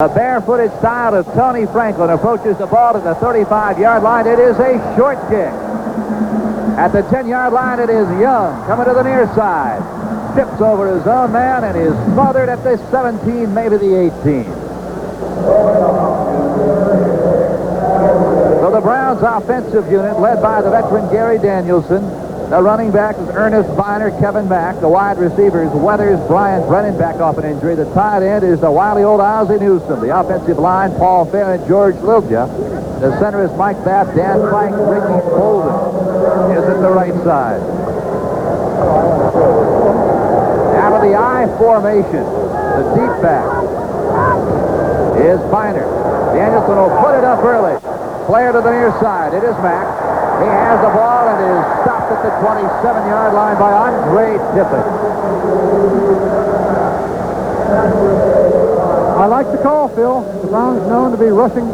The barefooted style of Tony Franklin approaches the ball to the 35-yard line. It is a short kick. At the 10-yard line, it is Young coming to the near side. Tips over his own man and is smothered at the 17, maybe the 18. So the Browns' offensive unit, led by the veteran Gary Danielson. The running back is Ernest Biner, Kevin Mack. The wide receivers, Weathers, Brian Brennan, back off an injury. The tight end is the wily old Ozzie Newsome. The offensive line, Paul Fair and George Lilja. The center is Mike Babb, Dan Frank, Ricky Bolden is at the right side. Out of the I formation, the deep back is Biner. Danielson will put it up early. Player to the near side. It is Mack. He has the ball and is stopped at the 27-yard line by Andre Tippett. I like the call, Phil. The Browns known to be rushing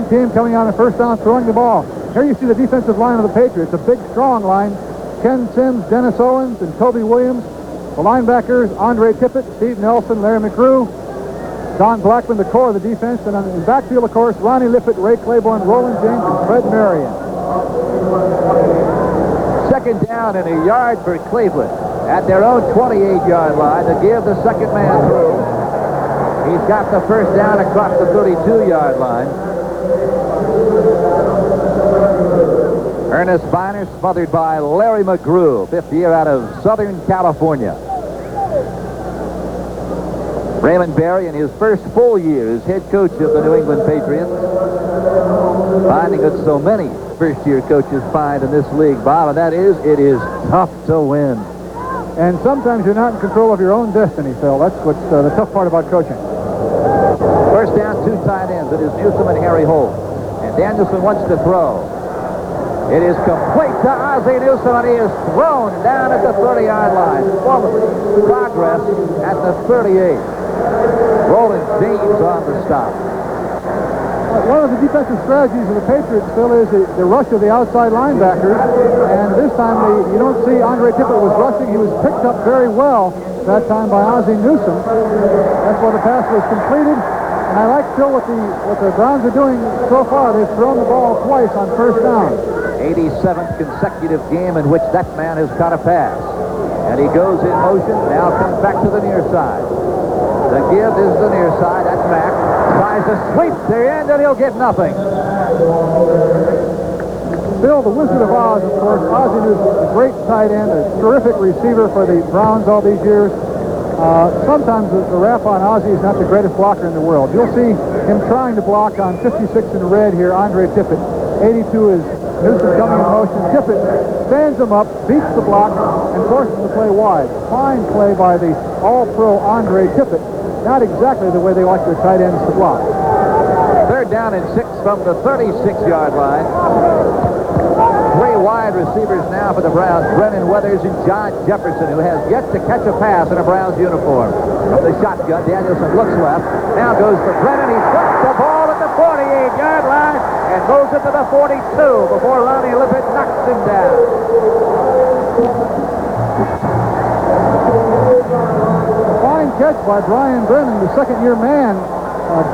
team coming on the first down, throwing the ball. Here you see the defensive line of the Patriots, a big, strong line. Ken Sims, Dennis Owens, and Toby Williams. The linebackers, Andre Tippett, Steve Nelson, Larry McGrew, Don Blackman, the core of the defense. And in backfield, of course, Ronnie Lippett, Ray Claiborne, Roland James, and Fred Marion. Second down and a yard for Cleveland at their own 28-yard line to give the second man through. He's got the first down across the 32-yard line. Ernest Biner smothered by Larry McGrew, fifth year out of Southern California. Raymond Berry, in his first full year as head coach of the New England Patriots, finding that so many first-year coaches find in this league, Bob, and that is, it is tough to win. And sometimes you're not in control of your own destiny, Phil. That's what's the tough part about coaching. First down, two tight ends. It is Newsome and Harry Holt. And Danielson wants to throw. It is complete to Ozzie Newsome, and he is thrown down at the 30-yard line. Progress at the 38. Roland James on the stop. One of the defensive strategies of the Patriots, Phil, is the rush of the outside linebackers. And this time, you don't see Andre Tippett was rushing. He was picked up very well that time by Ozzie Newsome. That's why the pass was completed. And I like, Phil, what the Browns are doing so far. They've thrown the ball twice on first down. 87th consecutive game in which that man has caught a pass. And he goes in motion, now comes back to the near side. The give is the near side. That's Mack. Tries to sweep the end, and he'll get nothing. Bill, the Wizard of Oz, of course, Ozzie Newsome, a great tight end, a terrific receiver for the Browns all these years. Sometimes the rap on Ozzie is not the greatest blocker in the world. You'll see him trying to block on 56 in red here, Andre Tippett. 82 is Newsome coming in motion. Tippett stands him up, beats the block, and forces the play wide. Fine play by the all-pro Andre Tippett. Not exactly the way they like their tight ends to block. Third down and 6 from the 36-yard line. Three wide receivers now for the Browns. Brennan Weathers and John Jefferson, who has yet to catch a pass in a Browns uniform. From the shotgun, Danielson looks left. Now goes for Brennan. He flips the ball at the 48-yard line and moves it to the 42 before Ronnie Lippett knocks him down. Catch by Brian Brennan, the second-year man,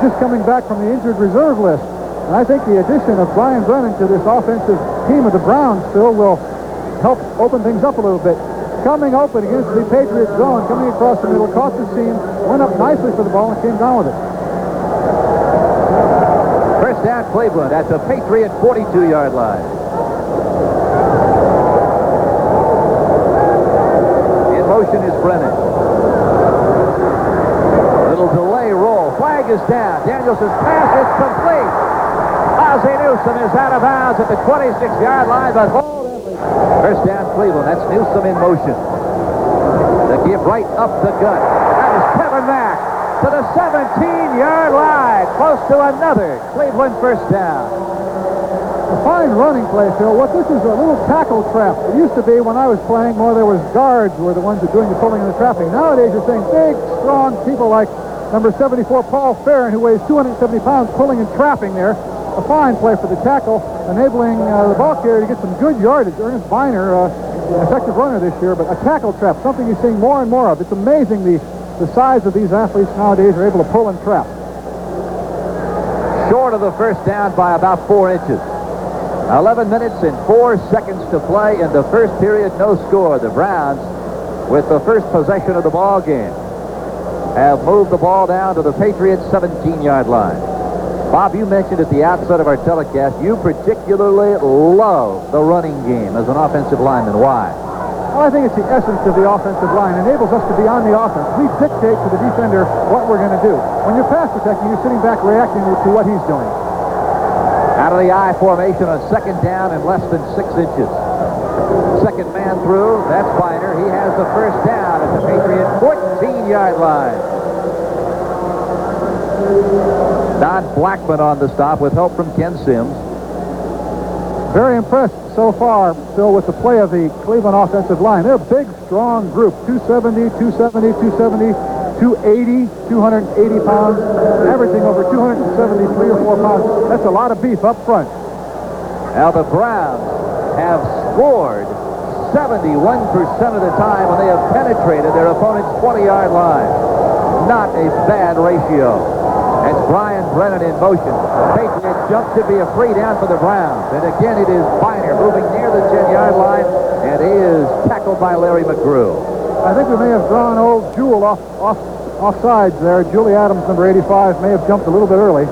just coming back from the injured reserve list. And I think the addition of Brian Brennan to this offensive team of the Browns, Phil, will help open things up a little bit. Coming open against the Patriots zone, coming across the middle, caught the seam, went up nicely for the ball, and came down with it. First down, Cleveland at the Patriot 42-yard line. In motion is Brennan. Delay roll. Flag is down. Danielson's pass is complete. Ozzie Newsome is out of bounds at the 26-yard line, but first down, Cleveland. That's Newsome in motion. The give right up the gut. That is Kevin Mack to the 17-yard line. Close to another Cleveland first down. A fine running play, Phil. What this is a little tackle trap. It used to be when I was playing more, there was guards were the ones that were doing the pulling and the trapping. Nowadays, you're seeing big, strong people like number 74, Paul Farron, who weighs 270 pounds, pulling and trapping there. A fine play for the tackle, enabling the ball carrier to get some good yardage. Ernest Biner, an effective runner this year, but a tackle trap, something you're seeing more and more of. It's amazing the size of these athletes nowadays are able to pull and trap. short of the first down by about 4 inches. 11 minutes and 4 seconds to play in the first period. No score. The Browns, with the first possession of the ball game, have moved the ball down to the Patriots' 17-yard line. Bob, you mentioned at the outset of our telecast you particularly love the running game as an offensive lineman. Why? Well, I think it's the essence of the offensive line. It enables us to be on the offense. We dictate to the defender what we're going to do. When you're pass protecting, you're sitting back reacting to what he's doing. Out of the I formation on second down and less than 6 inches. Second man through. That's Biner. He has the first down at the Patriot 14-yard line. Don Blackman on the stop with help from Ken Sims. Very impressed so far, Phil, with the play of the Cleveland offensive line. They're a big, strong group. 270, 270, 270, 280, 280 pounds, averaging over 273 or 4 pounds. That's a lot of beef up front. Now the Browns have scored 71% of the time when they have penetrated their opponent's 20-yard line. Not a bad ratio. As Brian Brennan in motion. Patriots jump to be a free down for the Browns. And again, it is Biner moving near the 10-yard line, and he is tackled by Larry McGrew. I think we may have drawn old Jewel off sides there. Julie Adams, number 85, may have jumped a little bit early.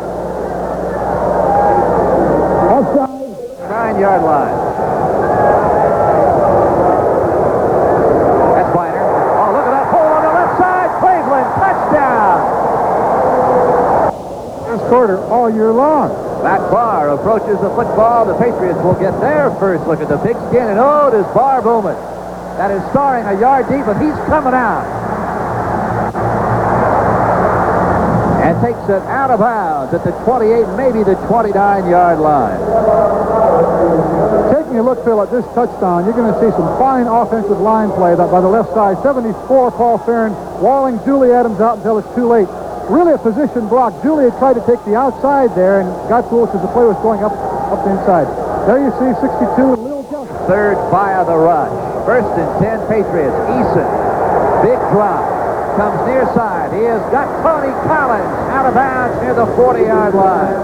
Offside. 9-yard line. That's Biner. Oh, look at that hole on the left side. Cleveland, touchdown. Quarter all year long. Matt Barr approaches the football. The Patriots will get their first look at the pigskin, and oh, does Barr boom it. That is starring a yard deep, but he's coming out. And takes it out of bounds at the 28, maybe the 29-yard line. Taking a look, Phil, at this touchdown, you're going to see some fine offensive line play by the left side. 74, Paul Farron, walling Julie Adams out until it's too late. Really a position block. Julie had tried to take the outside there and got fooled because the play was going up the inside. There you see 62, Lil Johnson. Third via the rush. First and 10 Patriots. Eason, big drop. Comes near side. He has got Tony Collins out of bounds near the 40-yard line.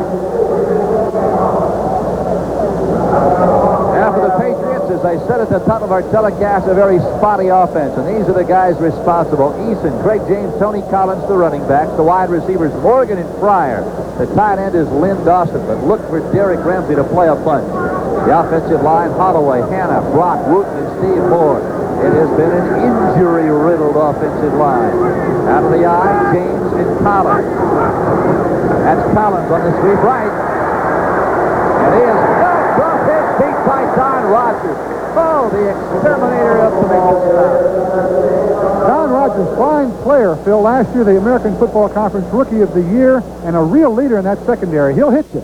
Now for the Patriots, as I said at the top of our telecast, a very spotty offense. And these are the guys responsible. Eason, Craig James, Tony Collins, the running backs. The wide receivers, Morgan and Fryer. The tight end is Lynn Dawson. But look for Derek Ramsey to play a punch. The offensive line, Holloway, Hanna, Brock, Wooten, and Steve Moore. It has been an injury-riddled offensive line. Out of the eye, James and Collins. That's Collins on the sweep right. And he is knocked off his feet by Don Rogers. Oh, the exterminator up to make the stop. Don Rogers, fine player, Phil. Last year, the American Football Conference Rookie of the Year and a real leader in that secondary. He'll hit you.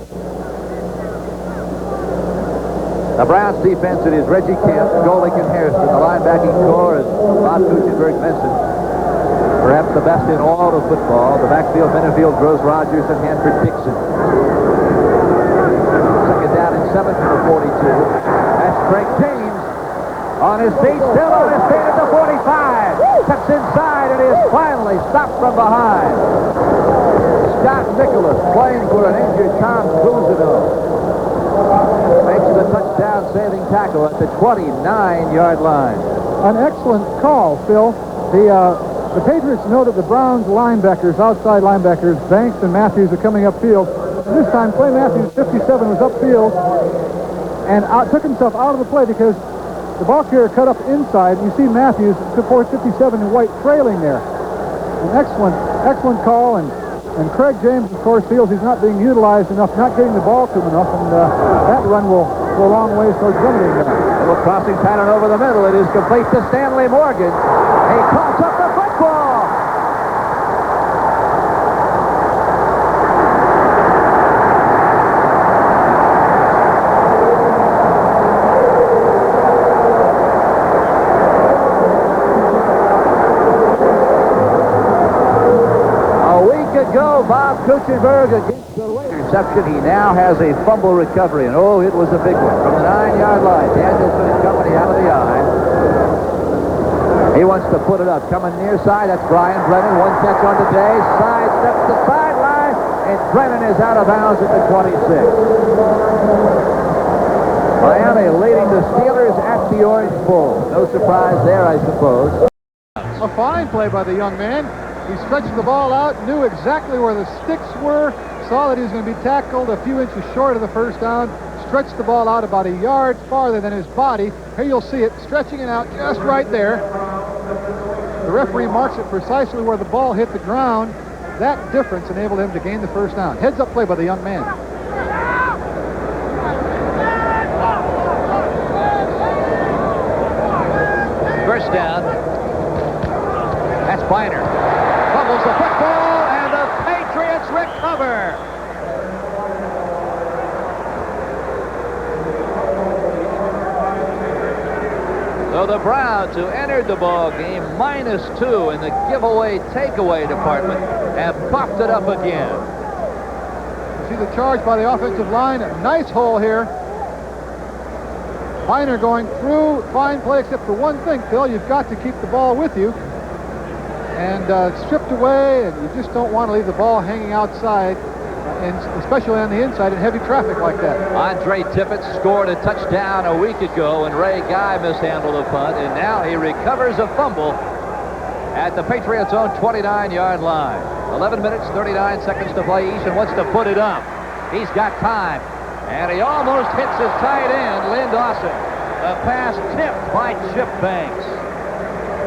The Browns defense, it is Reggie Kemp, Golick, and Harrison. The linebacking core is Bob Kuchenberg mentioned. Perhaps the best in all of football. The backfield, Benefield, Rose Rogers, and Hanford Dixon. Second down and 7 for the 42. That's Craig James on his feet, still on his feet at the 45. Steps inside and is finally stopped from behind. Scott Nicholas playing for an injured Tom Cousineau. Makes the touchdown-saving tackle at the 29-yard line. An excellent call, Phil. The Patriots know that the Browns linebackers, outside linebackers, Banks and Matthews are coming upfield. This time, Clay Matthews, 57, was upfield and took himself out of the play because the ball carrier cut up inside. You see Matthews, supports 57 in white, trailing there. An excellent call, and Craig James, of course, feels he's not being utilized enough, not getting the ball to him enough, and that run will go a long ways towards limiting that. A little crossing pattern over the middle. It is complete to Stanley Morgan. He coughs up the football. Bob Kuchenberg against the Raiders. Reception. He now has a fumble recovery, and oh, it was a big one from the 9-yard line. Danielson and company out of the eye. He wants to put it up. Coming near side, that's Brian Brennan. One catch on the day. Side steps the sideline, and Brennan is out of bounds at the 26. Miami leading the Steelers at the Orange Bowl. No surprise there, I suppose. A fine play by the young man. He stretched the ball out, knew exactly where the sticks were, saw that he was going to be tackled a few inches short of the first down, stretched the ball out about a yard farther than his body. Here you'll see it, stretching it out just right there. The referee marks it precisely where the ball hit the ground. That difference enabled him to gain the first down. Heads up play by the young man. First down. That's Biner. Fumbles the football, and the Patriots recover. So the Browns, who entered the ball game -2 in the giveaway takeaway department, have puffed it up again. See the charge by the offensive line. A nice hole here. Biner going through. Fine play, except for one thing, Phil. You've got to keep the ball with you. And stripped away, and you just don't want to leave the ball hanging outside, and especially on the inside in heavy traffic like that. Andre Tippett scored a touchdown a week ago, and Ray Guy mishandled a punt, and now he recovers a fumble at the Patriots' own 29-yard line. 11 minutes, 39 seconds to play. Easton wants to put it up. He's got time, and he almost hits his tight end, Lynn Dawson. The pass tipped by Chip Banks.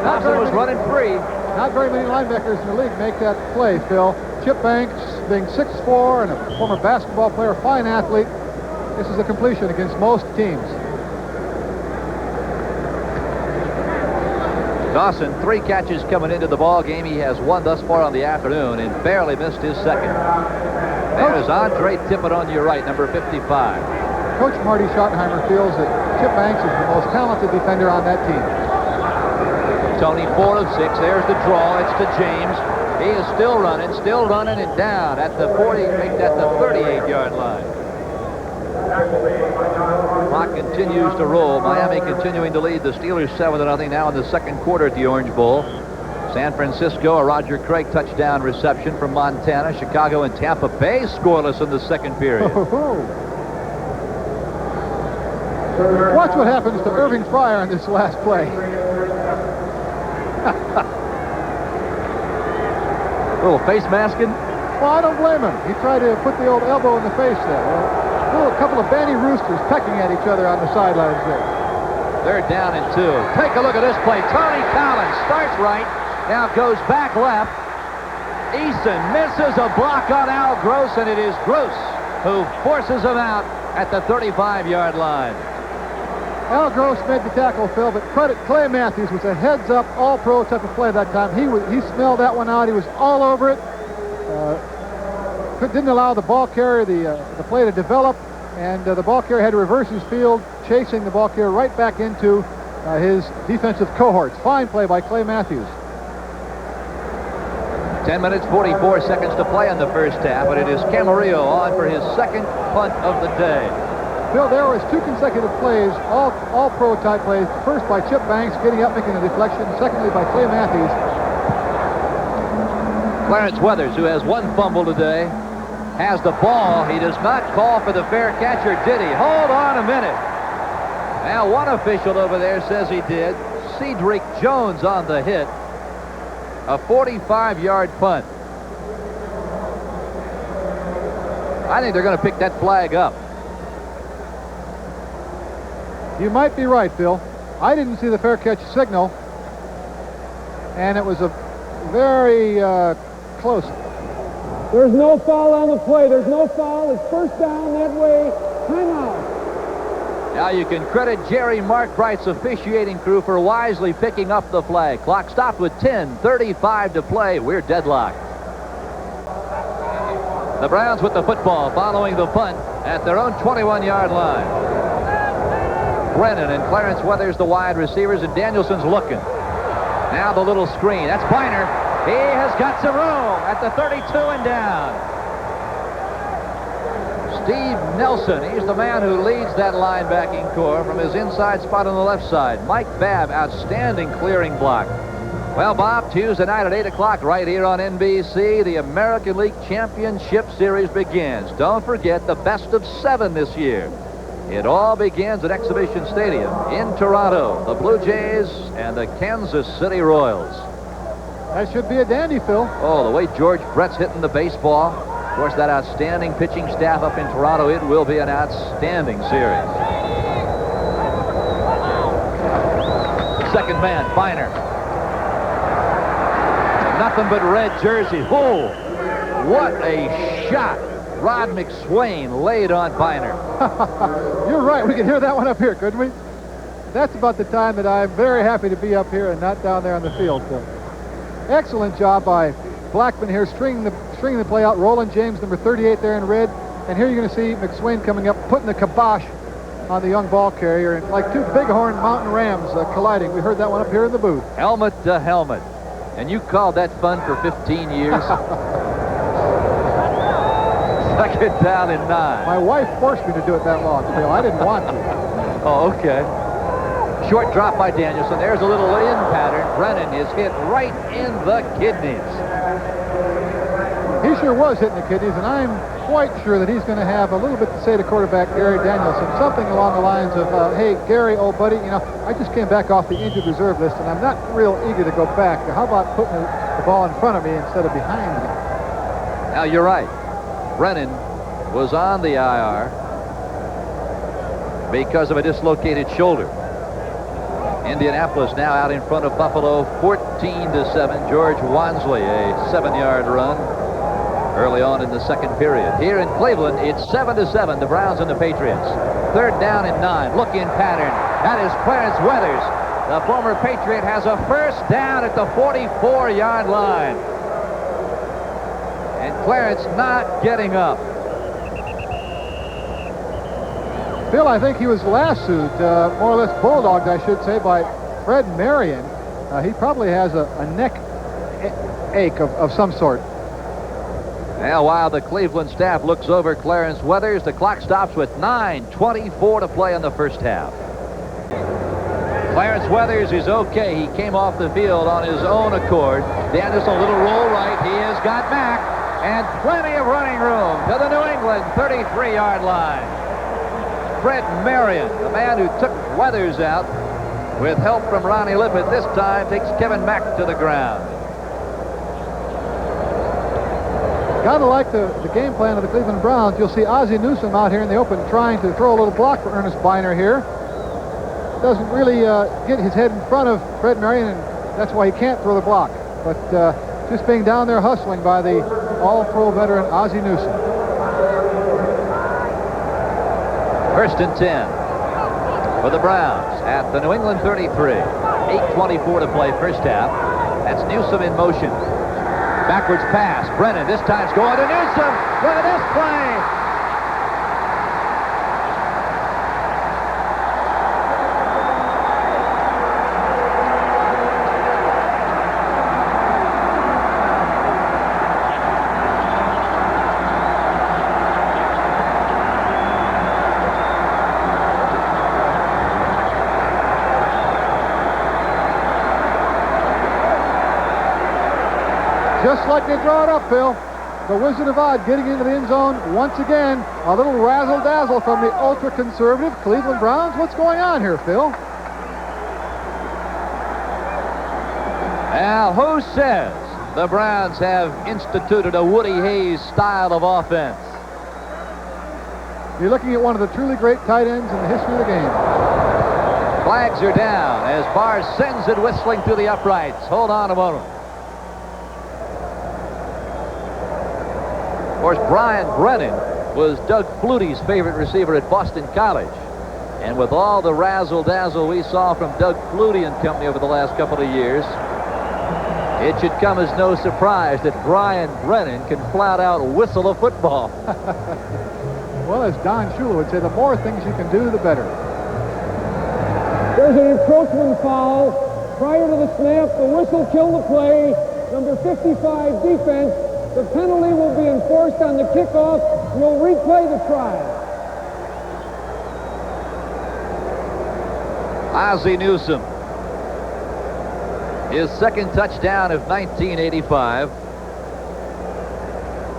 Dawson was running free. Not very many linebackers in the league make that play, Phil. Chip Banks, being 6'4" and a former basketball player, fine athlete, this is a completion against most teams. Dawson, 3 catches coming into the ball game. He has 1 thus far on the afternoon and barely missed his second. There's Andre Tippett on your right, number 55. Coach Marty Schottenheimer feels that Chip Banks is the most talented defender on that team. Tony, 4 of 6. There's the draw. It's to James. He is still running and down at the 38-yard line. Clock continues to roll. Miami continuing to lead the Steelers 7-0 now in the second quarter at the Orange Bowl. San Francisco, a Roger Craig touchdown reception from Montana. Chicago and Tampa Bay scoreless in the second period. Watch what happens to Irving Fryer on this last play. Little face masking. Well, I don't blame him. He tried to put the old elbow in the face there. A couple of banty roosters pecking at each other on the sidelines there. They're down and 2. Take a look at this play. Tony Collins starts right, now goes back left. Eason misses a block on Al Gross, and it is Gross who forces him out at the 35-yard line. Al Gross made the tackle, Phil, but credit Clay Matthews was a heads-up, all-pro type of play that time. He smelled that one out. He was all over it. Didn't allow the ball carrier the play to develop, and the ball carrier had to reverse his field, chasing the ball carrier right back into his defensive cohorts. Fine play by Clay Matthews. 10 minutes, 44 seconds to play in the first half, but it is Camarillo on for his second punt of the day. Phil, there was 2 consecutive plays, all pro type plays. First by Chip Banks getting up, making a deflection. Secondly by Clay Matthews. Clarence Weathers, who has 1 fumble today, has the ball. He does not call for the fair catch, or did he? Hold on a minute. Now one official over there says he did. Cedric Jones on the hit. A 45-yard punt. I think they're going to pick that flag up. You might be right, Phil. I didn't see the fair catch signal, and it was a very close. There's no foul on the play. There's no foul. It's first down that way. Timeout. Now you can credit Jerry Markbright's officiating crew for wisely picking up the flag. Clock stopped with 10:35 to play. We're deadlocked. The Browns with the football following the punt at their own 21-yard line. Brennan and Clarence Weathers, the wide receivers, and Danielson's looking. Now the little screen. That's Biner. He has got some room at the 32 and down. Steve Nelson, he's the man who leads that linebacking core from his inside spot on the left side. Mike Babb, outstanding clearing block. Well, Bob, Tuesday night at 8 o'clock right here on NBC, the American League Championship Series begins. Don't forget the best of 7 this year. It all begins at Exhibition Stadium in Toronto. The Blue Jays and the Kansas City Royals. That should be a dandy, Phil. Oh, the way George Brett's hitting the baseball. Of course, that outstanding pitching staff up in Toronto, it will be an outstanding series. Second man, Finer. Nothing but red jersey. Oh, what a shot. Rod McSwain laid on Finer. You're right. We can hear that one up here, couldn't we? That's about the time that I'm very happy to be up here and not down there on the field, Phil. Excellent job by Blackman here, stringing the play out. Roland James, number 38 there in red. And here you're going to see McSwain coming up, putting the kibosh on the young ball carrier. And like two bighorn mountain rams colliding. We heard that one up here in the booth. Helmet to helmet. And you called that fun for 15 years? Second down and 9. My wife forced me to do it that long, Phil. I didn't want to. Oh, okay. Short drop by Danielson. There's a little in pattern. Brennan is hit right in the kidneys. He sure was hitting the kidneys, and I'm quite sure that he's going to have a little bit to say to quarterback Gary Danielson. Something along the lines of, hey, Gary, old buddy, you know, I just came back off the injured reserve list, and I'm not real eager to go back. How about putting the ball in front of me instead of behind me? Now, you're right. Brennan was on the IR because of a dislocated shoulder. Indianapolis now out in front of Buffalo 14-7. George Wansley, a 7-yard run early on in the second period. Here in Cleveland, it's 7-7, the Browns and the Patriots. Third down and 9. Look in pattern. That is Clarence Weathers. The former Patriot has a first down at the 44-yard line. And Clarence not getting up. Phil, I think he was lassoed, more or less bulldogged, I should say, by Fred Marion. He probably has a neck ache of some sort. Now, while the Cleveland staff looks over Clarence Weathers, the clock stops with 9:24 to play in the first half. Clarence Weathers is okay. He came off the field on his own accord. Danielson, a little roll right. He has got back, and plenty of running room to the New England 33-yard line. Fred Marion, the man who took Weathers out with help from Ronnie Lippett, this time takes Kevin Mack to the ground. Gotta like the game plan of the Cleveland Browns. You'll see Ozzie Newsome out here in the open trying to throw a little block for Ernest Biner here. Doesn't really get his head in front of Fred Marion, and that's why he can't throw the block. But just being down there hustling by the all-pro veteran Ozzie Newsome. First and 10 for the Browns at the New England 33. 8:24 to play first half. That's Newsome in motion. Backwards pass. Brennan this time's going to Newsome. Look at this play. Just like they draw it up, Phil. The Wizard of Oz getting into the end zone once again. A little razzle-dazzle from the ultra-conservative Cleveland Browns. What's going on here, Phil? Now, who says the Browns have instituted a Woody Hayes style of offense? You're looking at one of the truly great tight ends in the history of the game. Flags are down as Barr sends it whistling through the uprights. Hold on a moment. Of course, Brian Brennan was Doug Flutie's favorite receiver at Boston College. And with all the razzle-dazzle we saw from Doug Flutie and company over the last couple of years, it should come as no surprise that Brian Brennan can flat out whistle a football. Well, as Don Shula would say, the more things you can do, the better. There's an encroachment foul. Prior to the snap, the whistle killed the play. Number 55 defense. The penalty will be enforced on the kickoff. We'll replay the try. Ozzie Newsome His second touchdown of 1985.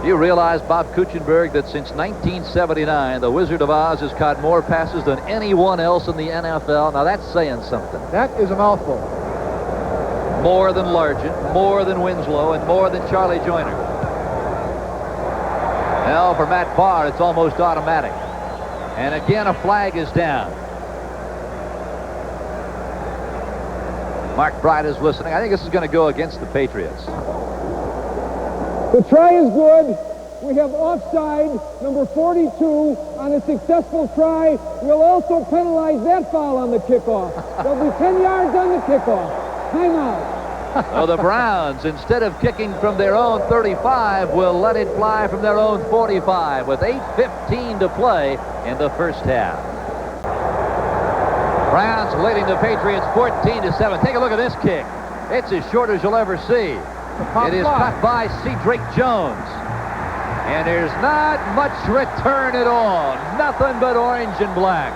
You realize, Bob Kuchenberg, that since 1979, the Wizard of Oz has caught more passes than anyone else in the NFL. Now that's saying something. That is a mouthful. More than Largent, more than Winslow, and more than Charlie Joyner. Now for Matt Barr, it's almost automatic. And again, a flag is down. Mark Bright is listening. I think this is going to go against the Patriots. The try is good. We have offside, number 42, on a successful try. We'll also penalize that foul on the kickoff. There'll be 10 yards on the kickoff. Timeout. So the Browns, instead of kicking from their own 35, will let it fly from their own 45 with 8:15 to play in the first half. Browns leading the Patriots 14-7. Take a look at this kick. It's as short as you'll ever see. It is cut by Cedric Jones. And there's not much return at all. Nothing but orange and black.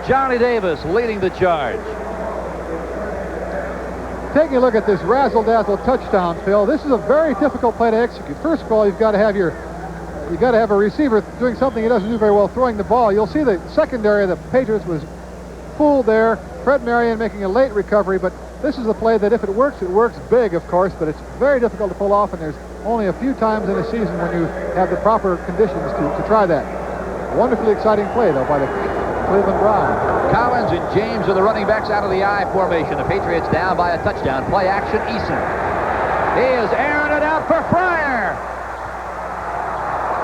Johnny Davis leading the charge. Taking a look at this razzle-dazzle touchdown, Phil, this is a very difficult play to execute. First of all, you've got to have a receiver doing something he doesn't do very well, throwing the ball. You'll see the secondary of the Patriots was fooled there. Fred Marion making a late recovery, but this is a play that if it works big, of course, but it's very difficult to pull off, and there's only a few times in a season when you have the proper conditions to try that. Wonderfully exciting play, though, by the Cleveland Browns. Collins and James are the running backs out of the I formation. The Patriots down by a touchdown. Play action, Eason. He is airing it out for Fryer.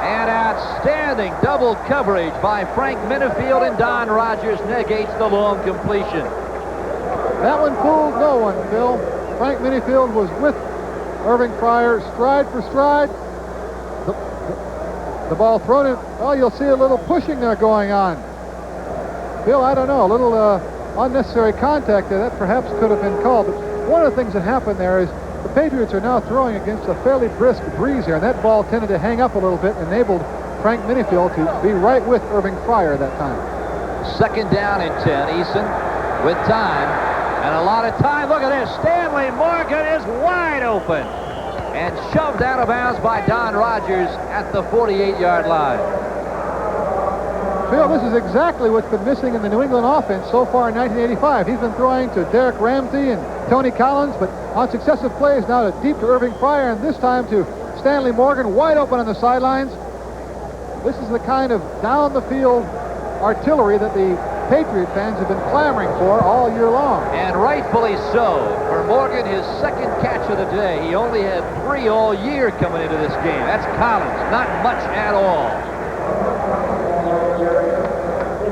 And outstanding double coverage by Frank Minifield, and Don Rogers negates the long completion. That one fooled no one, Phil. Frank Minifield was with Irving Fryer, stride for stride. The ball thrown in. Oh, you'll see a little pushing there going on. Bill, I don't know, a little unnecessary contact there. That perhaps could have been called. But one of the things that happened there is the Patriots are now throwing against a fairly brisk breeze here, and that ball tended to hang up a little bit, enabled Frank Minifield to be right with Irving Fryer that time. Second down and 10. Eason with time, and a lot of time. Look at this. Stanley Morgan is wide open and shoved out of bounds by Don Rogers at the 48-yard line. Phil, this is exactly what's been missing in the New England offense so far in 1985. He's been throwing to Derek Ramsey and Tony Collins, but on successive plays now to deep to Irving Fryer, and this time to Stanley Morgan, wide open on the sidelines. This is the kind of down-the-field artillery that the Patriot fans have been clamoring for all year long. And rightfully so. For Morgan, his second catch of the day. He only had 3 all year coming into this game. That's Collins. Not much at all.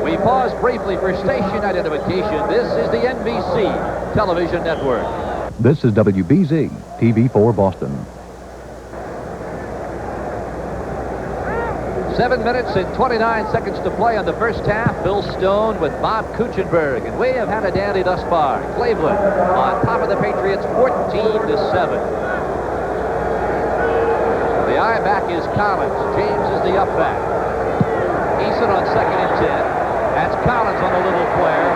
We pause briefly for station identification. This is the NBC television network. This is WBZ, TV4 Boston. 7 minutes and 29 seconds to play on the first half. Bill Stone with Bob Kuchenberg. And we have had a dandy thus far. Cleveland on top of the Patriots 14-7. The I back is Collins. James is the up back. Eason on second and 10. That's Collins on a little flare.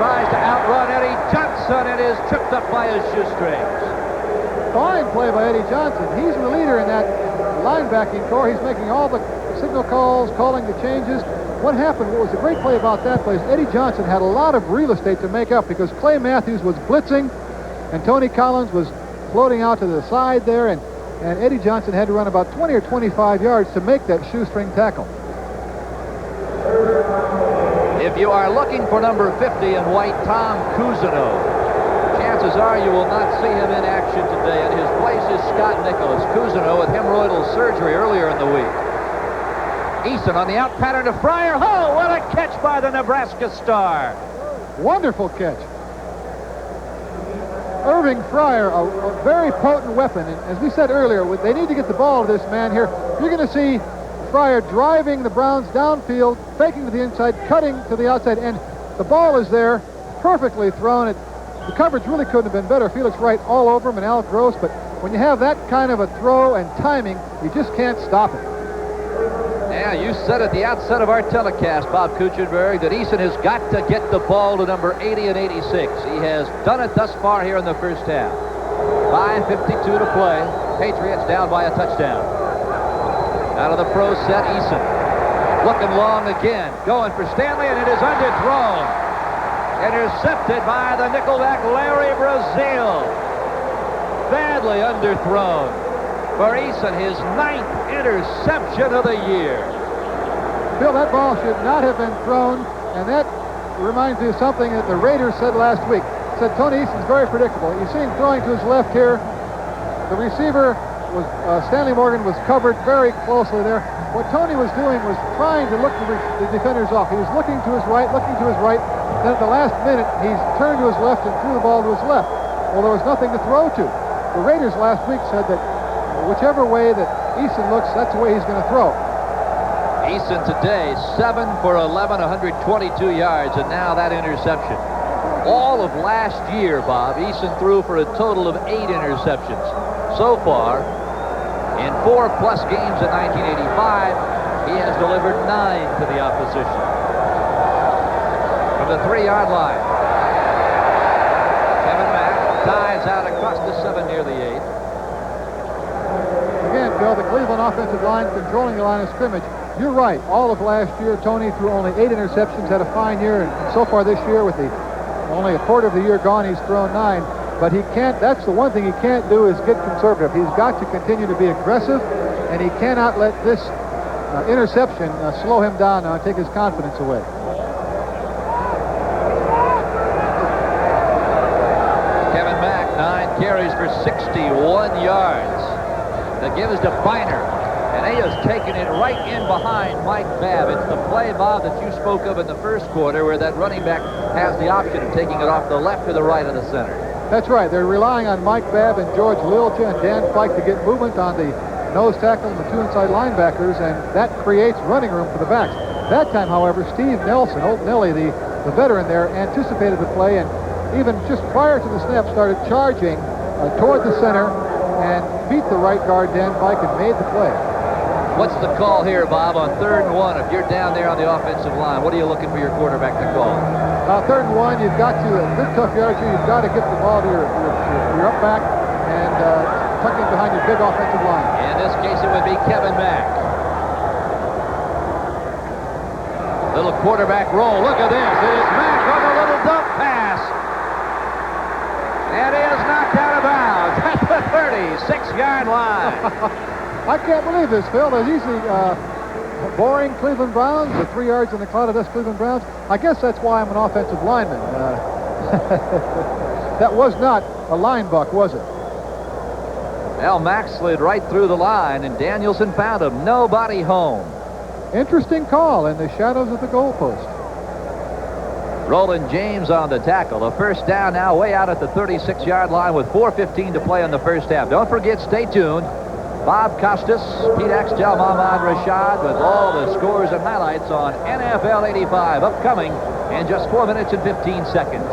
Tries to outrun Eddie Johnson and is tripped up by his shoestrings. Fine play by Eddie Johnson. He's the leader in that linebacking core. He's making all the signal calls, calling the changes. What happened, what was the great play about that play is Eddie Johnson had a lot of real estate to make up because Clay Matthews was blitzing and Tony Collins was floating out to the side there, and Eddie Johnson had to run about 20 or 25 yards to make that shoestring tackle. If you are looking for number 50 in white, Tom Cousineau, chances are you will not see him in action today. And his place is Scott Nicholas. Cousineau with hemorrhoidal surgery earlier in the week. Eason on the out pattern to Fryer. Oh, what a catch by the Nebraska star. Wonderful catch. Irving Fryer, a very potent weapon. And as we said earlier, they need to get the ball to this man here. You're going to see Fryer driving the Browns downfield, faking to the inside, cutting to the outside, and the ball is there, perfectly thrown. The coverage really couldn't have been better. Felix Wright all over him and Al Gross, but when you have that kind of a throw and timing, you just can't stop it. Yeah, you said at the outset of our telecast, Bob Kuchenberg, that Eason has got to get the ball to number 80 and 86. He has done it thus far here in the first half. 5:52 to play. Patriots down by a touchdown. Out of the pro set, Eason. Looking long again. Going for Stanley, and it is underthrown. Intercepted by the nickelback Larry Brazil. Badly underthrown for Eason, his 9th interception of the year. Bill, that ball should not have been thrown, and that reminds me of something that the Raiders said last week. Said Tony Eason's very predictable. You see him throwing to his left here. The receiver was Stanley Morgan was covered very closely there. What Tony was doing was trying to look the defenders off. He was looking to his right. Then at the last minute, he's turned to his left and threw the ball to his left. Well, there was nothing to throw to. The Raiders last week said that whichever way that Eason looks, that's the way he's going to throw. Eason today, 7 for 11, 122 yards, and now that interception. All of last year, Bob, Eason threw for a total of 8 interceptions. So far, in 4+ games in 1985, he has delivered 9 to the opposition. From the 3-yard line, Kevin Mack dives out across the 7 near the 8. Again, Bill, the Cleveland offensive line controlling the line of scrimmage. You're right. All of last year, Tony threw only 8 interceptions, had a fine year, and so far this year, with the only a quarter of the year gone, he's thrown 9. But he can't, that's the one thing he can't do, is get conservative. He's got to continue to be aggressive, and he cannot let this interception slow him down and take his confidence away. Kevin Mack, 9 carries for 61 yards. That gives to Biner, and he has taken it right in behind Mike Babb. It's the play, Bob, that you spoke of in the first quarter, where that running back has the option of taking it off the left or the right of the center. That's right. They're relying on Mike Babb and George Lilja and Dan Fike to get movement on the nose tackle and the 2 inside linebackers, and that creates running room for the backs. That time, however, Steve Nelson, old Nelly, the veteran there, anticipated the play, and even just prior to the snap started charging toward the center and beat the right guard, Dan Fike, and made the play. What's the call here, Bob, on 3rd and 1? If you're down there on the offensive line, what are you looking for your quarterback to call? 3rd and 1, you've got to, good tough yardage here, you've got to get the ball to your up back and tuck in behind your big offensive line. In this case, it would be Kevin Mack. Little quarterback roll. Look at this. It is Mack on a little dump pass. And he is knocked out of bounds at the 36-yard line. I can't believe this, Phil. There's usually boring Cleveland Browns, the 3 yards in the cloud of dust Cleveland Browns. I guess that's why I'm an offensive lineman. That was not a line buck, was it? Well, Mack slid right through the line, and Danielson found him. Nobody home. Interesting call in the shadows of the goalpost. Roland James on the tackle. A first down now way out at the 36-yard line with 4:15 to play in the first half. Don't forget, stay tuned. Bob Costas, Pete Axtell, Mohammad Rashad with all the scores and highlights on NFL 85 upcoming in just 4 minutes and 15 seconds.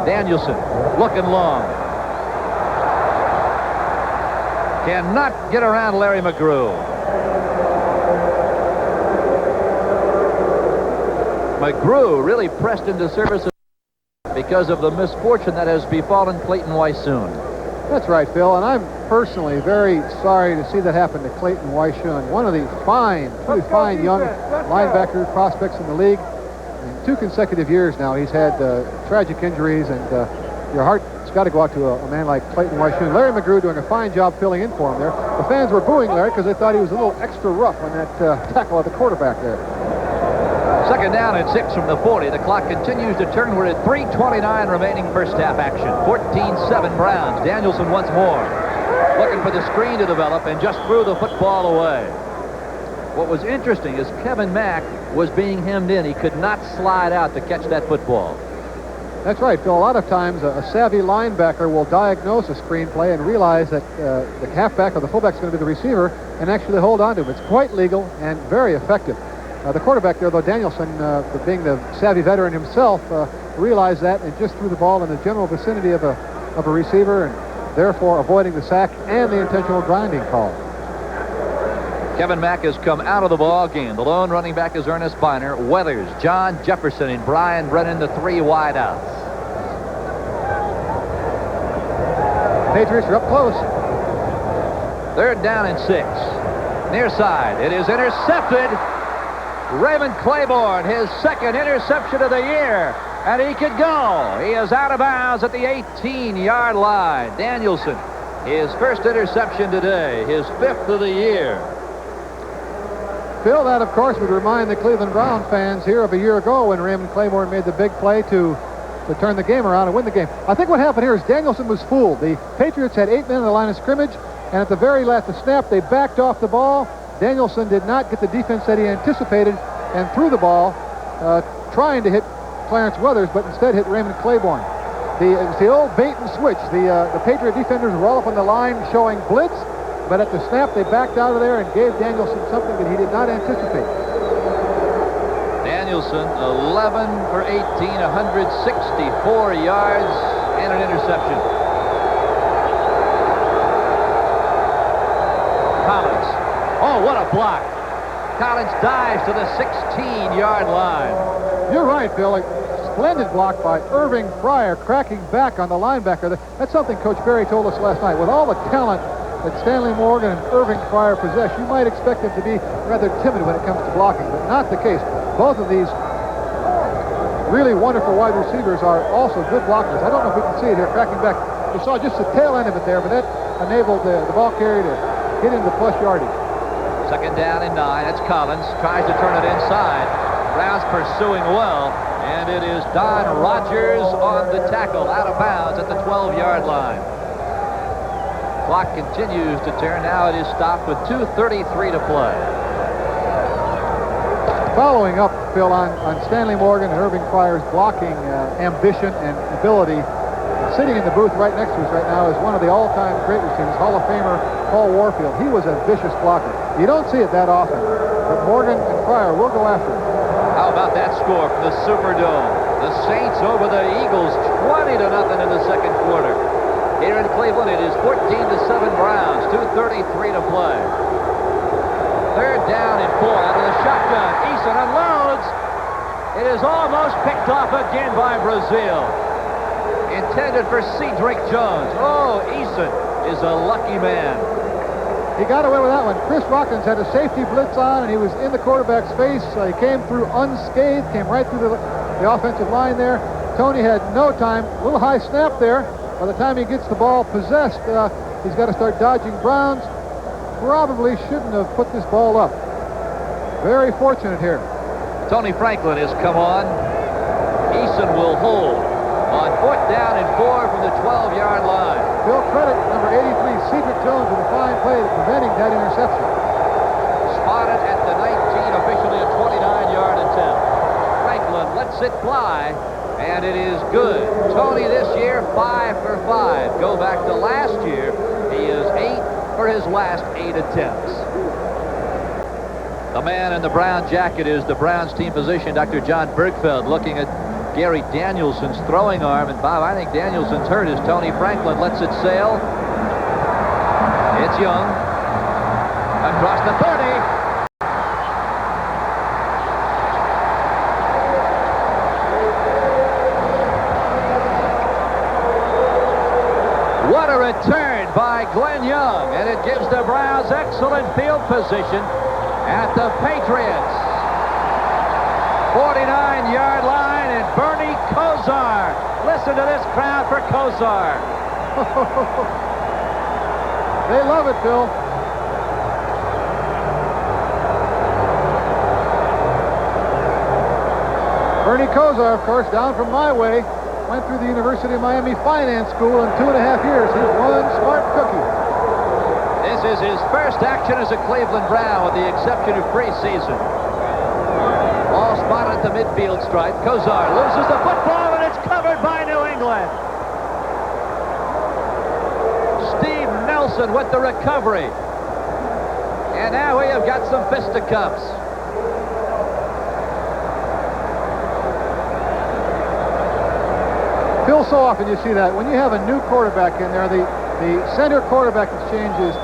Danielson looking long. Cannot get around Larry McGrew. McGrew really pressed into service because of the misfortune that has befallen Clayton Weissoon. That's right, Phil, and I'm personally very sorry to see that happen to Clayton Weissoon, one of the truly fine young linebacker prospects in the league. In 2 consecutive years now, he's had tragic injuries, and your heart's got to go out to a man like Clayton Weissoon. Larry McGrew doing a fine job filling in for him there. The fans were booing Larry because they thought he was a little extra rough on that tackle at the quarterback there. 2nd down and 6 from the 40. The clock continues to turn. We're at 3:29 remaining first half action. 14-7 Browns. Danielson once more looking for the screen to develop and just threw the football away. What was interesting is Kevin Mack was being hemmed in. He could not slide out to catch that football. That's right, Phil. A lot of times a savvy linebacker will diagnose a screen play and realize that the halfback or the fullback is going to be the receiver and actually hold on to him. It's quite legal and very effective. The quarterback there, though, Danielson, being the savvy veteran himself, realized that and just threw the ball in the general vicinity of a receiver, and therefore avoiding the sack and the intentional grinding call. Kevin Mack has come out of the ball game. The lone running back is Ernest Biner. Weathers, John Jefferson, and Brian Brennan, the 3 wideouts. Patriots are up close. 3rd down and 6. Near side. It is intercepted. Raymond Claiborne, his 2nd interception of the year. And he could go. He is out of bounds at the 18-yard line. Danielson, his 1st interception today, his 5th of the year. Phil, that, of course, would remind the Cleveland Brown fans here of a year ago when Raymond Claiborne made the big play to turn the game around and win the game. I think what happened here is Danielson was fooled. The Patriots had 8 men on the line of scrimmage, and at the very last snap, they backed off the ball. Danielson did not get the defense that he anticipated and threw the ball, trying to hit Clarence Weathers, but instead hit Raymond Claiborne. It's the old bait and switch. The Patriot defenders were all up on the line showing blitz, but at the snap, they backed out of there and gave Danielson something that he did not anticipate. Danielson, 11 for 18, 164 yards, and an interception. Collins. Oh, what a block. Collins dives to the 16-yard line. You're right, Bill. A splendid block by Irving Fryer, cracking back on the linebacker. That's something Coach Berry told us last night. With all the talent that Stanley Morgan and Irving Fryer possess, you might expect them to be rather timid when it comes to blocking, but not the case. Both of these really wonderful wide receivers are also good blockers. I don't know if we can see it here, cracking back. We saw just the tail end of it there, but that enabled the ball carrier to get into plus yardage. 2nd down and 9. That's Collins. Tries to turn it inside. Browns pursuing well. And it is Don Rogers on the tackle, out of bounds at the 12-yard line. Clock continues to turn. Now it is stopped with 2:33 to play. Following up, Phil, on Stanley Morgan and Irving Fryer's blocking ambition and ability, sitting in the booth right next to us right now is one of the all-time great receivers, Hall of Famer Paul Warfield. He was a vicious blocker. You don't see it that often, but Morgan and Fryer will go after him. How about that score from the Superdome? The Saints over the Eagles, 20-0 in the 2nd quarter. Here in Cleveland, it is 14-7 Browns, 2:33 to play. 3rd down and 4 out of the shotgun. Eason unloads. It is almost picked off again by Brazil. Intended for Cedric Jones. Oh, Eason is a lucky man. He got away with that one. Chris Watkins had a safety blitz on, and he was in the quarterback's face. He came through unscathed, came right through the offensive line there. Tony had no time. A little high snap there. By the time he gets the ball possessed, he's got to start dodging Browns. Probably shouldn't have put this ball up. Very fortunate here. Tony Franklin has come on. Eason will hold on 4th down and 4 from the 12-yard line. Bill, credit number 83, Cedric Jones, with a fine play preventing that interception. Spotted at the 19, officially a 29-yard attempt. Franklin lets it fly, and it is good. Tony this year, 5 for 5. Go back to last year, he is 8 for his last 8 attempts. The man in the brown jacket is the Browns team physician, Dr. John Bergfeld, looking at Gary Danielson's throwing arm. And Bob, I think Danielson's hurt as Tony Franklin lets it sail. It's Young. Across the 30. What a return by Glenn Young, and it gives the Browns excellent field position at the Patriots 49-yard line, and Bernie Kosar. Listen to this crowd for Kosar. They love it, Bill. Bernie Kosar, of course, down from my way. Went through the University of Miami Finance School in 2.5 years. He's one smart cookie. This is his first action as a Cleveland Brown, with the exception of preseason. Ball spotted at the midfield stripe. Kosar loses the football, and it's covered by New England. Steve Nelson with the recovery. And now we have got some fisticuffs. Phil, so often you see that. When you have a new quarterback in there, the center quarterback exchange is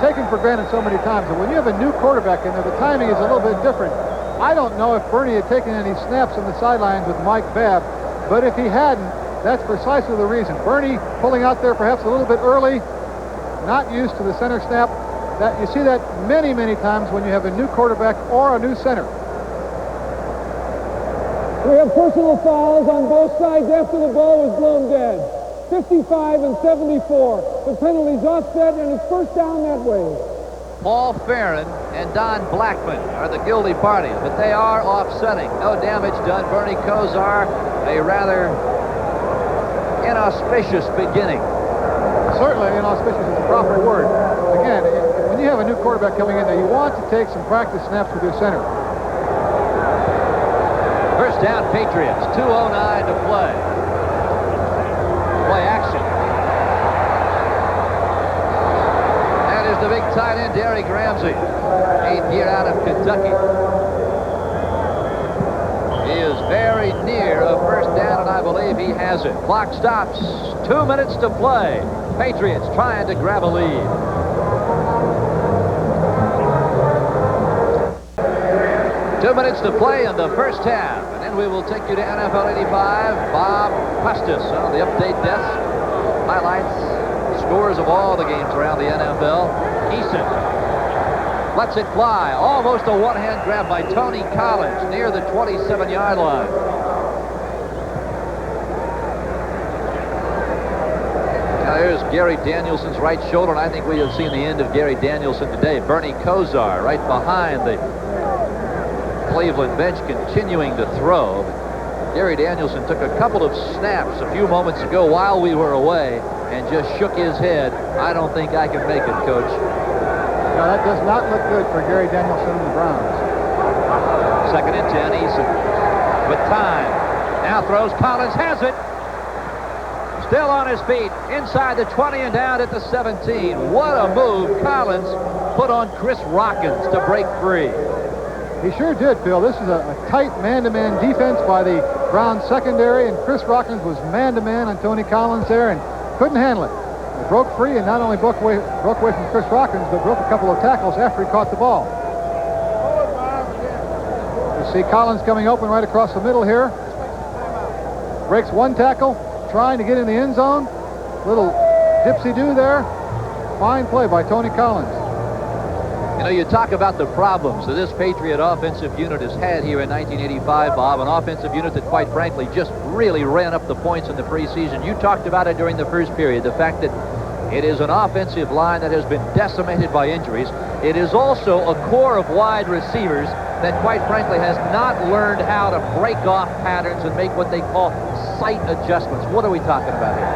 taken for granted so many times. And when you have a new quarterback in there, the timing is a little bit different. I don't know if Bernie had taken any snaps on the sidelines with Mike Babb, but if he hadn't, that's precisely the reason. Bernie pulling out there perhaps a little bit early, not used to the center snap. That you see that many, many times when you have a new quarterback or a new center. We have personal fouls on both sides after the ball was blown dead. 55 and 74. The penalty's offset, and it's first down that way. Paul Farron and Don Blackman are the guilty parties, but they are offsetting. No damage done. Bernie Kosar, a rather inauspicious beginning. Certainly inauspicious is the proper word. Again, when you have a new quarterback coming in there, you want to take some practice snaps with your center. First down, Patriots. 2:09 to play. Play action. That is the big tight end, Derek Ramsey. 8th year out of Kentucky. He is very near a first down, and I believe he has it. Clock stops. 2 minutes to play. Patriots trying to grab a lead. Two minutes to play in the first half, and then we will take you to NFL 85. Bob Costas on the update desk. Highlights, scores of all the games around the NFL. Eason lets it fly. Almost a one-hand grab by Tony Collins near the 27-yard line. Now there's Gary Danielson's right shoulder, and I think we have seen the end of Gary Danielson today. Bernie Kosar right behind the Cleveland bench, continuing to throw. Gary Danielson took a couple of snaps a few moments ago while we were away and just shook his head. I don't think I can make it, Coach. No, that does not look good for Gary Danielson and the Browns. 2nd and 10, Eason with time. Now throws. Collins has it. Still on his feet. Inside the 20 and down at the 17. What a move Collins put on Chris Rockins to break free. He sure did, Phil. This is a tight man-to-man defense by the Browns secondary, and Chris Rockins was man-to-man on Tony Collins there and couldn't handle it. He broke free and not only broke away from Chris Rockins, but broke a couple of tackles after he caught the ball. You see Collins coming open right across the middle here. Breaks one tackle, trying to get in the end zone. Little dipsy-do there. Fine play by Tony Collins. You know, you talk about the problems that this Patriot offensive unit has had here in 1985, Bob, an offensive unit that, quite frankly, just really ran up the points in the preseason. You talked about it during the first period, the fact that it is an offensive line that has been decimated by injuries. It is also a core of wide receivers that, quite frankly, has not learned how to break off patterns and make what they call sight adjustments. What are we talking about here?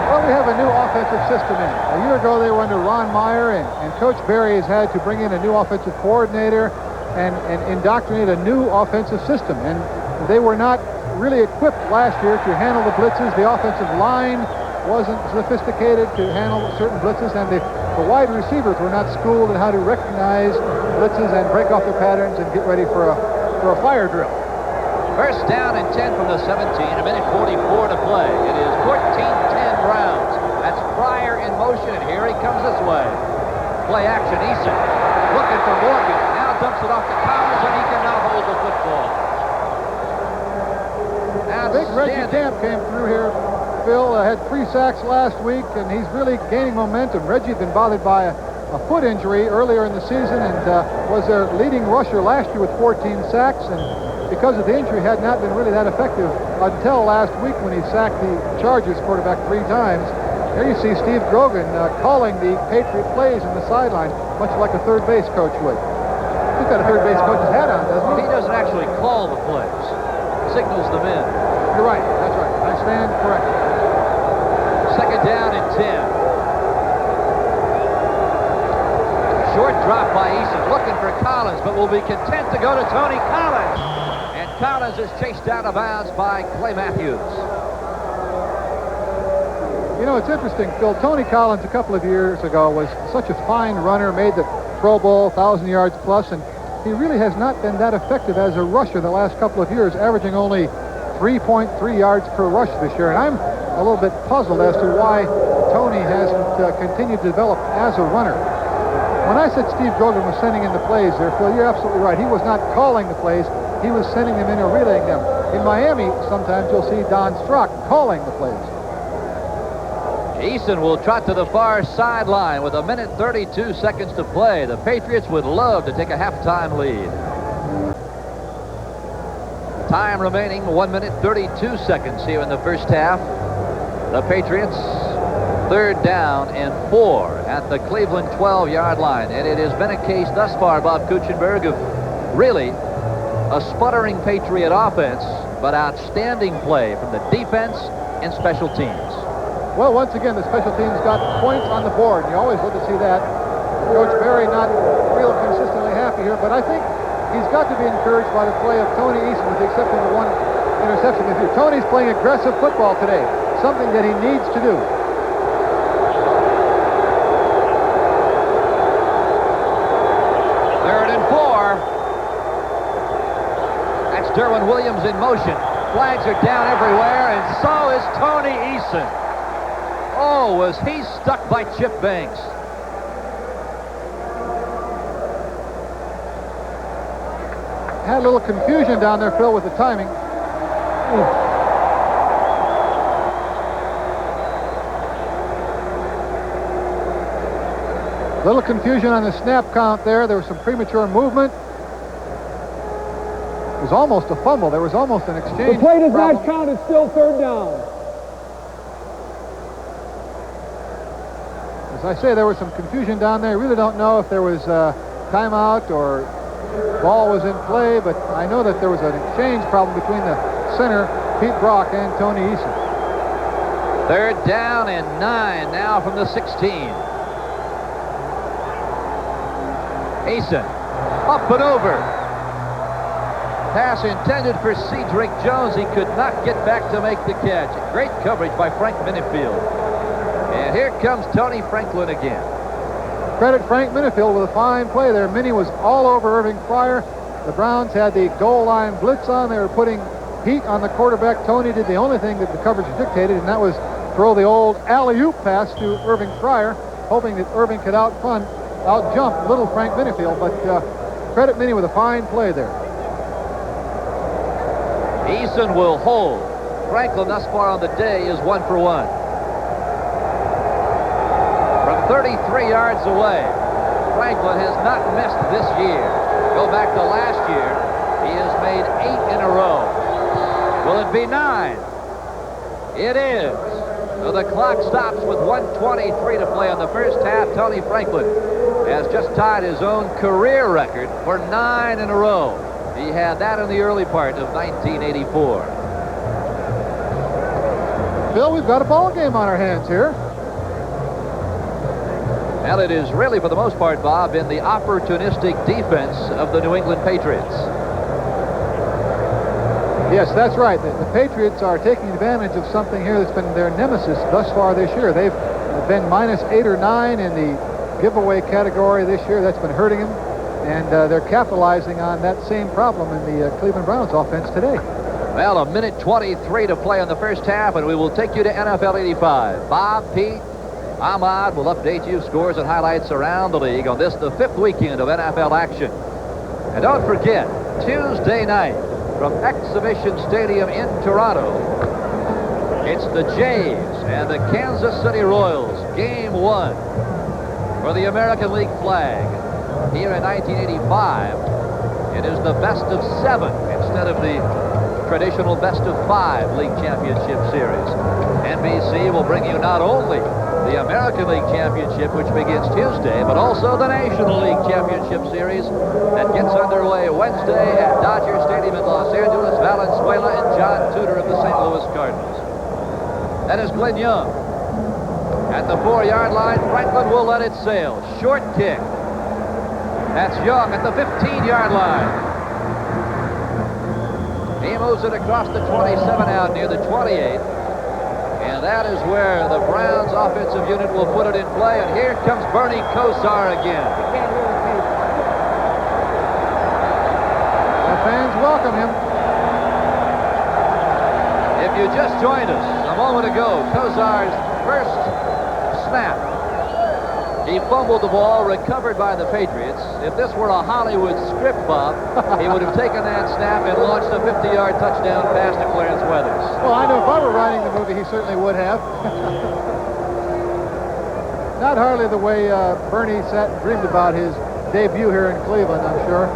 Well, we have a new offensive system in. A year ago, they were under Ron Meyer, and Coach Berry has had to bring in a new offensive coordinator and indoctrinate a new offensive system. And they were not really equipped last year to handle the blitzes. The offensive line wasn't sophisticated to handle certain blitzes, and the wide receivers were not schooled in how to recognize blitzes and break off their patterns and get ready for a fire drill. First down and 10 from the 17, a minute 44 to play. It is 14-10 Browns. That's Pryor in motion, and here he comes this way. Play action, Eason looking for Morgan. Now dumps it off to Collins, and he cannot hold the football. Big Reggie Camp came through here. Phil had 3 sacks last week, and he's really gaining momentum. Reggie had been bothered by a foot injury earlier in the season and was their leading rusher last year with 14 sacks, and because of the injury had not been really that effective until last week when he sacked the Chargers quarterback 3 times. There you see Steve Grogan calling the Patriot plays on the sideline, much like a third base coach would. He's got a third base coach's hat on, doesn't he? He doesn't actually call the plays. Signals them in. You're right. That's right. I stand corrected. 2nd down and 10. Short drop by Eason, looking for Collins, but will be content to go to Tony Collins. And Collins is chased out of bounds by Clay Matthews. You know, it's interesting, Phil. Tony Collins a couple of years ago was such a fine runner, made the Pro Bowl, 1,000 yards plus, and he really has not been that effective as a rusher the last couple of years, averaging only 3.3 yards per rush this year. And I'm a little bit puzzled as to why Tony hasn't continued to develop as a runner. When I said Steve Grogan was sending in the plays there, Phil, you're absolutely right. He was not calling the plays. He was sending them in or relaying them. In Miami, sometimes you'll see Don Strock calling the plays. Eason will trot to the far sideline with 1:32 to play. The Patriots would love to take a halftime lead. Time remaining 1:32 here in the first half. The Patriots 3rd down and 4 at the Cleveland 12-yard line. And it has been a case thus far, Bob Kuchenberg, of really a sputtering Patriot offense, but outstanding play from the defense and special teams. Well, once again, the special teams got points on the board. You always love to see that. Coach Berry not real consistently happy here, but I think he's got to be encouraged by the play of Tony Eason, with the exception of one interception. Tony's playing aggressive football today, something that he needs to do. Derwin Williams in motion. Flags are down everywhere, and so is Tony Eason. Oh, was he stuck by Chip Banks. Had a little confusion down there, Phil, with the timing. Little confusion on the snap count there. There was some premature movement. It was almost a fumble. There was almost an exchange. The play does problem. not count. It's still 3rd down. As I say, there was some confusion down there. I really don't know if there was a timeout or ball was in play, but I know that there was an exchange problem between the center, Pete Brock, and Tony Eason. 3rd down and 9 now from the 16. Eason up and over. Pass intended for Cedric Jones. He could not get back to make the catch. Great coverage by Frank Minifield. And here comes Tony Franklin again. Credit Frank Minifield with a fine play there. Minnie was all over Irving Fryer. The Browns had the goal line blitz on. They were putting heat on the quarterback. Tony did the only thing that the coverage dictated, and that was throw the old alley-oop pass to Irving Fryer, hoping that Irving could out-jump little Frank Minifield. But credit Minnie with a fine play there. Eason will hold. Franklin thus far on the day is 1 for 1. From 33 yards away, Franklin has not missed this year. Go back to last year, he has made 8 in a row. Will it be 9? It is. So the clock stops with 1:23 to play on the first half. Tony Franklin has just tied his own career record for 9 in a row. He had that in the early part of 1984. Bill, we've got a ball game on our hands here. And it is really, for the most part, Bob, been the opportunistic defense of the New England Patriots. Yes, that's right. The Patriots are taking advantage of something here that's been their nemesis thus far this year. They've been -8 or 9 in the giveaway category this year. That's been hurting them. And they're capitalizing on that same problem in the Cleveland Browns offense today. Well, 1:23 to play in the first half, and we will take you to NFL 85. Bob, Pete, Ahmad will update you scores and highlights around the league on this, the 5th weekend of NFL action. And don't forget, Tuesday night from Exhibition Stadium in Toronto, it's the Jays and the Kansas City Royals, Game 1 for the American League flag. Here in 1985, it is the best of 7 instead of the traditional best of 5 league championship series. NBC will bring you not only the American League Championship, which begins Tuesday, but also the National League Championship Series that gets underway Wednesday at Dodger Stadium in Los Angeles. Valenzuela and John Tudor of the St. Louis Cardinals. That is Glenn Young. At the 4-yard line, Franklin will let it sail. Short kick. That's Young at the 15-yard line. He moves it across the 27 out near the 28. And that is where the Browns offensive unit will put it in play. And here comes Bernie Kosar again. The fans welcome him. If you just joined us a moment ago, Kosar's first snap He fumbled the ball, recovered by the Patriots. If this were a Hollywood script, Bob, he would have taken that snap and launched a 50-yard touchdown pass to Clarence Weathers. Well, I know if I were writing the movie, he certainly would have. Not hardly the way Bernie sat and dreamed about his debut here in Cleveland, I'm sure.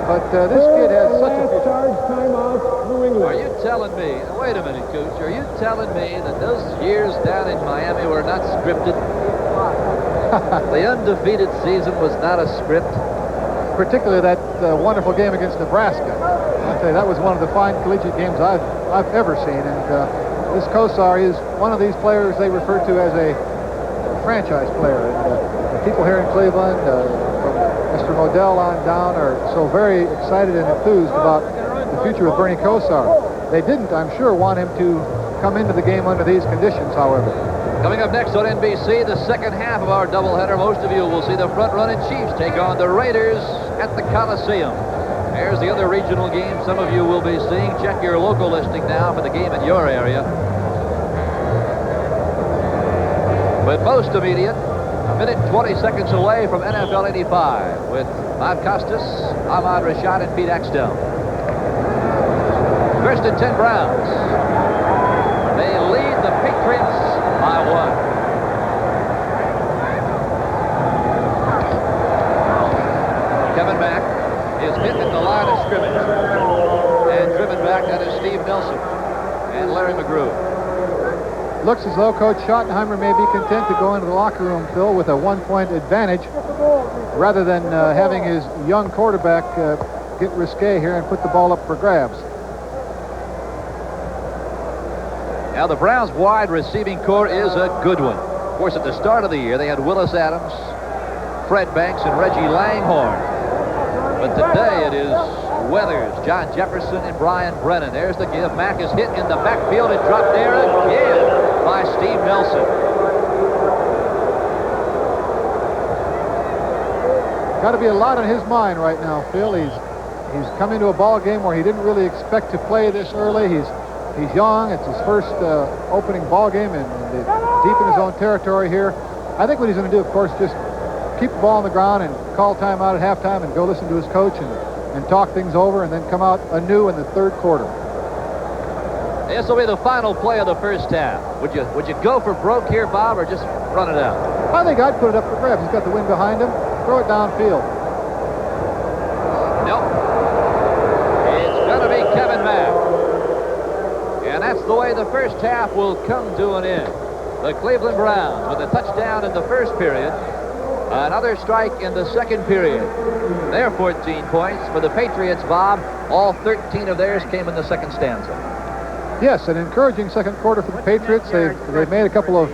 But this kid has such a... charge timeout, New England. Are you telling me, wait a minute, Coach, are you telling me that those years down in Miami were not scripted? The undefeated season was not a script? Particularly that wonderful game against Nebraska. I'll tell you, that was one of the fine collegiate games I've ever seen. And this Kosar is one of these players they refer to as a franchise player. And the people here in Cleveland, from Mr. Modell on down, are so very excited and enthused about the future of Bernie Kosar. They didn't, I'm sure, want him to come into the game under these conditions, however. Coming up next on NBC, the second half of our doubleheader. Most of you will see the front-running Chiefs take on the Raiders at the Coliseum. There's the other regional game some of you will be seeing. Check your local listing now for the game in your area. But most immediate, a minute 20 seconds away from NFL 85 with Bob Costas, Ahmad Rashad, and Pete Axtell. First and 10 Browns. They lead the Patriots by 1. Kevin Mack is hit at the line of scrimmage and driven back. That is Steve Nelson and Larry McGrew. Looks as though Coach Schottenheimer may be content to go into the locker room, Phil, with a 1-point advantage rather than having his young quarterback get risque here and put the ball up for grabs. Now, the Browns' wide receiving core is a good one. Of course, at the start of the year, they had Willis Adams, Fred Banks, and Reggie Langhorne. But today it is Weathers, John Jefferson, and Brian Brennan. There's the give. Mack is hit in the backfield and dropped there again by Steve Nelson. Got to be a lot on his mind right now, Phil. He's come into a ball game where he didn't really expect to play this early. He's young. It's his first opening ball game and deep in his own territory here. I think what he's going to do, of course, just keep the ball on the ground and call timeout at halftime and go listen to his coach and talk things over and then come out anew in the third quarter. This will be the final play of the first half. Would you go for broke here, Bob, or just run it out? I think I'd put it up for grabs. He's got the wind behind him. Throw it downfield. Nope. It's going to be Kevin Mack. And that's the way the first half will come to an end. The Cleveland Browns with a touchdown in the first period, another strike in the second period. Their 14 points for the Patriots, Bob. All 13 of theirs came in the second stanza. Yes, an encouraging second quarter for the Patriots. They've made a couple of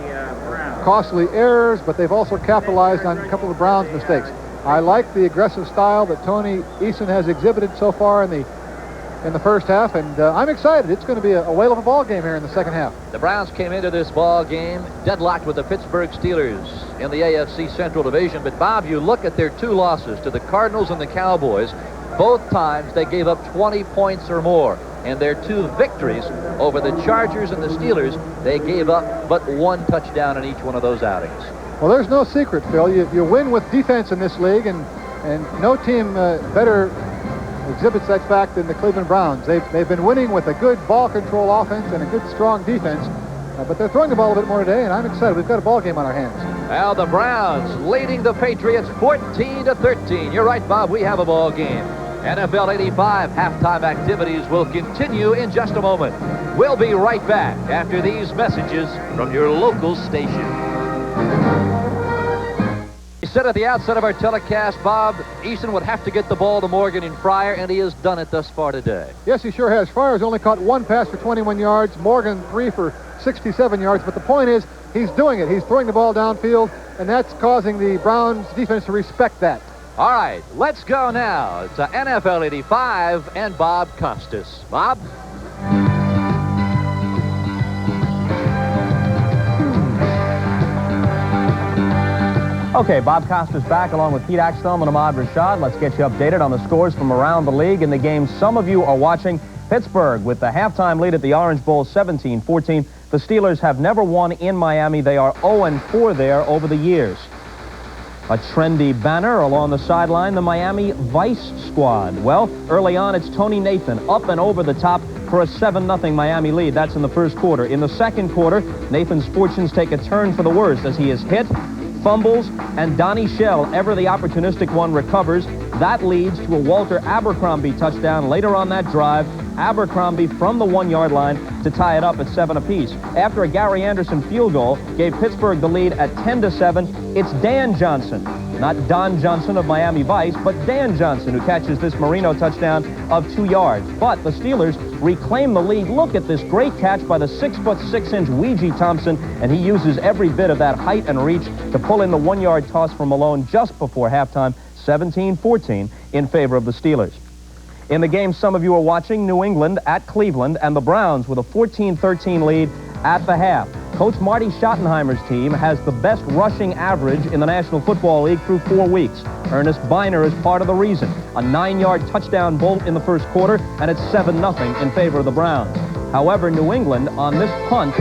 costly errors, but they've also capitalized on a couple of Browns' mistakes. I like the aggressive style that Tony Eason has exhibited so far in the first half, and I'm excited. It's going to be a whale of a ball game here in the second half. The Browns came into this ball game deadlocked with the Pittsburgh Steelers in the AFC Central Division. But, Bob, you look at their two losses to the Cardinals and the Cowboys. Both times they gave up 20 points or more. And their two victories over the Chargers and the Steelers, they gave up but one touchdown in each one of those outings. Well, there's no secret, Phil. You win with defense in this league, and no team better exhibits that fact than the Cleveland Browns. They've been winning with a good ball control offense and a good strong defense, but they're throwing the ball a bit more today, and I'm excited. We've got a ball game on our hands. Now the Browns leading the Patriots 14-13. You're right, Bob. We have a ball game. NFL 85 halftime activities will continue in just a moment. We'll be right back after these messages from your local station. We said at the outset of our telecast, Bob, Eason would have to get the ball to Morgan and Fryer, and he has done it thus far today. Yes, he sure has. Fryer's only caught one pass for 21 yards, Morgan 3 for 67 yards, but the point is he's doing it. He's throwing the ball downfield, and that's causing the Browns defense to respect that. All right, let's go now to NFL 85 and Bob Costas. Bob? Okay, Bob Costas back along with Pete Axtell and Ahmad Rashad. Let's get you updated on the scores from around the league in the games some of you are watching. Pittsburgh with the halftime lead at the Orange Bowl, 17-14. The Steelers have never won in Miami. They are 0-4 there over the years. A trendy banner along the sideline, the Miami Vice squad. Well, early on, it's Tony Nathan up and over the top for a 7-0 Miami lead. That's in the first quarter. In the second quarter, Nathan's fortunes take a turn for the worse as he is hit, fumbles, and Donnie Shell, ever the opportunistic one, recovers. That leads to a Walter Abercrombie touchdown later on that drive. Abercrombie from the 1-yard line to tie it up at 7 apiece. After a Gary Anderson field goal gave Pittsburgh the lead at 10-7, it's Dan Johnson, not Don Johnson of Miami Vice, but Dan Johnson who catches this Marino touchdown of 2 yards. But the Steelers reclaim the lead. Look at this great catch by the 6'6" Ouija Thompson, and he uses every bit of that height and reach to pull in the 1-yard toss from Malone just before halftime, 17-14 in favor of the Steelers. In the game some of you are watching, New England at Cleveland, and the Browns with a 14-13 lead at the half. Coach Marty Schottenheimer's team has the best rushing average in the National Football League through 4 weeks. Ernest Biner is part of the reason. A 9-yard touchdown bolt in the first quarter, and it's 7-0 in favor of the Browns. However, New England, on this punt,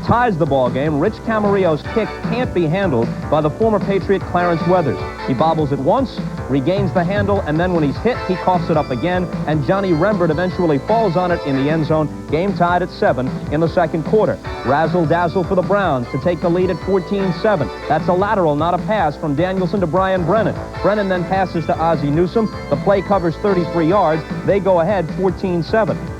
ties the ball game. Rich Camarillo's kick can't be handled by the former Patriot Clarence Weathers. He bobbles it once, regains the handle, and then when he's hit, he coughs it up again, and Johnny Rembert eventually falls on it in the end zone. Game tied at 7 in the second quarter. Razzle-dazzle for the Browns to take the lead at 14-7. That's a lateral, not a pass, from Danielson to Brian Brennan. Brennan then passes to Ozzie Newsome. The play covers 33 yards. They go ahead 14-7.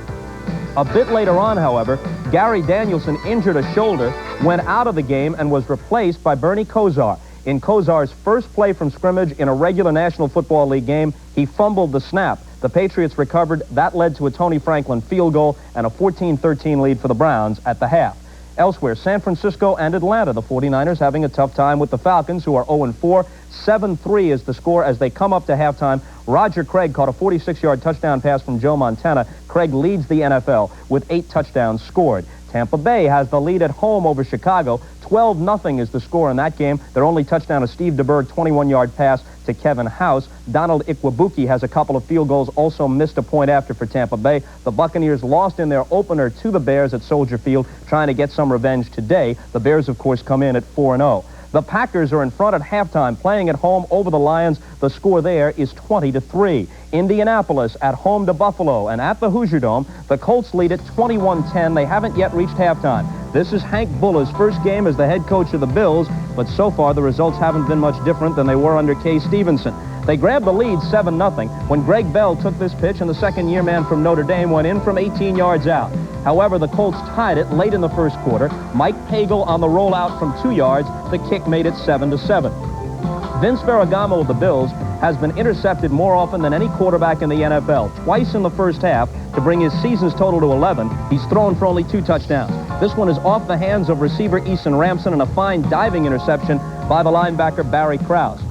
A bit later on, however, Gary Danielson injured a shoulder, went out of the game, and was replaced by Bernie Kosar. In Kosar's first play from scrimmage in a regular National Football League game, he fumbled the snap. The Patriots recovered. That led to a Tony Franklin field goal and a 14-13 lead for the Browns at the half. Elsewhere, San Francisco and Atlanta, the 49ers having a tough time with the Falcons, who are 0-4. 7-3 is the score as they come up to halftime. Roger Craig caught a 46-yard touchdown pass from Joe Montana. Craig leads the NFL with 8 touchdowns scored. Tampa Bay has the lead at home over Chicago. 12-0 is the score in that game. Their only touchdown, a Steve DeBerg 21-yard pass to Kevin House. Donald Ikwabuki has a couple of field goals, also missed a point after for Tampa Bay. The Buccaneers lost in their opener to the Bears at Soldier Field, trying to get some revenge today. The Bears, of course, come in at 4-0. The Packers are in front at halftime, playing at home over the Lions. The score there is 20-3. Indianapolis at home to Buffalo, and at the Hoosier Dome, the Colts lead at 21-10. They haven't yet reached halftime. This is Hank Buller's first game as the head coach of the Bills, but so far the results haven't been much different than they were under Kay Stevenson. They grabbed the lead 7-0 when Greg Bell took this pitch and the second-year man from Notre Dame went in from 18 yards out. However, the Colts tied it late in the first quarter. Mike Pagel on the rollout from 2 yards. The kick made it 7-7. Vince Ferragamo of the Bills has been intercepted more often than any quarterback in the NFL. Twice in the first half to bring his season's total to 11. He's thrown for only 2 touchdowns. This one is off the hands of receiver Eason Ramson and a fine diving interception by the linebacker Barry Krause.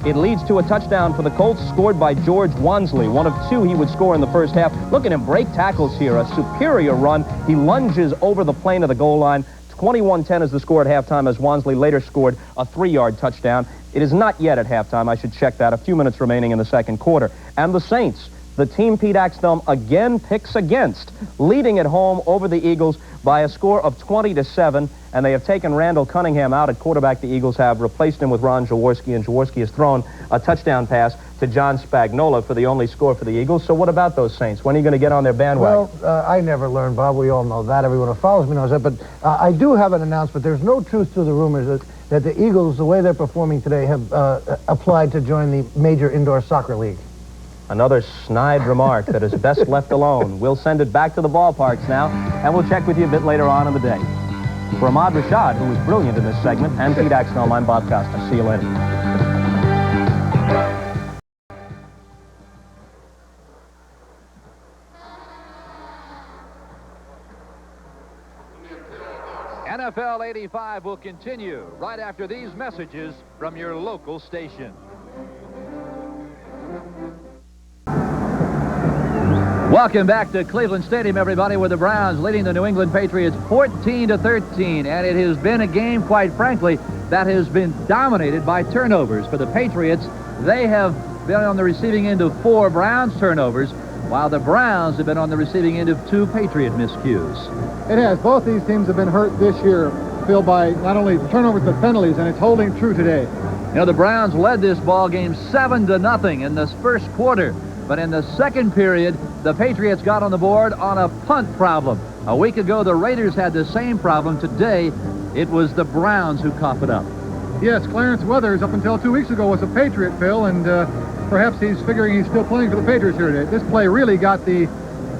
It leads to a touchdown for the Colts, scored by George Wansley, one of 2 he would score in the first half. Look at him break tackles here, a superior run. He lunges over the plane of the goal line. 21-10 is the score at halftime, as Wansley later scored a 3-yard touchdown. It is not yet at halftime. I should check that. A few minutes remaining in the second quarter. And the Saints, the team Pete Axthelm again picks against, leading at home over the Eagles by a score of 20-7, and they have taken Randall Cunningham out at quarterback. The Eagles have replaced him with Ron Jaworski, and Jaworski has thrown a touchdown pass to John Spagnola for the only score for the Eagles. So what about those Saints? When are you going to get on their bandwagon? Well, I never learned, Bob. We all know that. Everyone who follows me knows that. But I do have an announcement. There's no truth to the rumors that the Eagles, the way they're performing today, have applied to join the Major Indoor Soccer League. Another snide remark that is best left alone. We'll send it back to the ballparks now, and we'll check with you a bit later on in the day. For Ahmad Rashad, who was brilliant in this segment, and Pete Axthelm, I'm Bob Costa. See you later. NFL 85 will continue right after these messages from your local station. Welcome back to Cleveland Stadium, everybody, with the Browns leading the New England Patriots 14-13, and it has been a game, quite frankly, that has been dominated by turnovers. For the Patriots, they have been on the receiving end of 4 Browns turnovers, while the Browns have been on the receiving end of 2 Patriot miscues. It has. Both these teams have been hurt this year, Phil, by not only turnovers but penalties, and it's holding true today. You know, the Browns led this ball game 7-0 in this first quarter. But in the second period, the Patriots got on the board on a punt problem. A week ago, the Raiders had the same problem. Today, it was the Browns who coughed it up. Yes, Clarence Weathers, up until 2 weeks ago, was a Patriot, Phil, and perhaps he's figuring he's still playing for the Patriots here today. This play really got the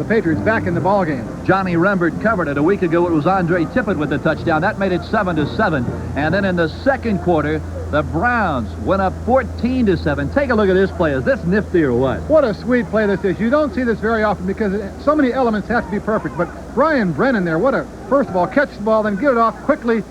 Patriots back in the ball game. Johnny Rembert covered it. A week ago, it was Andre Tippett with the touchdown. That made it 7-7. And then in the second quarter, the Browns went up 14-7. Take a look at this play. Is this nifty or what? What a sweet play this is. You don't see this very often because so many elements have to be perfect. But Brian Brennan there, first of all, catch the ball, then get it off quickly.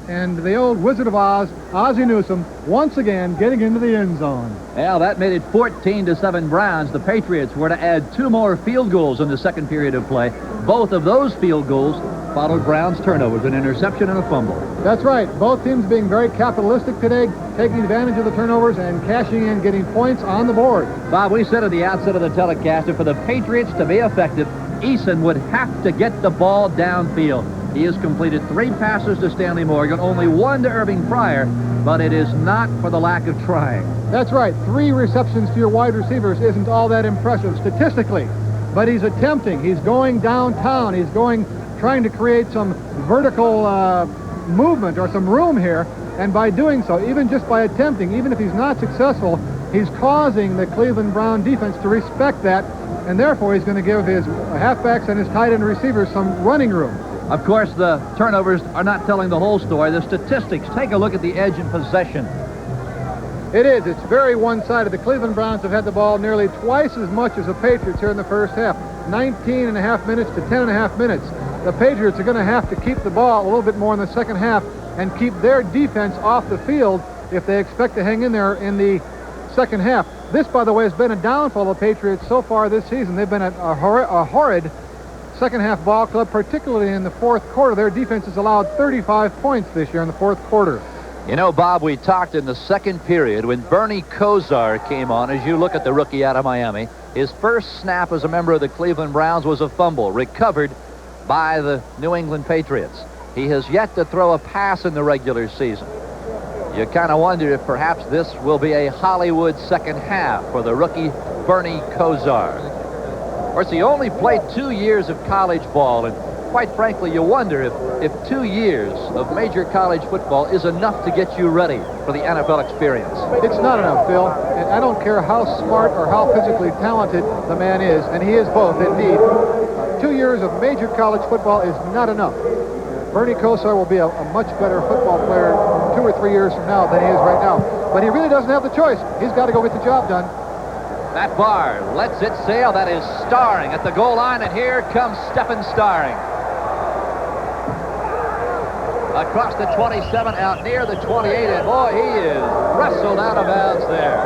And the old Wizard of Oz, Ozzie Newsome, once again getting into the end zone. Well, that made it 14-7 Browns. The Patriots were to add 2 more field goals in the second period of play. Both of those field goals followed Browns' turnovers, an interception and a fumble. That's right. Both teams being very capitalistic today, taking advantage of the turnovers and cashing in, getting points on the board. Bob, we said at the outset of the telecast that for the Patriots to be effective, Eason would have to get the ball downfield. He has completed 3 passes to Stanley Morgan, only 1 to Irving Pryor, but it is not for the lack of trying. That's right. 3 receptions to your wide receivers isn't all that impressive statistically, but he's attempting. He's going downtown. He's trying to create some vertical movement or some room here, and by doing so, even just by attempting, even if he's not successful, he's causing the Cleveland Brown defense to respect that, and therefore he's going to give his halfbacks and his tight end receivers some running room. Of course, the turnovers are not telling the whole story. The statistics, take a look at the edge in possession. It is. It's very one-sided. The Cleveland Browns have had the ball nearly twice as much as the Patriots here in the first half. 19.5 minutes to 10.5 minutes. The Patriots are going to have to keep the ball a little bit more in the second half and keep their defense off the field if they expect to hang in there in the second half. This, by the way, has been a downfall of the Patriots so far this season. They've been a horrid second-half ball club, particularly in the fourth quarter. Their defense has allowed 35 points this year in the fourth quarter. You know, Bob, we talked in the second period when Bernie Kosar came on. As you look at the rookie out of Miami, his first snap as a member of the Cleveland Browns was a fumble recovered by the New England Patriots. He has yet to throw a pass in the regular season. You kind of wonder if perhaps this will be a Hollywood second half for the rookie Bernie Kosar. Of course, he only played 2 years of college ball, and quite frankly, you wonder if 2 years of major college football is enough to get you ready for the NFL experience. It's not enough, Phil, and I don't care how smart or how physically talented the man is, and he is both, indeed. 2 years of major college football is not enough. Bernie Kosar will be a much better football player 2 or 3 years from now than he is right now, but he really doesn't have the choice. He's got to go get the job done. Matt Barr lets it sail. That is Starring at the goal line, and here comes Stephen Starring. Across the 27, out near the 28, and boy, he is wrestled out of bounds there.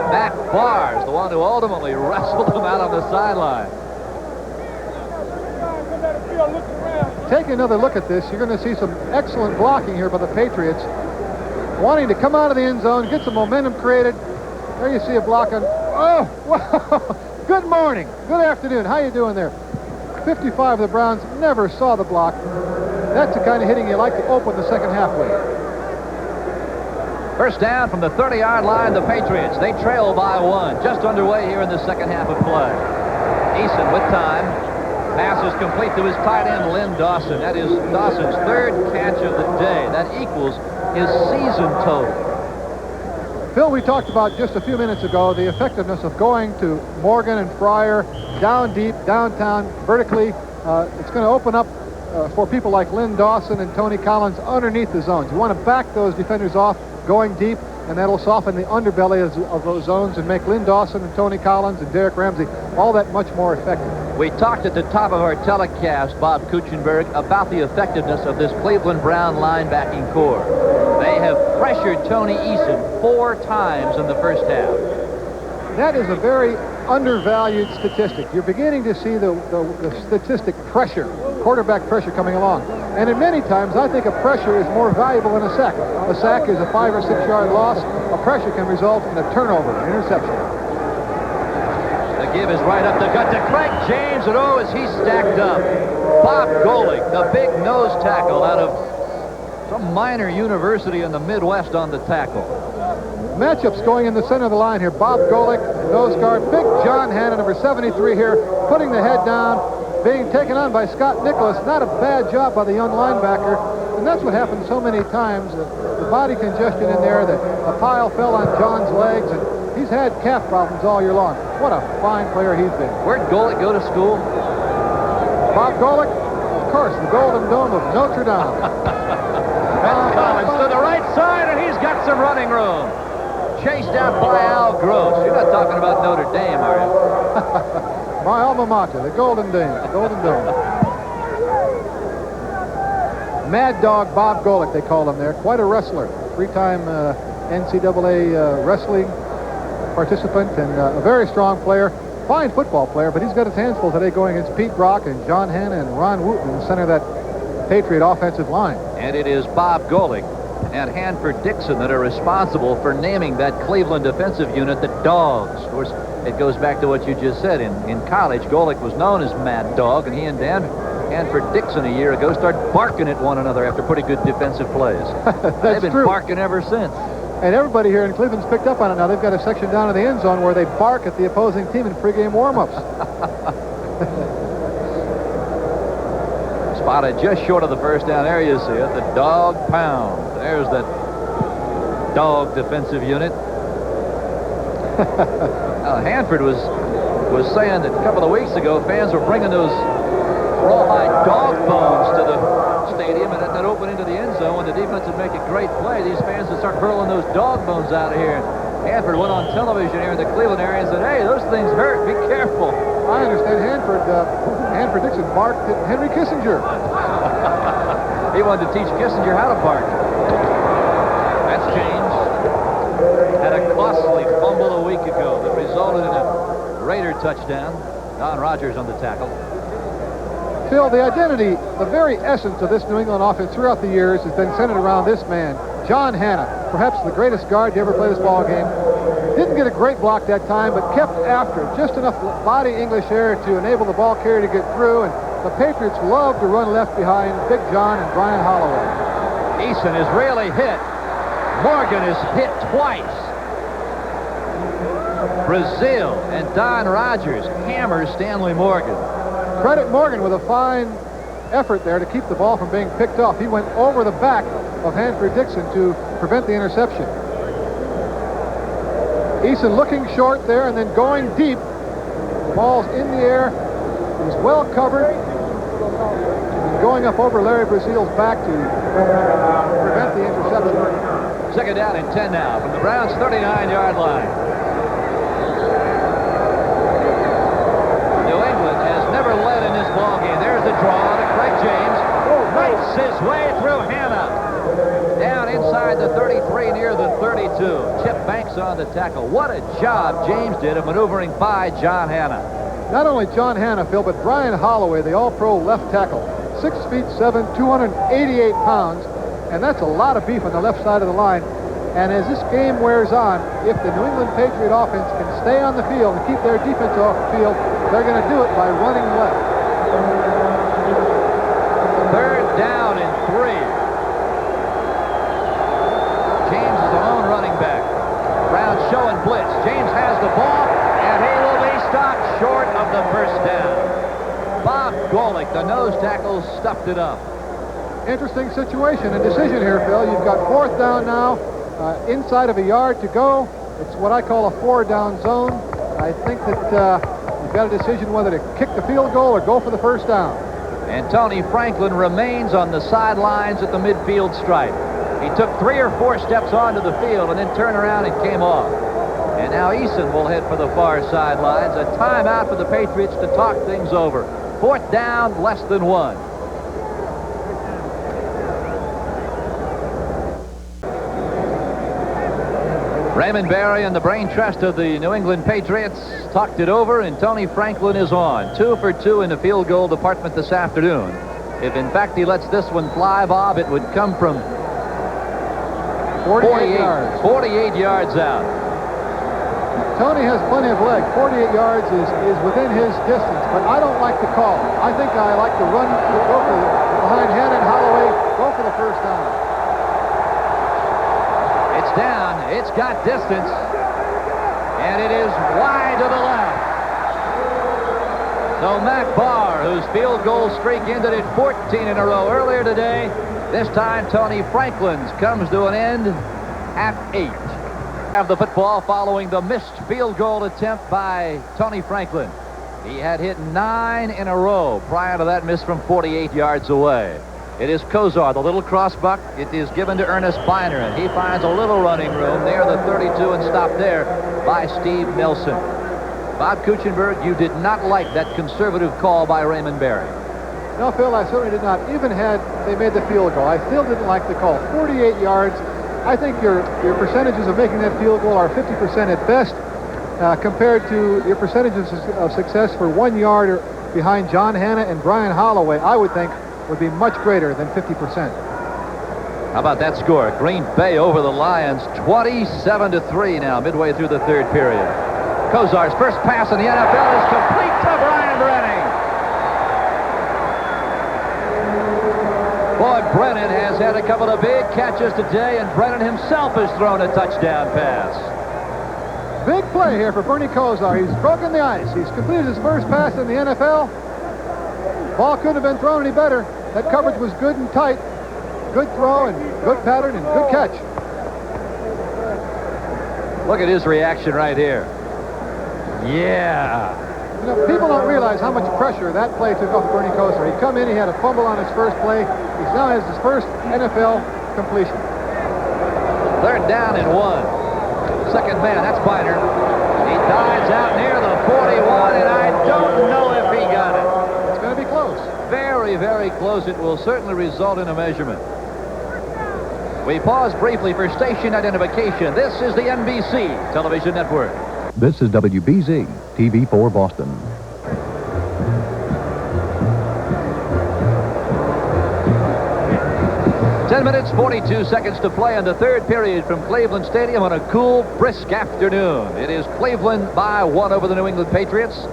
Matt Barr is the one who ultimately wrestled him out on the sideline. Take another look at this. You're going to see some excellent blocking here by the Patriots, wanting to come out of the end zone, get some momentum created. There you see a block on. Oh, wow. Good morning. Good afternoon. How you doing there? 55 of the Browns never saw the block. That's the kind of hitting you like to open the second half with. First down from the 30-yard line, the Patriots. They trail by 1. Just underway here in the second half of play. Eason with time. Pass is complete to his tight end, Lynn Dawson. That is Dawson's 3rd catch of the day. That equals his season total. Phil, we talked about just a few minutes ago the effectiveness of going to Morgan and Pryor down deep, downtown, vertically. It's going to open up for people like Lynn Dawson and Tony Collins underneath the zones. You want to back those defenders off going deep, and that'll soften the underbelly of those zones and make Lynn Dawson and Tony Collins and Derek Ramsey all that much more effective. We talked at the top of our telecast, Bob Kuchenberg, about the effectiveness of this Cleveland Brown linebacking core. They have pressured Tony Eason 4 times in the first half. That is a very undervalued statistic. You're beginning to see the statistic pressure, quarterback pressure coming along. And in many times, I think a pressure is more valuable than a sack. A sack is a 5 or 6 yard loss. A pressure can result in a turnover, an interception. The give is right up the gut to Craig James, and oh, is he stacked up. Bob Golick, the big nose tackle out of some minor university in the Midwest on the tackle. Matchups going in the center of the line here. Bob Golick, nose guard. Big John Hanna, number 73 here, putting the head down, being taken on by Scott Nicholas. Not a bad job by the young linebacker. And that's what happens so many times. The body congestion in there, the pile fell on John's legs, and he's had calf problems all year long. What a fine player he's been. Where'd Golick go to school? Bob Golick, of course, the Golden Dome of Notre Dame. And Collins to the right side, and he's got some running room. Chased out by Al Gross. You're not talking about Notre Dame, are you? My alma mater, the Golden Dome. The Golden Dome. Mad Dog Bob Golick, they call him there. Quite a wrestler. Three-time NCAA wrestling participant and a very strong player. Fine football player, but he's got his hands full today going against Pete Brock and John Hanna and Ron Wooten in the center of that Patriot offensive line. And it is Bob Golick and Hanford Dixon that are responsible for naming that Cleveland defensive unit the Dogs. Of course, it goes back to what you just said. In college, Golick was known as Mad Dog, and he and Hanford Dixon a year ago started barking at one another after pretty good defensive plays. They've been barking ever since. And everybody here in Cleveland's picked up on it now. They've got a section down in the end zone where they bark at the opposing team in pregame warm-ups. Spotted just short of the first down. There you see it, the dog pound. There's that dog defensive unit. Hanford was saying that a couple of weeks ago fans were bringing those rawhide dog bones to the stadium, and that opened into the end zone when the defense would make a great play. These fans would start hurling those dog bones out of here. Hanford went on television here in the Cleveland area and said, "Hey, those things hurt. Be careful." I understand Hanford Dixon barked at Henry Kissinger. He wanted to teach Kissinger how to bark. That's changed. Had a costly fumble a week ago that resulted in a Raider touchdown. Don Rogers on the tackle. Phil, the identity, the very essence of this New England offense throughout the years has been centered around this man, John Hanna, perhaps the greatest guard to ever play this ball game. Didn't get a great block that time, but kept after it. Just enough body English air to enable the ball carrier to get through, and the Patriots love to run left behind Big John and Brian Holloway. Eason is really hit. Morgan is hit twice. Brazil and Don Rogers hammers Stanley Morgan. Credit Morgan with a fine effort there to keep the ball from being picked off. He went over the back of Hanford Dixon to prevent the interception. Eason looking short there and then going deep. The ball's in the air. He's well covered. And going up over Larry Brazil's back to prevent the interception. Second down and 10 now from the Browns' 39-yard line. New England has never led in this ballgame. There's the draw to Craig James. Makes his way through Hanna. Down inside the 33 near the 32. Chip Banks on the tackle. What a job James did of maneuvering by John Hanna. Not only John Hanna, Phil, but Brian Holloway, the all-pro left tackle. 6'7", 288 pounds. And that's a lot of beef on the left side of the line. And as this game wears on, if the New England Patriot offense can stay on the field and keep their defense off the field, they're going to do it by running left. Third down and 3. James is the lone running back. Browns showing blitz. James has the ball, and he will be stopped short of the first down. Bob Golick, the nose tackle, stuffed it up. Interesting situation and decision here, Phil. You've got fourth down now, inside of a yard to go. It's what I call a 4-down zone. I think that you've got a decision whether to kick the field goal or go for the first down. And Tony Franklin remains on the sidelines at the midfield stripe. He took 3 or 4 steps onto the field and then turned around and came off. And now Eason will head for the far sidelines. A timeout for the Patriots to talk things over. Fourth down, less than 1. Raymond Barry and the brain trust of the New England Patriots talked it over, and Tony Franklin is on. 2 for 2 in the field goal department this afternoon. If, in fact, he lets this one fly, Bob, it would come from 48 yards. 48 yards out. Tony has plenty of leg. 48 yards is within his distance, but I don't like the call. I think I like to run, go for behind Hanna and Holloway, go for the first down. down. It's got distance. And it is wide to the left. So Matt Barr, whose field goal streak ended at 14 in a row earlier today, this time Tony Franklin's comes to an end at 8. Have the football following the missed field goal attempt by Tony Franklin. He had hit 9 in a row prior to that miss from 48 yards away. It is Kosar, the little crossbuck. It is given to Ernest Biner, and he finds a little running room near the 32 and stopped there by Steve Nelson. Bob Kuchenberg, you did not like that conservative call by Raymond Berry. No, Phil, I certainly did not. Even had they made the field goal, I still didn't like the call. 48 yards. I think your percentages of making that field goal are 50% at best, compared to your percentages of success for 1 yard behind John Hanna and Brian Holloway, I would think would be much greater than 50%. How about that score? Green Bay over the Lions, 27-3 now, midway through the third period. Kosar's first pass in the NFL is complete to Brian Brennan. Boy, Brennan has had a couple of big catches today, and Brennan himself has thrown a touchdown pass. Big play here for Bernie Kosar. He's broken the ice. He's completed his first pass in the NFL. Ball couldn't have been thrown any better. That coverage was good and tight. Good throw and good pattern and good catch. Look at his reaction right here. Yeah. You know, people don't realize how much pressure that play took off Bernie Kosar. He come in, he had a fumble on his first play. He now has his first NFL completion. Third down and 1. Second man, that's Biner. He dives out near the 41, and I don't know if he got it. It's going to be close. Very, very close. It will certainly result in a measurement. We pause briefly for station identification. This is the NBC television network. This is WBZ, TV4 Boston. 10 minutes, 42 seconds to play in the third period from Cleveland Stadium on a cool, brisk afternoon. It is Cleveland by 1 over the New England Patriots.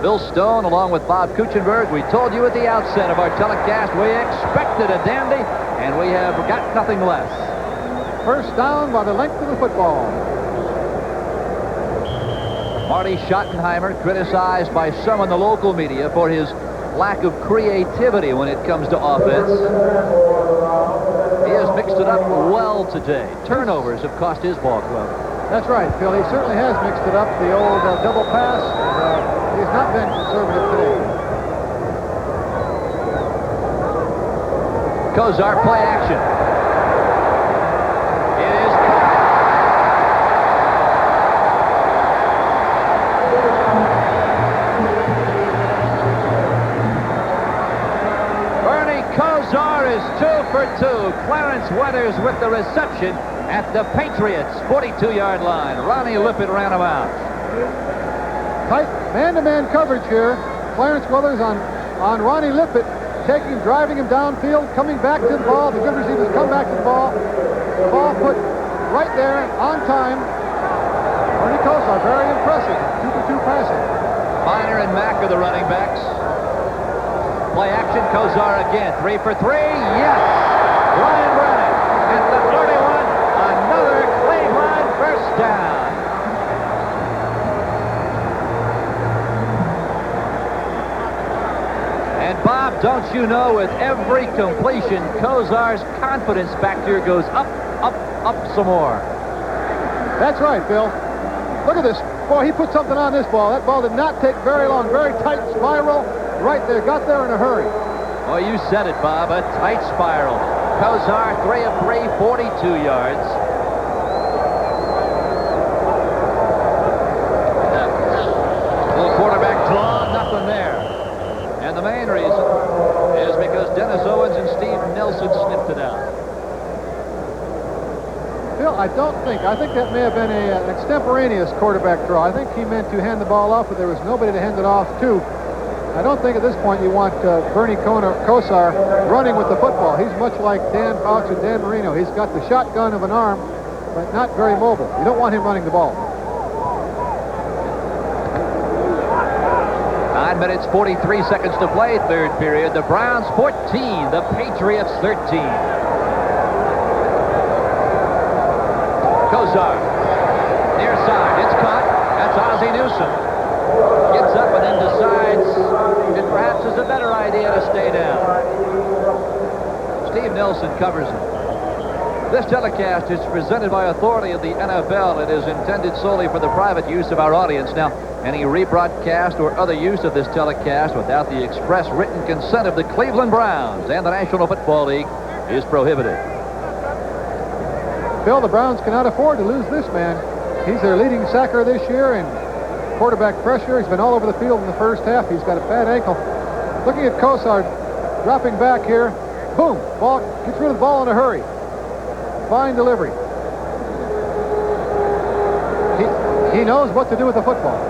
Bill Stone, along with Bob Kuchenberg, we told you at the outset of our telecast we expected a dandy, and we have got nothing less. First down by the length of the football. Marty Schottenheimer, criticized by some in the local media for his lack of creativity when it comes to offense. He has mixed it up well today. Turnovers have cost his ball club. That's right, Phil. He certainly has mixed it up. The old double pass. He's not been conservative today. Kosar, play action. It is Bernie Kosar is 2 for 2. Clarence Weathers with the reception at the Patriots 42-yard line. Ronnie Lippett ran him out. Tight man-to-man coverage here. Clarence Weathers on Ronnie Lippett, driving him downfield, coming back to the ball. The good receivers come back to the ball. The ball put right there on time. Bernie Kosar, very impressive. 2 for 2 passing. Biner and Mack are the running backs. Play action, Kosar again. 3 for 3, yes! Brian Brennan at the 31. Another Cleveland first down. And Bob, don't you know, with every completion, Kosar's confidence factor goes up, up, up some more. That's right, Phil. Look at this. Boy, he put something on this ball. That ball did not take very long. Very tight spiral. Right there. Got there in a hurry. Oh, you said it, Bob. A tight spiral. Kosar, 3 of 3, 42 yards. Little quarterback draw, nothing there. And the main reason is because Dennis Owens and Steve Nelson sniffed it out. Phil, I think that may have been an extemporaneous quarterback draw. I think he meant to hand the ball off, but there was nobody to hand it off to. I don't think at this point you want Bernie Kosar running with the football. He's much like Dan Fouts and Dan Marino. He's got the shotgun of an arm, but not very mobile. You don't want him running the ball. 9 minutes, 43 seconds to play, third period. The Browns 14, the Patriots 13. Kosar. Near side. It's caught. That's Ozzie Newsome. Gets up and then decides it perhaps is a better idea to stay down. Steve Nelson covers him. This telecast is presented by authority of the NFL. It is intended solely for the private use of our audience. Now, any rebroadcast or other use of this telecast without the express written consent of the Cleveland Browns and the National Football League is prohibited. Bill, the Browns cannot afford to lose this man. He's their leading sacker this year, and quarterback pressure. He's been all over the field in the first half. He's got a bad ankle. Looking at Kosar dropping back here. Boom! Ball gets rid of the ball in a hurry. Fine delivery. He knows what to do with the football.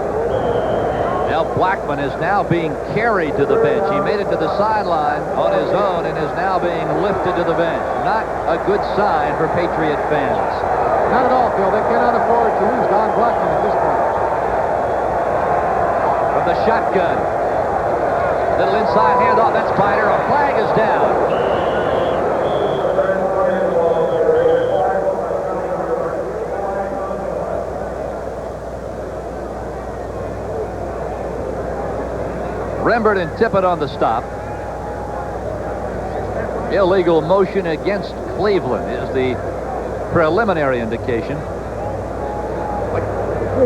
Now Blackman is now being carried to the bench. He made it to the sideline on his own and is now being lifted to the bench. Not a good sign for Patriot fans. Not at all, Phil. They cannot afford to lose Don Blackman at this point. From the shotgun. Little inside handoff. That's Biter. A flag is down. Rembert and Tippett on the stop. Illegal motion against Cleveland is the preliminary indication. We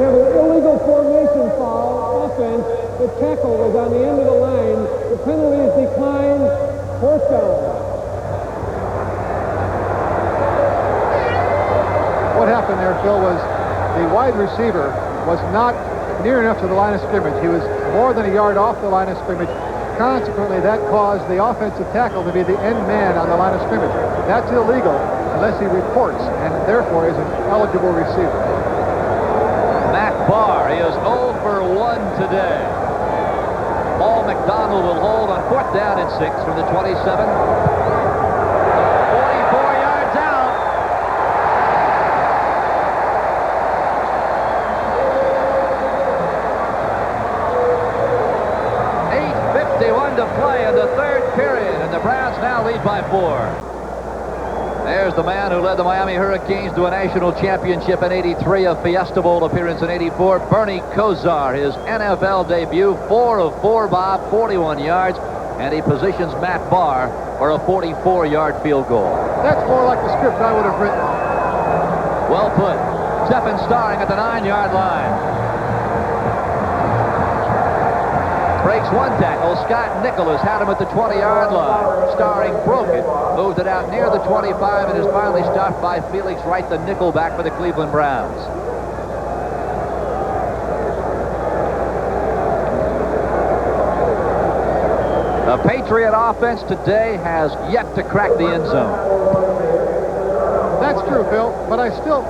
have an illegal formation foul, offense. The tackle was on the end of the line. The penalty is declined. Fourth down. What happened there, Phil, was the wide receiver was not near enough to the line of scrimmage. He was more than a yard off the line of scrimmage. Consequently, that caused the offensive tackle to be the end man on the line of scrimmage. That's illegal unless he reports, and therefore is an eligible receiver. Matt Barr, he is 0 for 1 today. Paul McDonald will hold on 4th down and 6 from the 27. 44 yards out. 8:51 to play in the third period, and the Browns now lead by 4. There's the man who led the Miami Hurricanes to a national championship in '83, a Fiesta Bowl appearance in '84. Bernie Kosar, his NFL debut, 4 of 4, Bob, 41 yards, and he positions Matt Barr for a 44-yard field goal. That's more like the script I would have written. Well put. Stephen Starring at the 9-yard line. Breaks one tackle. Scott Nicholas had him at the 20-yard line. Starring broke it, moved it out near the 25, and is finally stopped by Felix Wright, the nickelback for the Cleveland Browns. The Patriot offense today has yet to crack the end zone. That's true, Phil, but I still,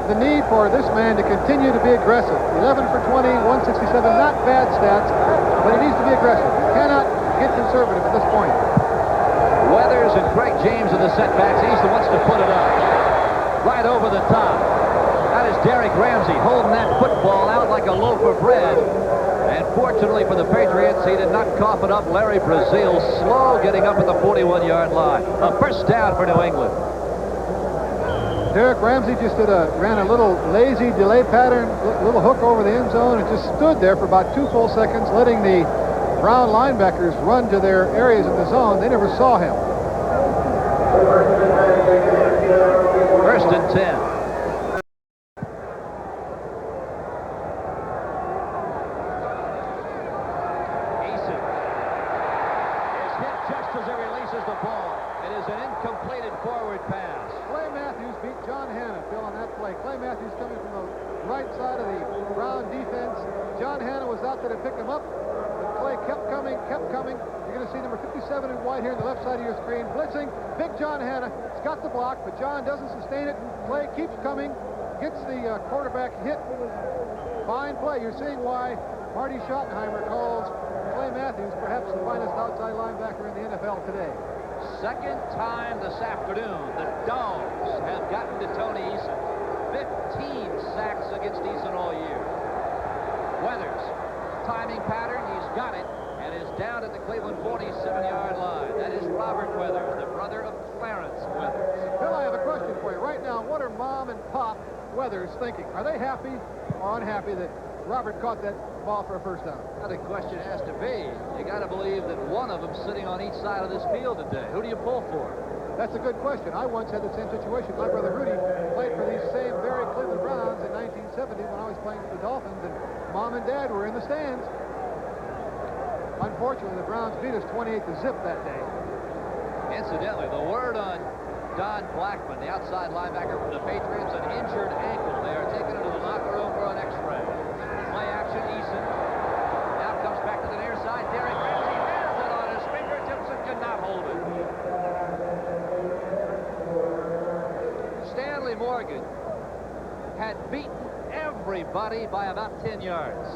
the need for this man to continue to be aggressive. 11 for 20, 167, not bad stats, but he needs to be aggressive. He cannot get conservative at this point. Weathers and Craig James are the setbacks. He's the ones to put it up. Right over the top. That is Derek Ramsey holding that football out like a loaf of bread. And fortunately for the Patriots, he did not cough it up. Larry Brazil slow getting up at the 41-yard line. A first down for New England. Derek Ramsey just ran a little lazy delay pattern, little hook over the end zone, and just stood there for about 2 full seconds, letting the Brown linebackers run to their areas in the zone. They never saw him. First and 10. But John doesn't sustain it. Play keeps coming, gets the quarterback hit. Fine play. You're seeing why Marty Schottenheimer calls Clay Matthews perhaps the finest outside linebacker in the NFL today. Second time this afternoon, the Dogs have gotten to Tony Eason. 15 sacks against Eason all year. Weathers, timing pattern, he's got it, and is down at the Cleveland 47-yard line. That is Robert Weathers, the brother of Clarence Weathers. Bill, I have a question for you. Right now, what are Mom and Pop Weathers thinking? Are they happy or unhappy that Robert caught that ball for a first down? Well, the question has to be, you got to believe that one of them sitting on each side of this field today. Who do you pull for? That's a good question. I once had the same situation. My brother Rudy played for these same very Cleveland Browns in 1970 when I was playing for the Dolphins, and Mom and Dad were in the stands. Unfortunately, the Browns beat us 28-0 that day. Incidentally, the word on Don Blackman, the outside linebacker for the Patriots, an injured ankle. They are taking him to the locker room for an x-ray. Play action, Eason. Now comes back to the near side. Derek Ramsey has it on his fingertips and cannot hold it. Stanley Morgan had beaten everybody by about 10 yards,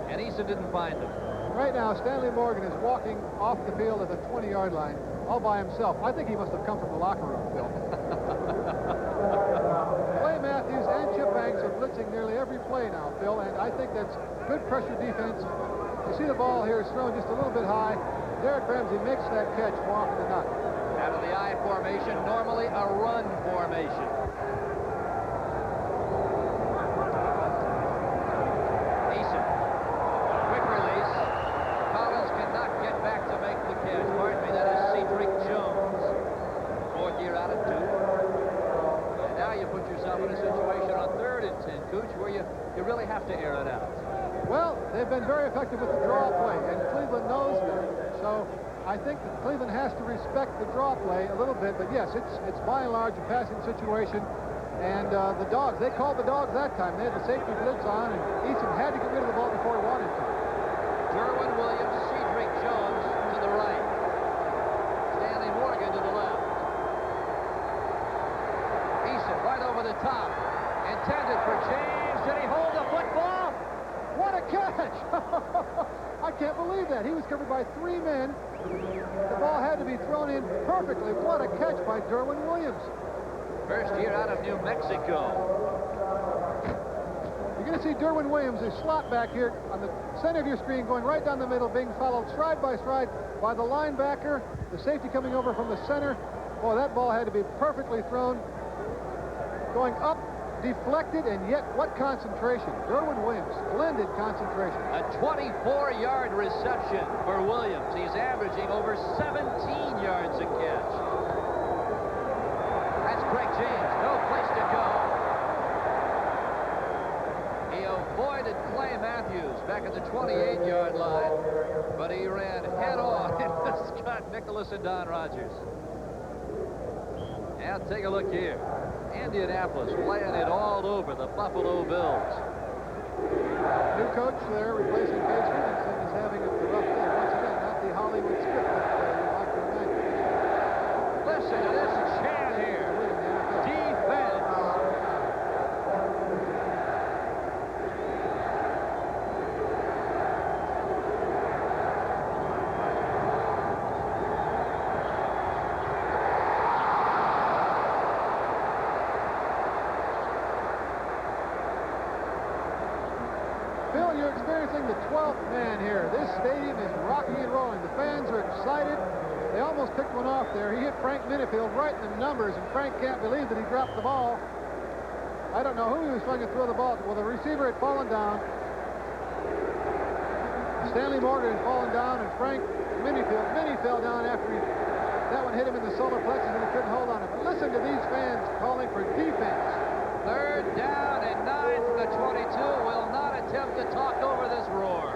and Eason didn't find him. Right now, Stanley Morgan is walking off the field at the 20-yard line all by himself. I think he must have come from the locker room, Phil. Clay Matthews and Chip Banks are blitzing nearly every play now, Phil, and I think that's good pressure defense. You see the ball here is thrown just a little bit high. Derek Ramsey makes that catch more often than not. Out of the I formation, normally a run formation. Eason, quick release. Collins cannot get back to make the catch. Pardon me, that is Cedric Jones. Fourth year out of Duke. And now you put yourself in a situation on 3rd and 10, Cooch, where you really have to air it out. Well, they've been very effective with the draw play, and Cleveland knows that. So I think that Cleveland has to respect the draw play a little bit. But yes, it's by and large a passing situation. And the Dogs, they called the Dogs that time. They had the safety blitz on, and Eason had to get rid of the ball before he wanted to. Derwin Williams, Cedric Jones to the right. Stanley Morgan to the left. Eason right over the top. Intended for James. Did he hold the football? What a catch! I can't believe that. He was covered by 3 men. The ball had to be thrown in perfectly. What a catch by Derwin Williams. First year out of New Mexico. You're going to see Derwin Williams, a slot back here on the center of your screen, going right down the middle, being followed stride by stride by the linebacker, the safety coming over from the center. Boy, that ball had to be perfectly thrown. Going up, deflected, and yet what concentration. Derwin Williams, splendid concentration. A 24-yard reception for Williams. He's averaging over 17 yards a catch. That's Greg James. No place to go. He avoided Clay Matthews back at the 28-yard line, but he ran head-on into Scott Nicholas and Don Rogers. Now take a look here. Indianapolis playing it all over the Buffalo Bills. New coach there, replacing Gary Danielson, is having a rough day. Once again, not the Hollywood script that you'd like to imagine. Listen to this chant here. Defense. Phil, you're experiencing the 12th man here. This stadium is rocking and rolling. The fans are excited. They almost picked one off there. He hit Frank Minifield right in the numbers, and Frank can't believe that he dropped the ball. I don't know who he was trying to throw the ball to. Well, the receiver had fallen down. Stanley Morgan had fallen down, and Frank Mini fell down after that one hit him in the solar plexus, and he couldn't hold on it. But listen to these fans calling for defense. 3rd down and 9 from the 22. Will not attempt to talk over this roar.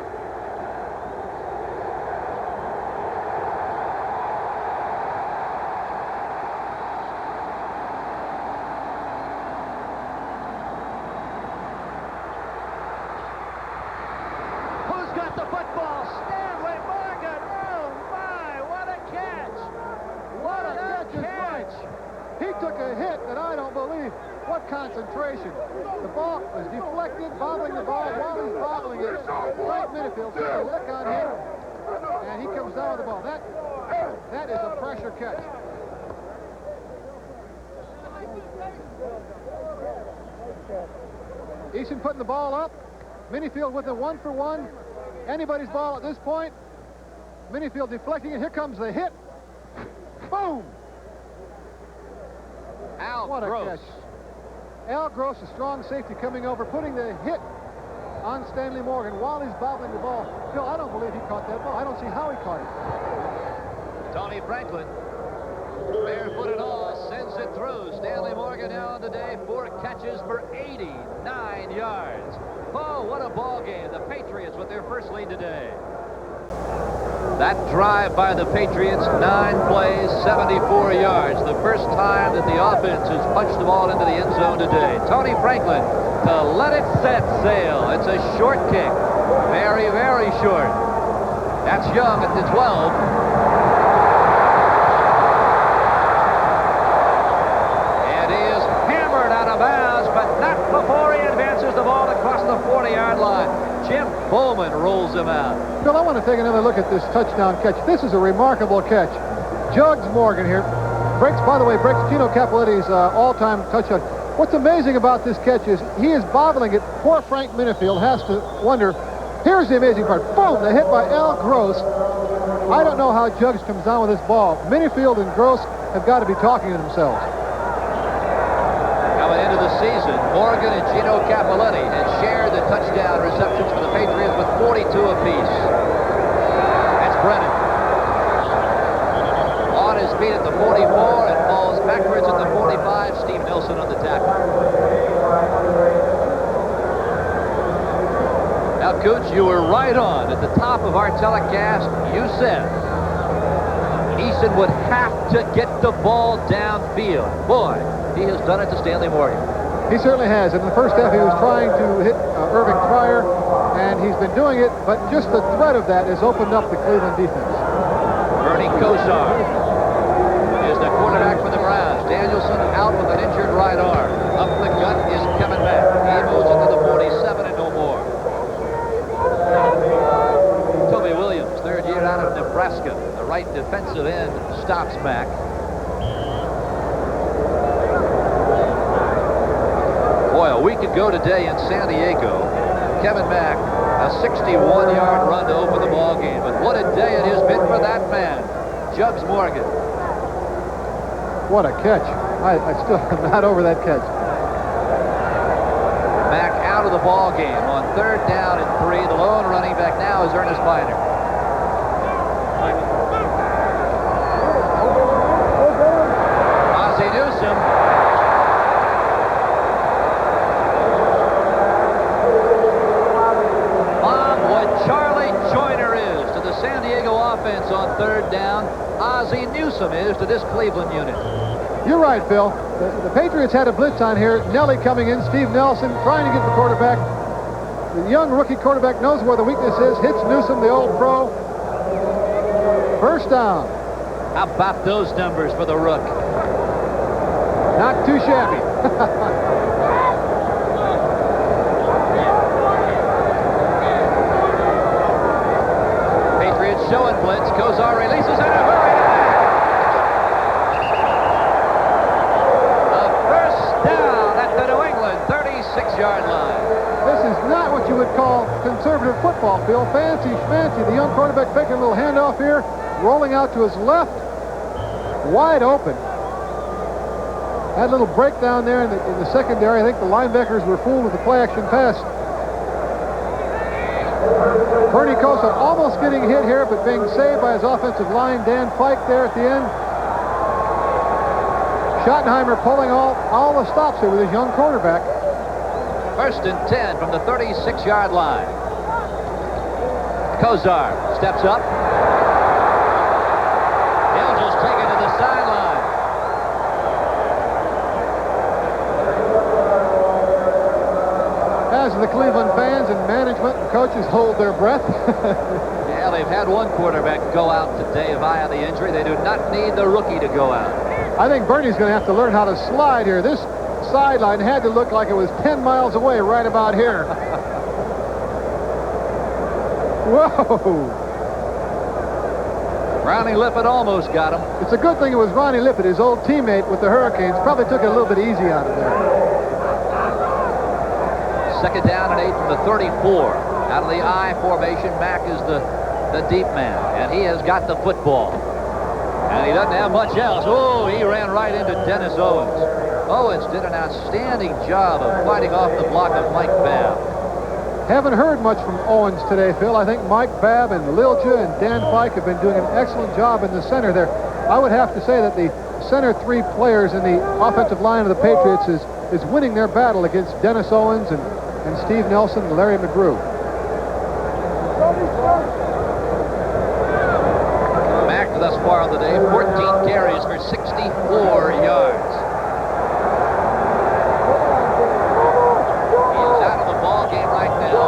Who's got the football? Stanley Morgan. Oh, my. What a catch. What a catch. He took a hit that I don't believe. What concentration. The ball was deflected, bobbling the ball while he's bobbling it. Frank Minifield took a lick on him, and he comes down with the ball. That is a pressure catch. Eason putting the ball up. Minifield with a 1-for-1. Anybody's ball at this point. Minifield deflecting it. Here comes the hit. Boom! Al What a Gross. catch. Al Gross, a strong safety, coming over, putting the hit on Stanley Morgan while he's bobbling the ball. Phil, I don't believe he caught that ball. I don't see how he caught it. Tony Franklin, barefoot and all, sends it through. Stanley Morgan now on the day, 4 catches for 89 yards. Oh, what a ball game. The Patriots with their first lead today. That drive by the Patriots, 9 plays, 74 yards. The first time that the offense has punched the ball into the end zone today. Tony Franklin to let it set sail. It's a short kick. Very, very short. That's Young at the 12. And he is hammered out of bounds, but not before he advances the ball across the 40-yard line. Jim Bowman rolls him out. Phil, I want to take another look at this touchdown catch. This is a remarkable catch. Jugs Morgan here breaks Tino Cappelletti's all-time touchdown. What's amazing about this catch is he is bobbling it. Poor Frank Minifield has to wonder. Here's the amazing part. Boom! The hit by Al Gross. I don't know how Jugs comes down with this ball. Minifield and Gross have got to be talking to themselves. Coming into the season, Morgan and Gino Cappelletti had shared the touchdown receptions for the Patriots with 42 apiece. That's Brennan. On his feet at the 44 and falls backwards at the 45. Steve Nelson on the tackle. Now, Coach, you were right on. At the top of our telecast, you said Eason would have to get the ball downfield. Boy, he has done it to Stanley Morgan. He certainly has. In the first half, he was trying to hit Irving Pryor, and he's been doing it, but just the threat of that has opened up the Cleveland defense. Bernie Kosar is the quarterback for the Browns. Danielson out with an injured right arm. Up the gut is Kevin Mack. He moves into the 47 and no more. Toby Williams, third year out of Nebraska. The right defensive end stops Mack. Boy, a week ago today in San Diego, Kevin Mack, a 61-yard run to open the ball game. But what a day it has been for that man, Jugs Morgan. What a catch. I still am not over that catch. Mack out of the ball game on 3rd down and 3. The lone running back now is Ernest Miner. Ozzie Newsome. Bob, what Charlie Joyner is to the San Diego offense on 3rd down, Ozzie Newsome is to this Cleveland unit. You're right, Phil. The Patriots had a blitz on here. Nelly coming in, Steve Nelson trying to get the quarterback. The young rookie quarterback knows where the weakness is, hits Newsome, the old pro. First down. How about those numbers for the Rook? Not too shabby. Patriots showing blitz. Kosar releases in a hurry. The first down at the New England 36-yard line. This is not what you would call conservative football, Phil. Fancy schmancy. The young quarterback taking a little handoff here, rolling out to his left, wide open. Had a little breakdown there in the secondary. I think the linebackers were fooled with the play-action pass. Bernie Kosar almost getting hit here, but being saved by his offensive line. Dan Fike there at the end. Schottenheimer pulling all the stops here with his young quarterback. 1st and 10 from the 36-yard line. Kosar steps up. He'll just take it to the sideline. As the Cleveland fans and management and coaches hold their breath. Yeah, they've had one quarterback go out today via the injury. They do not need the rookie to go out. I think Bernie's going to have to learn how to slide here. This sideline had to look like it was 10 miles away right about here. Whoa! Ronnie Lippett almost got him. It's a good thing it was Ronnie Lippett, his old teammate with the Hurricanes. Probably took it a little bit easy out of there. 2nd down and 8 from the 34. Out of the I formation, Mack is the deep man, and he has got the football. And he doesn't have much else. Oh, he ran right into Dennis Owens. Owens did an outstanding job of fighting off the block of Mike Babb. Haven't heard much from Owens today, Phil. I think Mike Babb and Lilja and Dan Fike have been doing an excellent job in the center there. I would have to say that the center three players in the offensive line of the Patriots is winning their battle against Dennis Owens and Steve Nelson and Larry McGrew. Mack thus far on the day, 14 carries for 64 yards.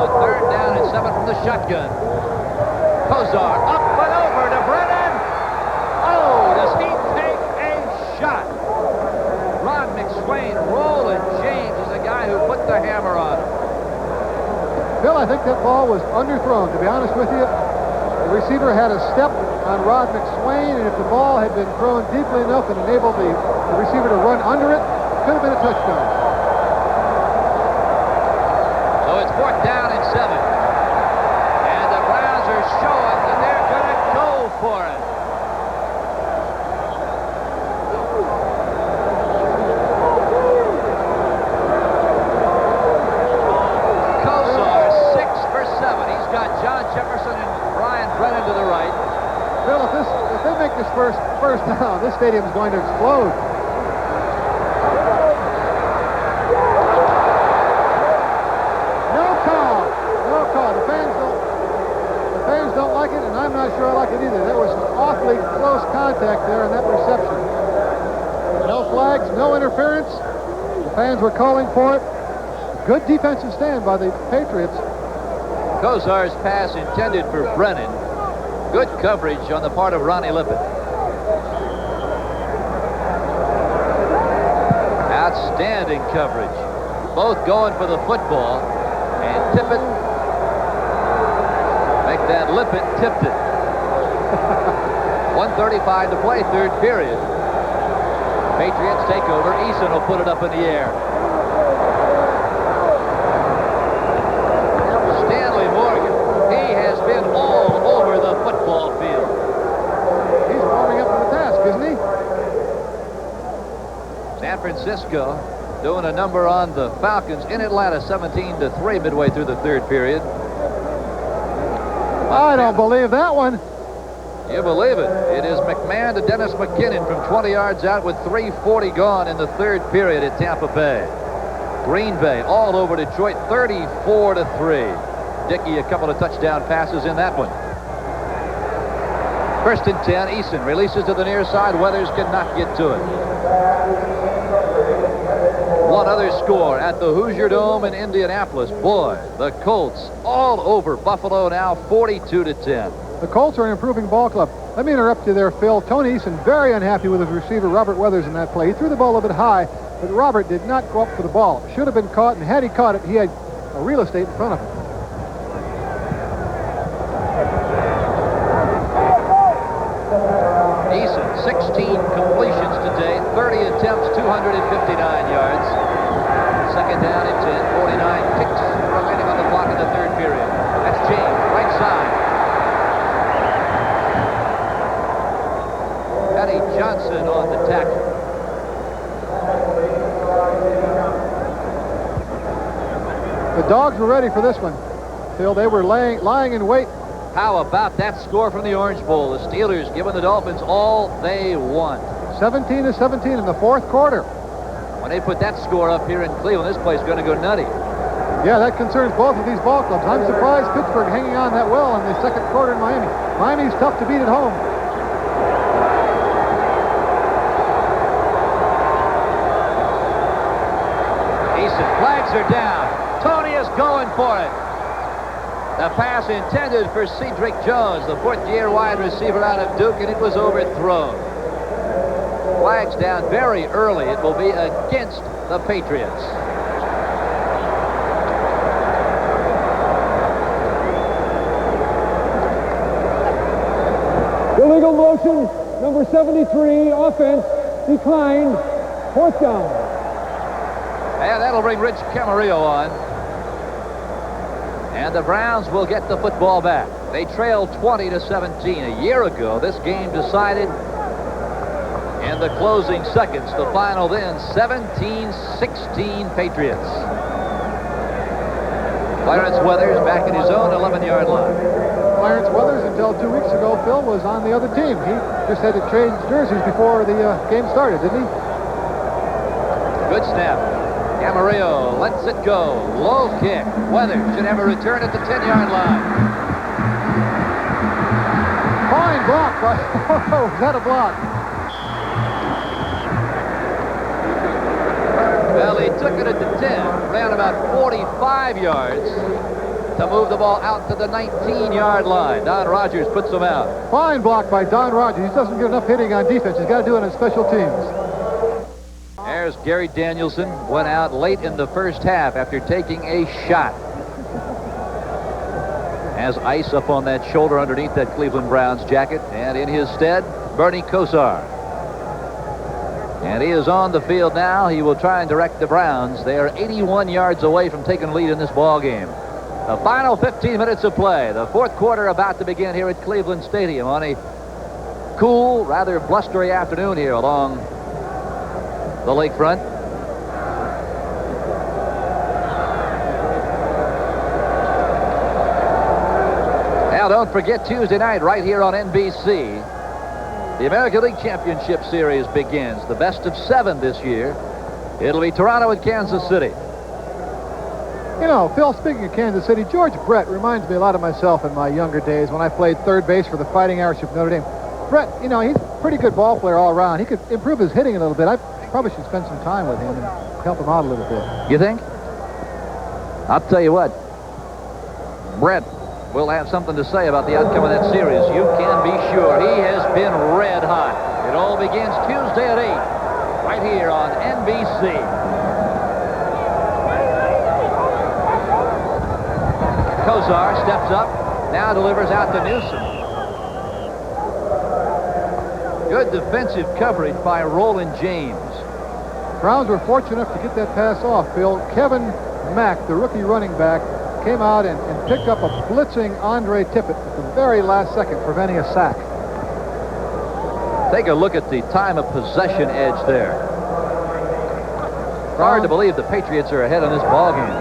Third down and 7 from the shotgun. Kosar up and over to Brennan. Oh, does he take a shot? Ron McSwain, Roland James is the guy who put the hammer on him. Bill, I think that ball was underthrown, to be honest with you. The receiver had a step on Rod McSwain, and if the ball had been thrown deeply enough and enabled the receiver to run under it, it could have been a touchdown. So it's 4th down and 7. And the Browns are showing that they're going to go for it. Kosar, 6 for 7. He's got John Jefferson and Brian Brennan to the right. Bill, if they make this first down, this stadium is going to explode. I'm not sure I like it either. There was some awfully close contact there in that reception. No flags, no interference. The fans were calling for it. Good defensive stand by the Patriots. Kosar's pass intended for Brennan. Good coverage on the part of Ronnie Lippett. Outstanding coverage. Both going for the football. And Tippett that Lippett tipped it. 1:35 to play, third period. Patriots take over. Eason will put it up in the air. Stanley Morgan, he has been all over the football field. He's warming up to the task, isn't he? San Francisco doing a number on the Falcons in Atlanta, 17-3 midway through the third period. I don't believe that one. You believe it. It is McMahon to Dennis McKinnon from 20 yards out with 3:40 gone in the third period at Tampa Bay. Green Bay all over Detroit, 34-3. Dickey, a couple of touchdown passes in that one. 1st and 10. Eason releases to the near side. Weathers cannot get to it. One other score at the Hoosier Dome in Indianapolis. Boy, the Colts all over Buffalo now, 42-10. The Colts are an improving ball club. Let me interrupt you there, Phil. Tony Eason very unhappy with his receiver, Robert Weathers, in that play. He threw the ball a bit high, but Robert did not go up for the ball. It should have been caught, and had he caught it, he had a real estate in front of him. Eason, 16 completions today, 30 attempts, 259 yards. 2nd down and 10, 49 kicks remaining on the clock in the third period. That's James, right side. Eddie Johnson on the tackle. The Dogs were ready for this one, Phil. They were lying in wait. How about that score from the Orange Bowl? The Steelers giving the Dolphins all they want. 17-17 in the 4th quarter. When they put that score up here in Cleveland, this place is going to go nutty. Yeah, that concerns both of these ball clubs. I'm surprised Pittsburgh hanging on that well in the 2nd quarter in Miami. Miami's tough to beat at home. Eason, flags are down. Tony is going for it. The pass intended for Cedric Jones, the 4th-year wide receiver out of Duke, and it was overthrown. Flags down very early. It will be against the Patriots. Illegal motion, number 73, offense, declined, 4th down. And that'll bring Rich Camarillo on. And the Browns will get the football back. They trailed 20-17. A year ago, this game decided in the closing seconds. The final then, 17-16 Patriots. Clarence Weathers back at his own 11-yard line. Clarence Weathers, until 2 weeks ago, Phil, was on the other team. He just had to change jerseys before the game started, didn't he? Good snap. Camarillo lets it go. Low kick. Weathers should have a return at the 10-yard line. Fine block. Oh, is that a block? Well, he took it at the 10, ran about 45 yards to move the ball out to the 19-yard line. Don Rogers puts him out. Fine block by Don Rogers. He doesn't get enough hitting on defense. He's got to do it on special teams. There's Gary Danielson, went out late in the first half after taking a shot. Has ice up on that shoulder underneath that Cleveland Browns jacket, and in his stead, Bernie Kosar. And he is on the field now. He will try and direct the Browns. They are 81 yards away from taking the lead in this ball game. The final 15 minutes of play. The fourth quarter about to begin here at Cleveland Stadium on a cool, rather blustery afternoon here along the lakefront. Now, don't forget Tuesday night right here on NBC. The American League Championship Series begins. The best of 7 this year. It'll be Toronto and Kansas City. You know, Phil, speaking of Kansas City, George Brett reminds me a lot of myself in my younger days when I played third base for the Fighting Irish of Notre Dame. Brett, you know, he's a pretty good ball player all around. He could improve his hitting a little bit. I probably should spend some time with him and help him out a little bit. You think? I'll tell you what. Brett will have something to say about the outcome of that series. You can be sure he has been red hot. It all begins Tuesday at 8, right here on NBC. Kosar steps up, now delivers out to Newsom. Good defensive coverage by Roland James. Browns were fortunate enough to get that pass off, Phil. Kevin Mack, the rookie running back, came out and picked up a blitzing Andre Tippett at the very last second, preventing a sack. Take a look at the time of possession edge there. It's hard to believe the Patriots are ahead in this ball game.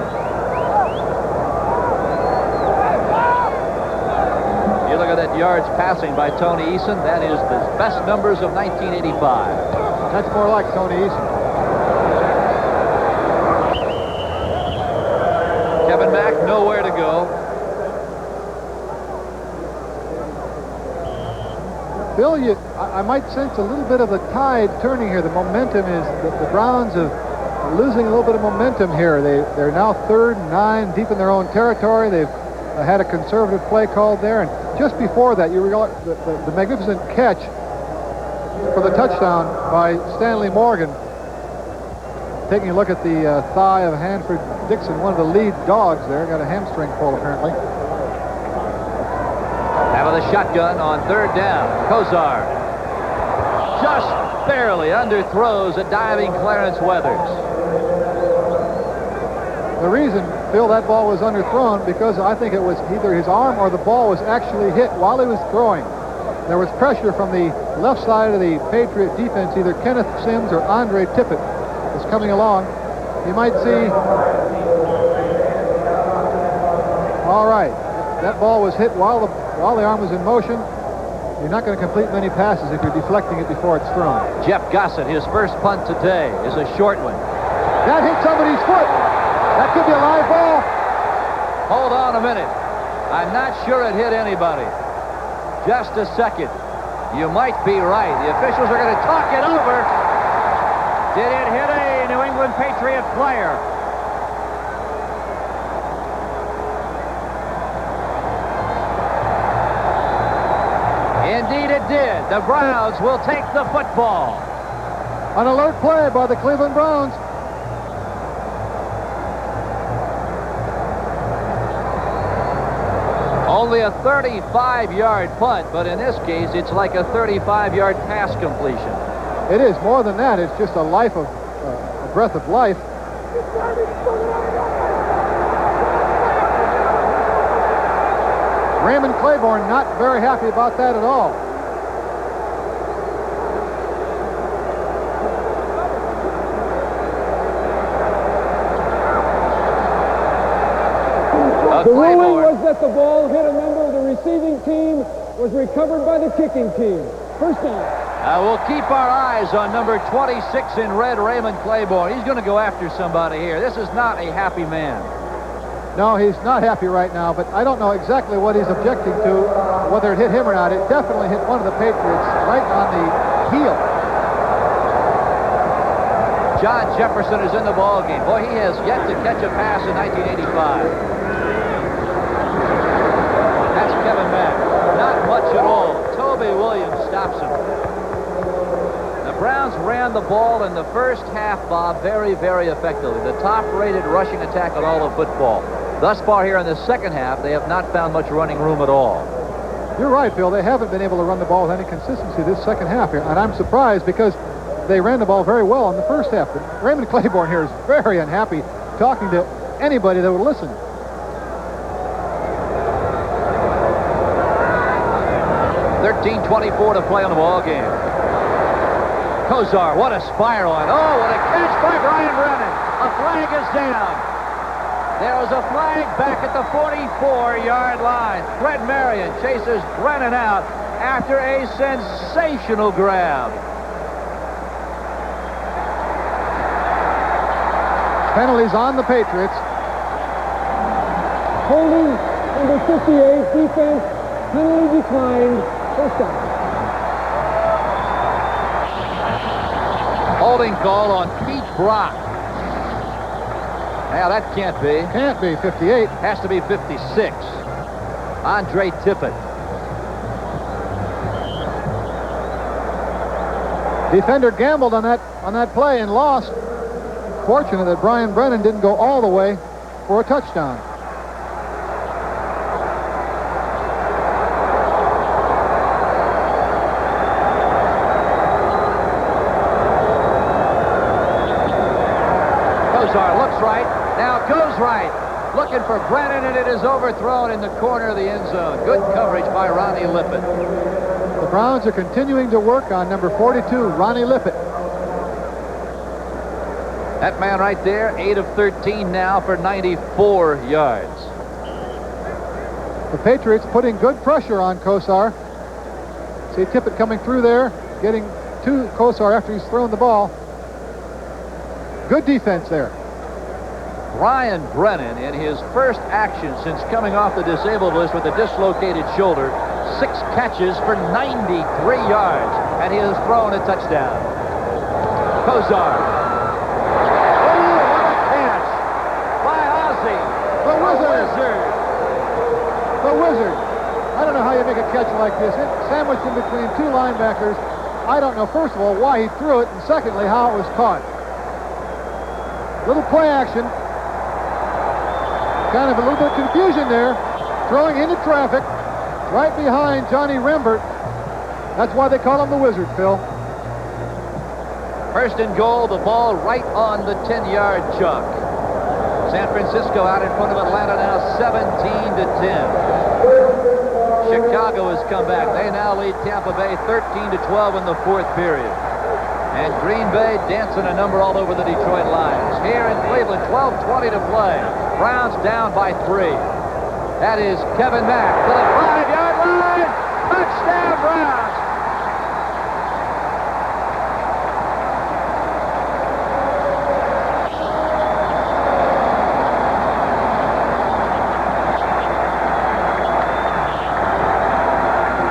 You look at that yards passing by Tony Eason. That is the best numbers of 1985. That's more like Tony Eason. Kevin Mack nowhere to go. Bill, I might sense a little bit of the tide turning here. The momentum is, the Browns are losing a little bit of momentum here. They're now 3rd and 9 deep in their own territory. They've had a conservative play called there. And just before that, you realize the magnificent catch for the touchdown by Stanley Morgan. Taking a look at the thigh of Hanford Dixon, one of the lead dogs there. Got a hamstring pull, apparently. Out of the shotgun on 3rd down. Kosar just barely underthrows a diving Clarence Weathers. The reason, Phil, that ball was underthrown because I think it was either his arm or the ball was actually hit while he was throwing. There was pressure from the left side of the Patriot defense. Either Kenneth Sims or Andre Tippett is coming along. You might see... All right. That ball was hit while the arm was in motion. You're not going to complete many passes if you're deflecting it before it's thrown. Jeff Gossett, his first punt today, is a short one. That hit somebody's foot. That could be a live ball. Hold on a minute. I'm not sure it hit anybody. Just a second. You might be right. The officials are going to talk it over. Did it hit a New England Patriot player? Indeed it did. The Browns will take the football. An alert play by the Cleveland Browns. Only a 35-yard punt, but in this case, it's like a 35-yard pass completion. It is more than that. It's just a breath of life. Raymond Claiborne not very happy about that at all. The ruling Claiborne. was that the ball hit a member of the receiving team, was recovered by the kicking team. First down. We'll keep our eyes on number 26 in red, Raymond Claiborne. He's going to go after somebody here. This is not a happy man. No, he's not happy right now, but I don't know exactly what he's objecting to, whether it hit him or not. It definitely hit one of the Patriots right on the heel. John Jefferson is in the ball game. Boy, he has yet to catch a pass in 1985. That's Kevin Mack. Not much at all. Toby Williams stops him. The Browns ran the ball in the first half, Bob, very, very effectively. The top-rated rushing attack in all of football. Thus far here in the second half, they have not found much running room at all. You're right, Phil. They haven't been able to run the ball with any consistency this second half here, and I'm surprised because they ran the ball very well in the first half. But Raymond Claiborne here is very unhappy talking to anybody that would listen. .24 to play on the ball game. Kosar, what a spiral. And oh, what a catch by Brian Brennan. A flag is down. There was a flag back at the 44-yard line. Fred Marion chases Brennan out after a sensational grab. Penalties on the Patriots. Holding number 58, defense, penalty declined. First down. Holding call on Pete Brock. Now that can't be. Can't be 58. Has to be 56. Andre Tippett. Defender gambled on that play and lost. Fortunate that Brian Brennan didn't go all the way for a touchdown. Kosar looks right, now goes right. Looking for Brennan, and it is overthrown in the corner of the end zone. Good coverage by Ronnie Lippett. The Browns are continuing to work on number 42, Ronnie Lippett. That man right there, 8 of 13 now for 94 yards. The Patriots putting good pressure on Kosar. See Tippett coming through there, getting to Kosar after he's thrown the ball. Good defense there. Brian Brennan, in his first action since coming off the disabled list with a dislocated shoulder, 6 catches for 93 yards, and he has thrown a touchdown. Kosar. Oh, what a catch by Ozzie. The Wizard. The Wizard. I don't know how you make a catch like this. It's sandwiched in between 2 linebackers. I don't know, first of all, why he threw it, and secondly, how it was caught. Little play action. Kind of a little bit of confusion there. Throwing into traffic right behind Johnny Rembert. That's why they call him the Wizard, Phil. First and goal, the ball right on the 10-yard chunk. San Francisco out in front of Atlanta now 17-10. Chicago has come back. They now lead Tampa Bay 13-12 in the 4th period. And Green Bay dancing a number all over the Detroit Lions. Here in Cleveland, 12:20 to play. Browns down by 3. That is Kevin Mack to the 5-yard line. Touchdown, Browns.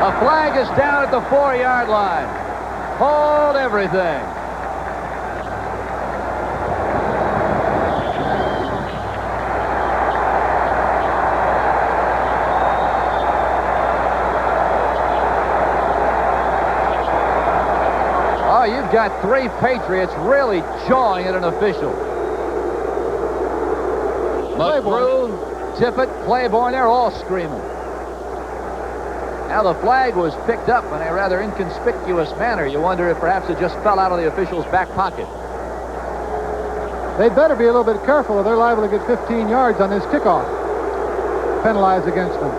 A flag is down at the 4-yard line. Hold everything. Oh, you've got 3 Patriots really jawing at an official. McGrew, Tippett, Claiborne, they're all screaming. Now the flag was picked up in a rather inconspicuous manner. You wonder if perhaps it just fell out of the official's back pocket. They'd better be a little bit careful or they're liable to get 15 yards on this kickoff. Penalized against them.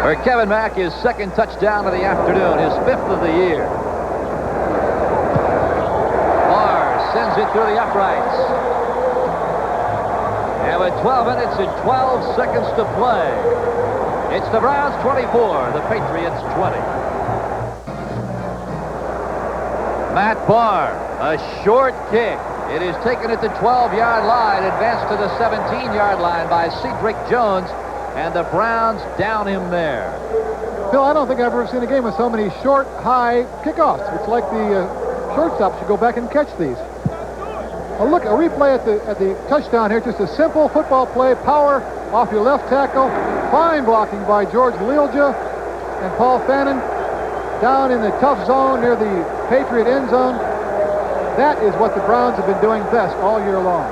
For Kevin Mack, his 2nd touchdown of the afternoon, his 5th of the year. Far through the uprights. And with 12 minutes and 12 seconds to play, it's the Browns 24, the Patriots 20. Matt Barr, a short kick. It is taken at the 12-yard line, advanced to the 17-yard line by Cedric Jones, and the Browns down him there. Phil, I don't think I've ever seen a game with so many short, high kickoffs. It's like the shortstop should go back and catch these. A replay at the touchdown here. Just a simple football play. Power off your left tackle. Fine blocking by George Lealja and Paul Fannin down in the tough zone near the Patriot end zone. That is what the Browns have been doing best all year long.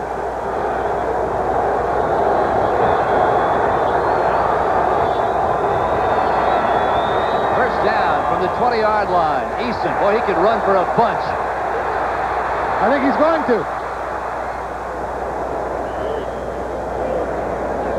First down from the 20-yard line. Eason, boy, he could run for a bunch. I think he's going to.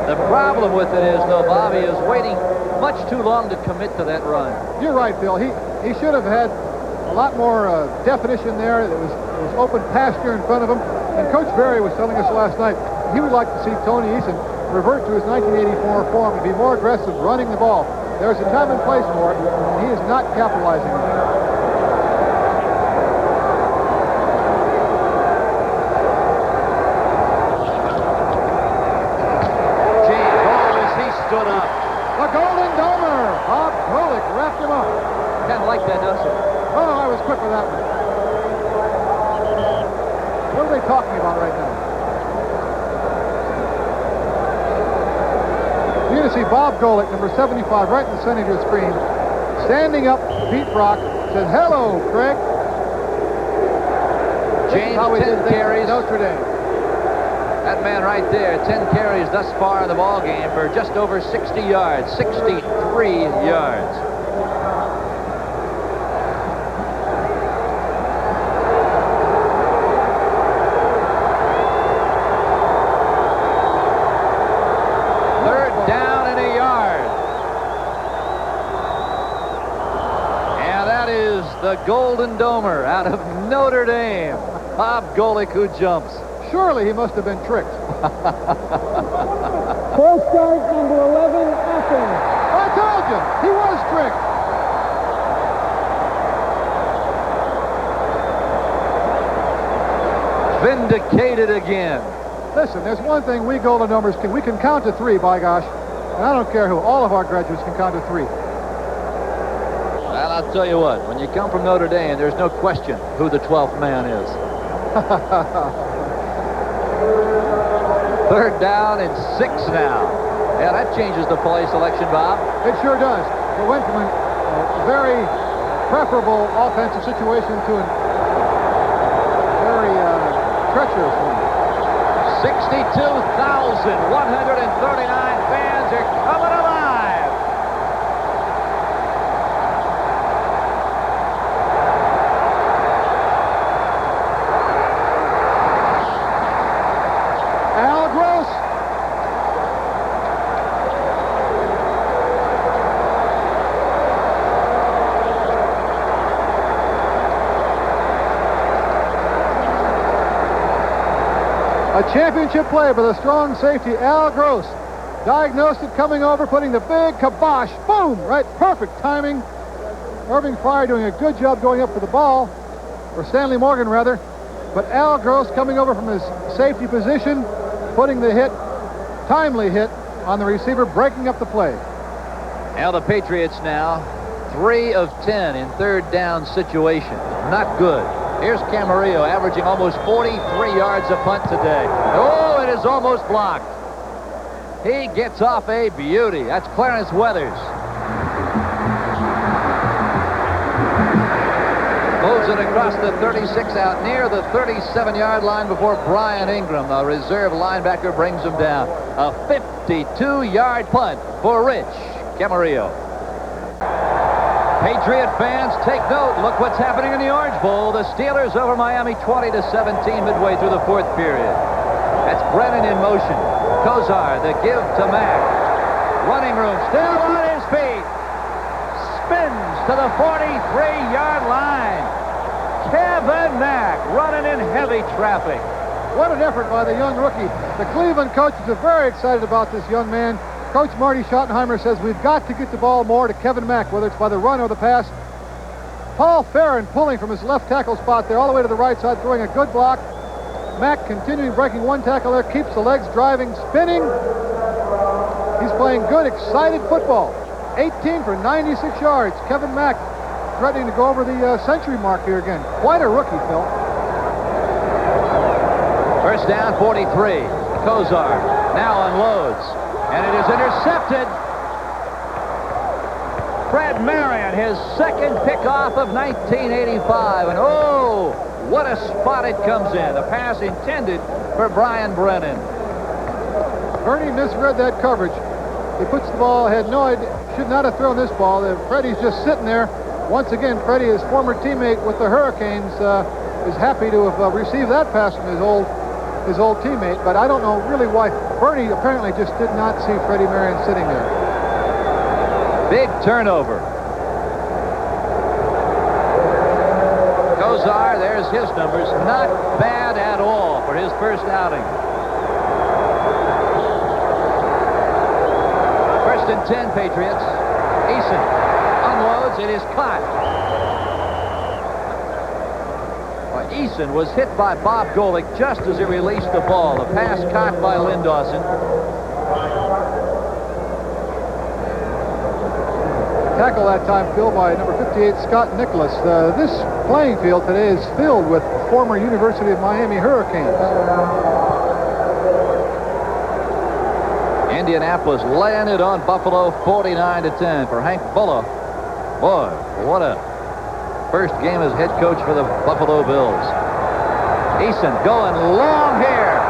The problem with it is, though, Bobby is waiting much too long to commit to that run. You're right, Phil. He should have had a lot more definition there. There was open pasture in front of him. And Coach Berry was telling us last night he would like to see Tony Eason revert to his 1984 form and be more aggressive running the ball. There's a time and place for it, and he is not capitalizing on it. Stood up. The Golden Domer. Bob Golick wrapped him up. Kind of like that, doesn't it? Oh, I was quick with that one. What are they talking about right now? You're going to see Bob Golick, number 75, right in the center of your screen, standing up to Pete Brock, says, "Hello, Craig." James, 10 carries. Notre Dame. That man right there, 10 carries thus far in the ball game for just over 60 yards, 63 yards. Third down and a yard. And that is the Golden Domer out of Notre Dame, Bob Golick, who jumps. Surely he must have been tricked. False start, number 11, Athens. I told you, he was tricked. Vindicated again. Listen, there's one thing we Golden Domers can. We can count to three, by gosh. And I don't care who. All of our graduates can count to three. Well, I'll tell you what. When you come from Notre Dame, there's no question who the 12th man is. Third down and 6 now. Yeah, that changes the play selection, Bob. It sure does. It went from a very preferable offensive situation to a very treacherous one. 62,139 fans are coming alive. Al Gross. A championship play by the strong safety, Al Gross. Diagnosed it coming over, putting the big kibosh. Boom! Right, perfect timing. Irving Fryer doing a good job going up for the ball, or Stanley Morgan rather. But Al Gross coming over from his safety position, putting the hit, timely hit, on the receiver, breaking up the play. Now the Patriots now 3 of 10 in third down situation. Not good. Here's Camarillo averaging almost 43 yards a punt today. Oh, it is almost blocked. He gets off a beauty. That's Clarence Weathers. Moves it across the 36 out near the 37-yard line before Brian Ingram, the reserve linebacker, brings him down. A 52-yard punt for Rich Camarillo. Patriot fans, take note. Look what's happening in the Orange Bowl. The Steelers over Miami 20-17 midway through the fourth period. That's Brennan in motion. Kosar, the give to Mack. Running room, still on his feet. Spins to the 43-yard line. Kevin Mack running in heavy traffic. What an effort by the young rookie. The Cleveland coaches are very excited about this young man. Coach Marty Schottenheimer says we've got to get the ball more to Kevin Mack, whether it's by the run or the pass. Paul Farron pulling from his left tackle spot there all the way to the right side, throwing a good block. Mack continuing breaking one tackle there, keeps the legs driving, spinning. He's playing good, excited football. 18 for 96 yards. Kevin Mack threatening to go over the century mark here again. Quite a rookie, Phil. First down, 43. Kosar now unloads, and it is intercepted. Fred Marion, his second pickoff of 1985, and oh, what a spot it comes in. The pass intended for Brian Brennan. Bernie misread that coverage. He puts the ball ahead. No, I should not have thrown this ball. Freddie's just sitting there. Once again, Freddie, his former teammate with the Hurricanes, is happy to have received that pass from his old teammate. But I don't know really why. Bernie apparently just did not see Freddie Marion sitting there. Big turnover. Kosar, there's his numbers. Not bad at all for his first outing. First and 10, Patriots. Eason unloads. It is caught. Well, Eason was hit by Bob Golick just as he released the ball. The pass caught by Lynn Dawson. Tackle that time filled by number 58, Scott Nicholas. This playing field today is filled with former University of Miami Hurricanes. Indianapolis laying it on Buffalo 49-10 for Hank Bulla. Boy, what a first game as head coach for the Buffalo Bills. Eason going long here.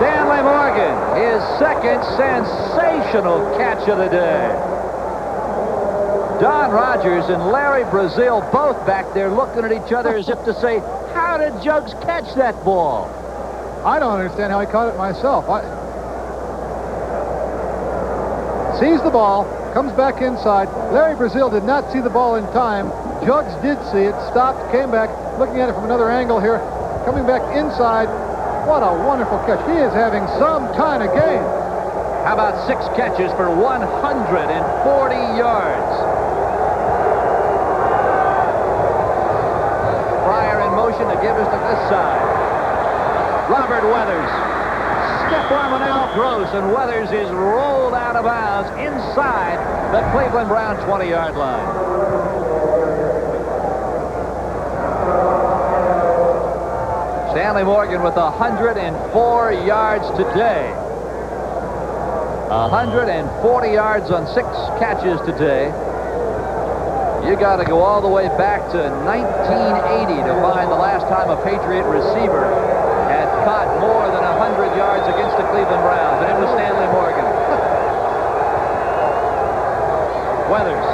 Stanley Morgan, his second sensational catch of the day. Don Rogers and Larry Brazil both back there looking at each other as if to say, how did Jugs catch that ball? I don't understand how he caught it myself. Sees the ball, comes back inside. Larry Brazil did not see the ball in time. Jugs did see it, stopped, came back, looking at it from another angle here, coming back inside. What a wonderful catch. He is having some kind of game. How about 6 catches for 140 yards? Pryor in motion to give us to this side. Robert Weathers. Step on Manel Gross, and Weathers is rolled out of bounds inside the Cleveland Brown 20-yard line. Stanley Morgan with 104 yards today. 140 yards on 6 catches today. You got to go all the way back to 1980 to find the last time a Patriot receiver had caught more than 100 yards against the Cleveland Browns, and it was Stanley Morgan. Weathers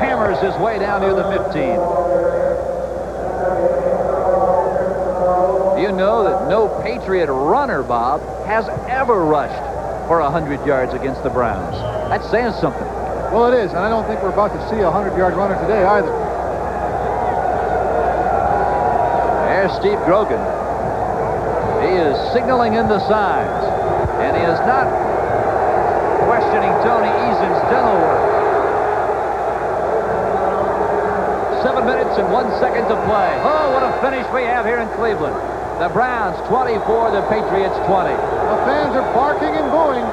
hammers his way down near the 15. Do you know that no Patriot runner, Bob, has ever rushed for 100 yards against the Browns? That's saying something. Well, it is, and I don't think we're about to see a 100-yard runner today either. There's Steve Grogan. He is signaling in the signs, and he is not questioning Tony Eason's dental work. 7 minutes and 1 second to play. Oh, what a finish we have here in Cleveland. The Browns 24, the Patriots 20. The fans are barking and booing.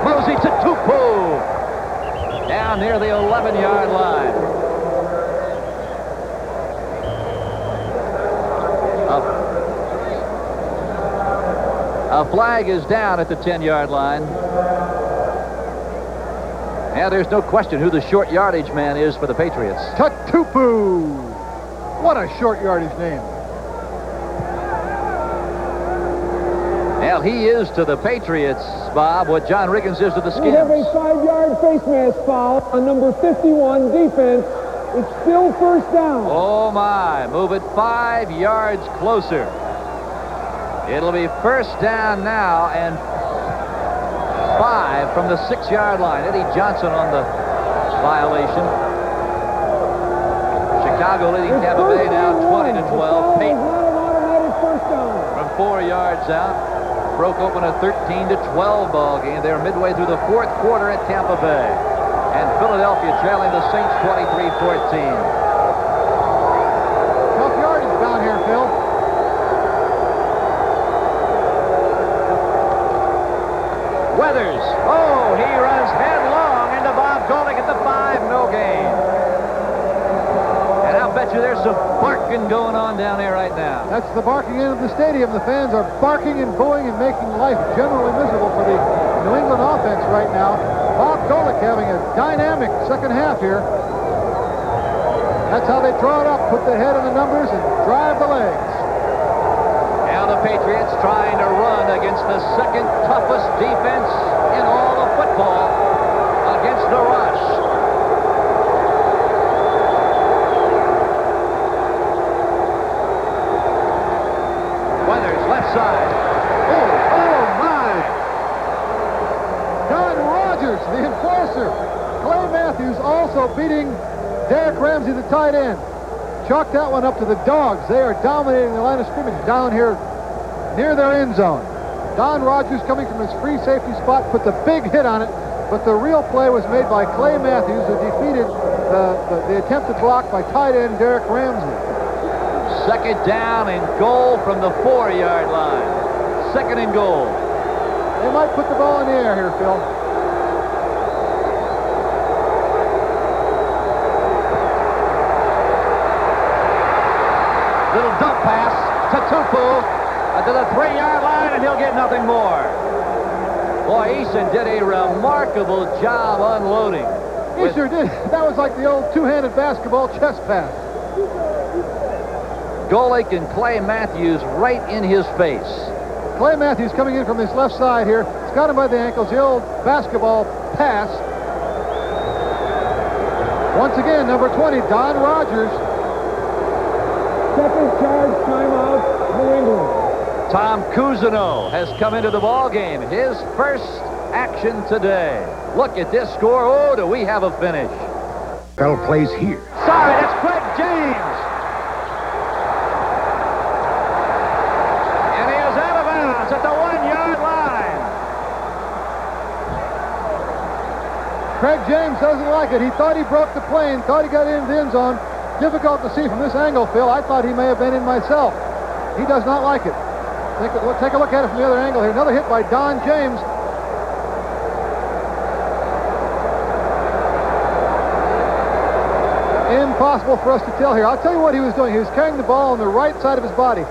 Mosey to Tupu. Down near the 11-yard line. A flag is down at the 10-yard line. And there's no question who the short yardage man is for the Patriots. Tupu. What a short yardage name. Well, he is to the Patriots, Bob, what John Riggins is to the Skins. We have a 5-yard face mask foul on number 51 defense. It's still first down. Oh, my. Move it 5 yards closer. It'll be first down now and 5 from the 6-yard line. Eddie Johnson on the violation. Chicago leading It's Tampa Bay first now and 20 to 12. one. The foul is Peyton not an automatic first down. from 4 yards out broke open a 13 to 12 ball game. They're midway through the fourth quarter at Tampa Bay. And Philadelphia trailing the Saints 23-14. Tough yardage down here, Phil. Weathers. Oh, he runs headlong into Bob Golick at the 5. No gain. And I'll bet you there's some barking going on down there right now. That's the barking end of the stadium. The fans are barking and booing and making life generally miserable for the New England offense right now. Bob Golick having a dynamic second half here. That's how they draw it up, put the head in the numbers and drive the legs. Now the Patriots trying to run against the second toughest defense in all of football against the rush. Weathers, left side. Oh my! Don Rogers, the enforcer. Clay Matthews also beating Derek Ramsey, the tight end. Chalk that one up to the Dogs. They are dominating the line of scrimmage down here near their end zone. Don Rogers coming from his free safety spot puts a big hit on it, but the real play was made by Clay Matthews, who defeated the attempted block by tight end Derek Ramsey. Second down and goal from the 4-yard line. Second and goal. They might put the ball in the air here, Phil. Little dump pass to Tupu to the 3-yard line, and he'll get nothing more. Boy, Eason did a remarkable job unloading. He sure did. That was like the old two-handed basketball chest pass. Golick and Clay Matthews right in his face. Clay Matthews coming in from this left side here. He's got him by the ankles, the old basketball pass. Once again, number 20, Don Rogers. Second charge timeout, New England. Tom Cousineau has come into the ball game. His first action today. Look at this score. Oh, do we have a finish? Bell plays here. Sorry, that's Craig James. And he is out of bounds at the 1-yard line. Craig James doesn't like it. He thought he broke the plane, thought he got into the end zone. Difficult to see from this angle, Phil. I thought he may have been in myself. He does not like it. Take a look at it from the other angle here. Another hit by Don James. Impossible for us to tell here. I'll tell you what he was doing. He was carrying the ball on the right side of his body.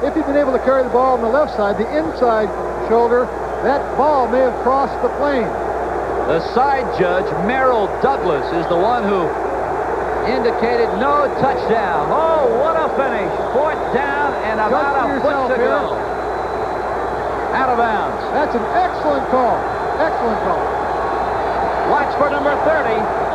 If he'd been able to carry the ball on the left side, the inside shoulder, that ball may have crossed the plane. The side judge, Merrill Douglas, is the one who indicated no touchdown. Oh, what a finish. 4th down and about a foot to go. Out of bounds. That's an excellent call. Excellent call. Watch for number 30.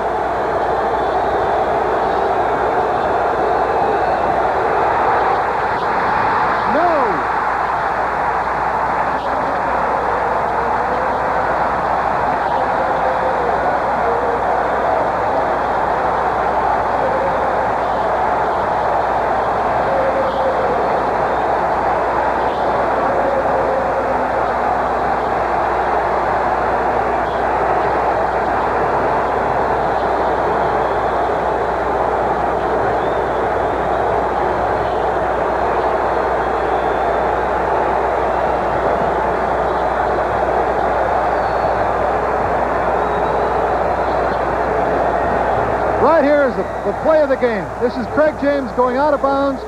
Right here is the play of the game. This is Craig James going out of bounds.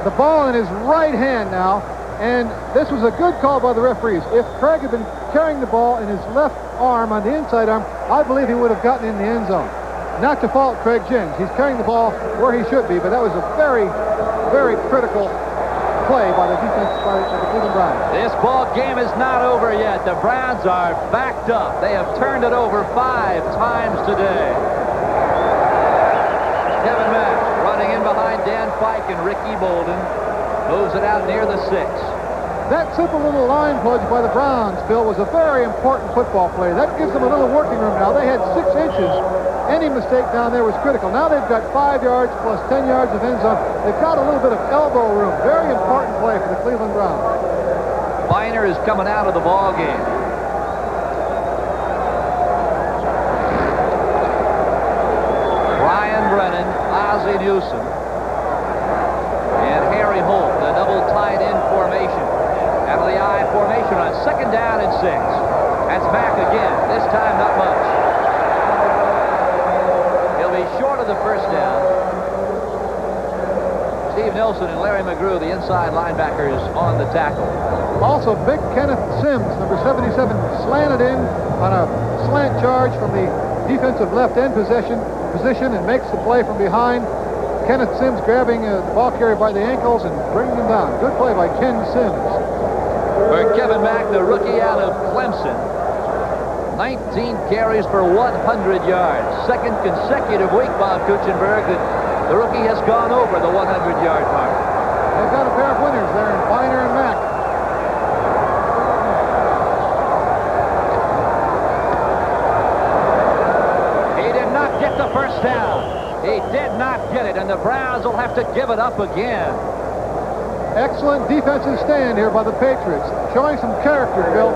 The ball in his right hand now. And this was a good call by the referees. If Craig had been carrying the ball in his left arm, on the inside arm, I believe he would have gotten in the end zone. Not to fault Craig James. He's carrying the ball where he should be, but that was a very, very critical play by the defense by the Cleveland Browns. This ball game is not over yet. The Browns are backed up. They have turned it over 5 times today. Kevin Mack running in behind Dan Fike and Ricky Bolden. Moves it out near the 6. That simple little line plug by the Browns, Phil, was a very important football play. That gives them a little working room now. They had 6 inches Any mistake down there was critical. Now they've got 5 yards plus 10 yards of end zone. They've got a little bit of elbow room. Very important play for the Cleveland Browns. Biner is coming out of the ball game. Brian Brennan, Ozzie Newsome, and Harry Holt, the double tight end formation. Out of the I formation on 2nd down and 6. That's Mack again. This time not much. He'll be short of the first down. Steve Nelson and Larry McGrew, the inside linebackers, on the tackle. Also, big Kenneth Sims, number 77, slanted in on a slant charge from the defensive left end position and makes the play from behind. Kenneth Sims grabbing the ball carrier by the ankles and bringing him down. Good play by Ken Sims. For Kevin Mack, the rookie out of Clemson. 19 carries for 100 yards. Second consecutive week, Bob Kuchenberg, that the rookie has gone over the 100-yard mark. They've got a pair of winners there in Biner and Mack. He did not get the first down. He did not get it, and the Browns will have to give it up again. Excellent defensive stand here by the Patriots. Showing some character, Phil.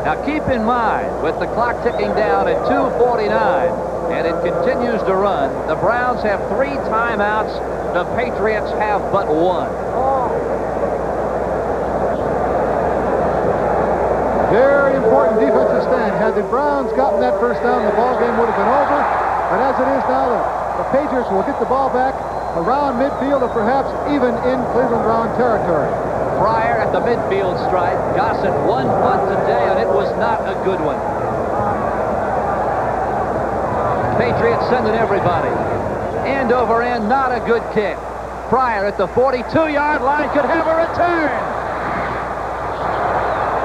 Now keep in mind, with the clock ticking down at 2:49, and it continues to run, the Browns have 3 timeouts. The Patriots have but 1. Very important defensive stand. Had the Browns gotten that first down, the ball game would have been over. But as it is now, the Patriots will get the ball back around midfield or perhaps even in Cleveland Brown territory. Pryor at the midfield stripe. Gossett 1 punt today, and it was not a good one. Patriots sending everybody. End over end, not a good kick. Pryor at the 42-yard line could have a return.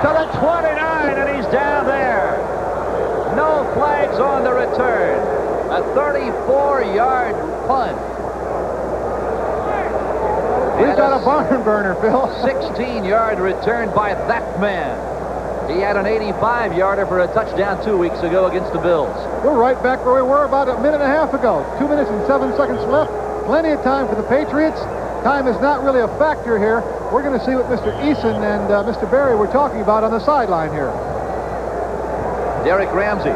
To the 29, and he's down there. No flags on the return. A 34-yard punt. We've got a barn burner, Phil. 16-yard return by that man. He had an 85-yarder for a touchdown 2 weeks ago against the Bills. We're right back where we were about a minute and a half ago. 2 minutes and 7 seconds left. Plenty of time for the Patriots. Time is not really a factor here. We're going to see what Mr. Eason and Mr. Berry were talking about on the sideline here. Derek Ramsey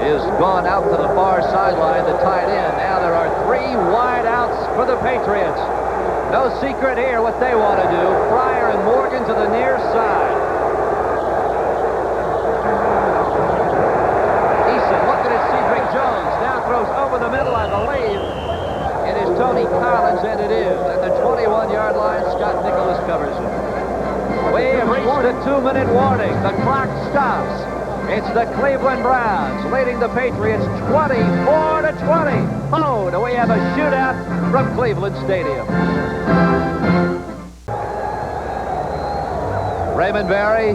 is gone out to the far sideline, the tight end. Now there are 3 wide outs for the Patriots. No secret here what they want to do. Pryor and Morgan to the near side. Eason looking at Cedric Jones. Now throws over the middle, I believe. It is Tony Collins, and it is. At the 21-yard line, Scott Nicholas covers it. We have reached the 2-minute warning. The clock stops. It's the Cleveland Browns leading the Patriots 24-20. Oh, do we have a shootout from Cleveland Stadium. Raymond Berry,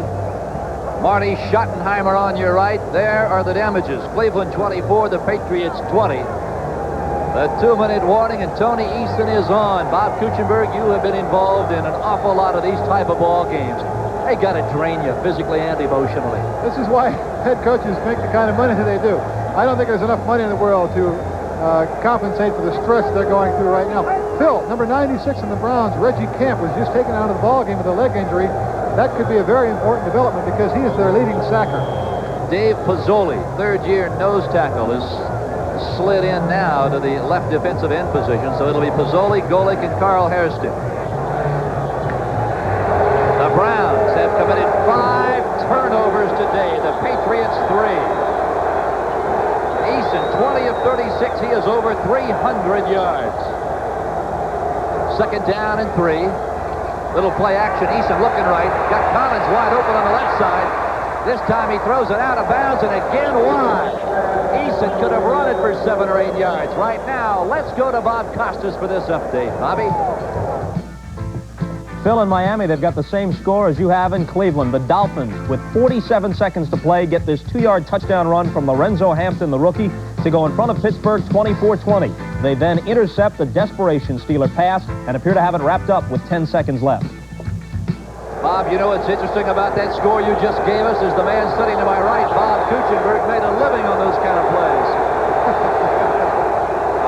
Marty Schottenheimer on your right. There are the damages. Cleveland 24, the Patriots 20. The 2-minute warning, and Tony Eason is on. Bob Kuchenberg, you have been involved in an awful lot of these type of ball games. They got to drain you physically and emotionally. This is why head coaches make the kind of money that they do. I don't think there's enough money in the world to compensate for the stress they're going through right now. Phil, number 96 in the Browns, Reggie Camp, was just taken out of the ball game with a leg injury. That could be a very important development because he is their leading sacker. Dave Pozzoli, third-year nose tackle, is slid in now to the left defensive end position, so it'll be Pozzoli, Golick, and Carl Hairston. The Browns have committed 5 turnovers today. The Patriots 3. Eason, 20 of 36. He is over 300 yards. 2nd down and 3. Little play action. Eason looking right. Got Collins wide open on the left side. This time he throws it out of bounds and again wide. Eason could have run it for 7 or 8 yards. Right now, let's go to Bob Costas for this update. Bobby? Phil, in Miami, they've got the same score as you have in Cleveland. The Dolphins, with 47 seconds to play, get this 2-yard touchdown run from Lorenzo Hampton, the rookie, to go in front of Pittsburgh 24-20. They then intercept the desperation Steeler pass and appear to have it wrapped up with 10 seconds left. Bob, you know what's interesting about that score you just gave us is the man sitting to my right, Bob Kuchenberg, made a living on those kind of plays.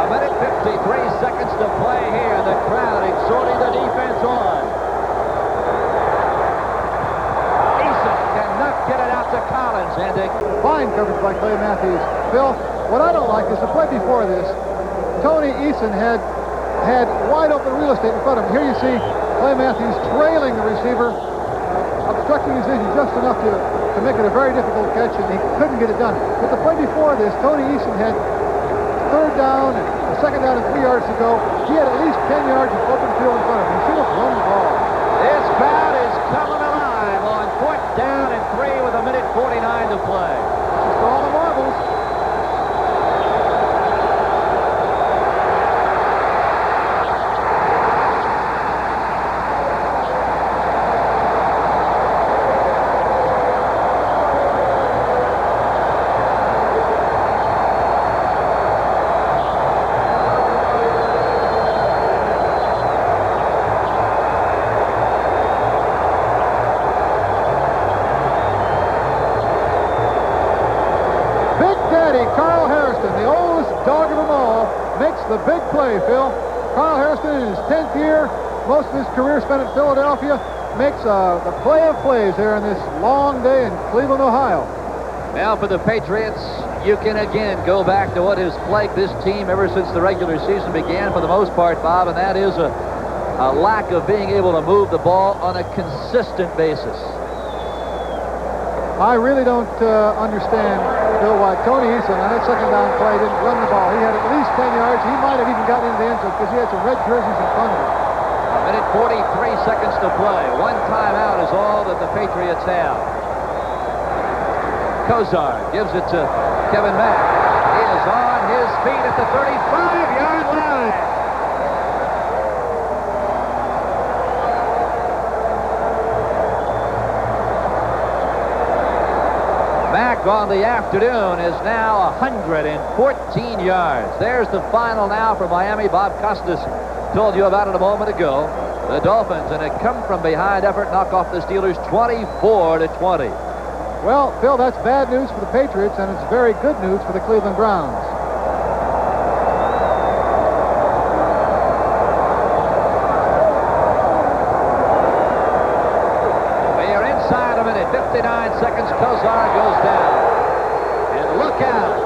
A minute 53 seconds to play here. The crowd exhorting the defense on. Eason cannot get it out to Collins, and Fine coverage by Clay Matthews. Phil, what I don't like is the play before this. Tony Eason had wide open real estate in front of him. Here you see Clay Matthews trailing the receiver, obstructing his vision just enough to make it a very difficult catch, and he couldn't get it done. But the play before this, Tony Eason had third down and a second down and 3 yards to go. He had at least 10 yards of open field in front of him. He should have run the ball. this crowd is coming alive on 4th down and 3 with a minute 49 to play. Just all the marbles. The big play, Phil. Carl Hairston in his 10th year, most of his career spent in Philadelphia, makes the play of plays there in this long day in Cleveland, Ohio. Now for the Patriots, you can again go back to what has plagued this team ever since the regular season began for the most part, Bob, and that is a lack of being able to move the ball on a consistent basis. I really don't understand, Phil, why Tony Eason on that second down play didn't run the ball. He had at least 10 yards. He might have even gotten into the end zone because he had some red jerseys in front of him. A minute 43 seconds to play. One timeout is all that the Patriots have. Kosar gives it to Kevin Mack. He is on his feet at the 35-yard line. Mack on the afternoon is now 114 yards. There's the final now for Miami. Bob Costas told you about it a moment ago. The Dolphins, in a come-from-behind effort, knock off the Steelers 24-20. Well, Phil, that's bad news for the Patriots, and it's very good news for the Cleveland Browns. We are inside a minute, 59 seconds. Kosar goes down. And look out.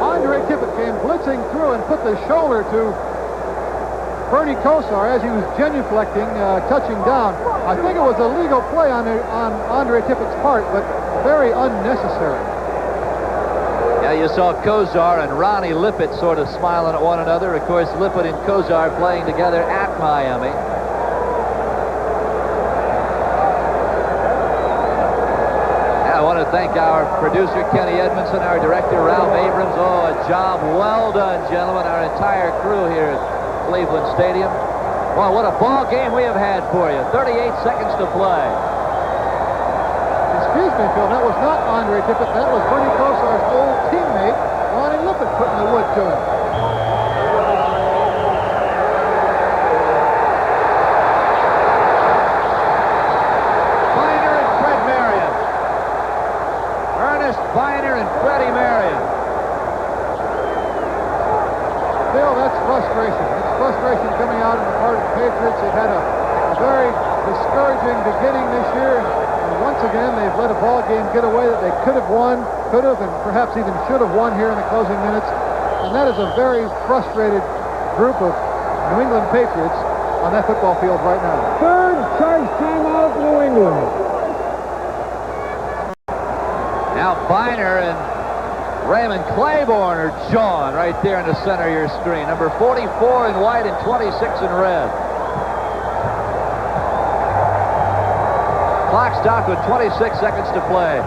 Andre Tippett came blitzing through and put the shoulder to Bernie Kosar as he was genuflecting, touching down. I think it was a legal play on Andre Tippett's part, but very unnecessary. Yeah, you saw Kosar and Ronnie Lippett sort of smiling at one another. Of course, Lippett and Kosar playing together at Miami. I want to thank our producer, Kenny Edmondson, our director, Ralph Abrams. Oh, a job well done, gentlemen, our entire crew here at Cleveland Stadium. Well, what a ball game we have had for you. 38 seconds to play. Excuse me, Phil, that was not Andre Tippett. That was Bernie Kosar's old teammate, Ronnie Lippett, putting the wood to him. Viner and Fred Marion. Ernest Viner and Freddie Marion. Phil, that's frustration. It's frustration coming out on the part of the Patriots. They've had a very discouraging beginning this year. And once again, they've let a ball game get away that they could have won, and perhaps even should have won here in the closing minutes. And that is a very frustrated group of New England Patriots on that football field right now. Third charge timeout, New England. Now Viner and Raymond Claiborne are John right there in the center of your screen. Number 44 in white and 26 in red. Clock stopped with 26 seconds to play.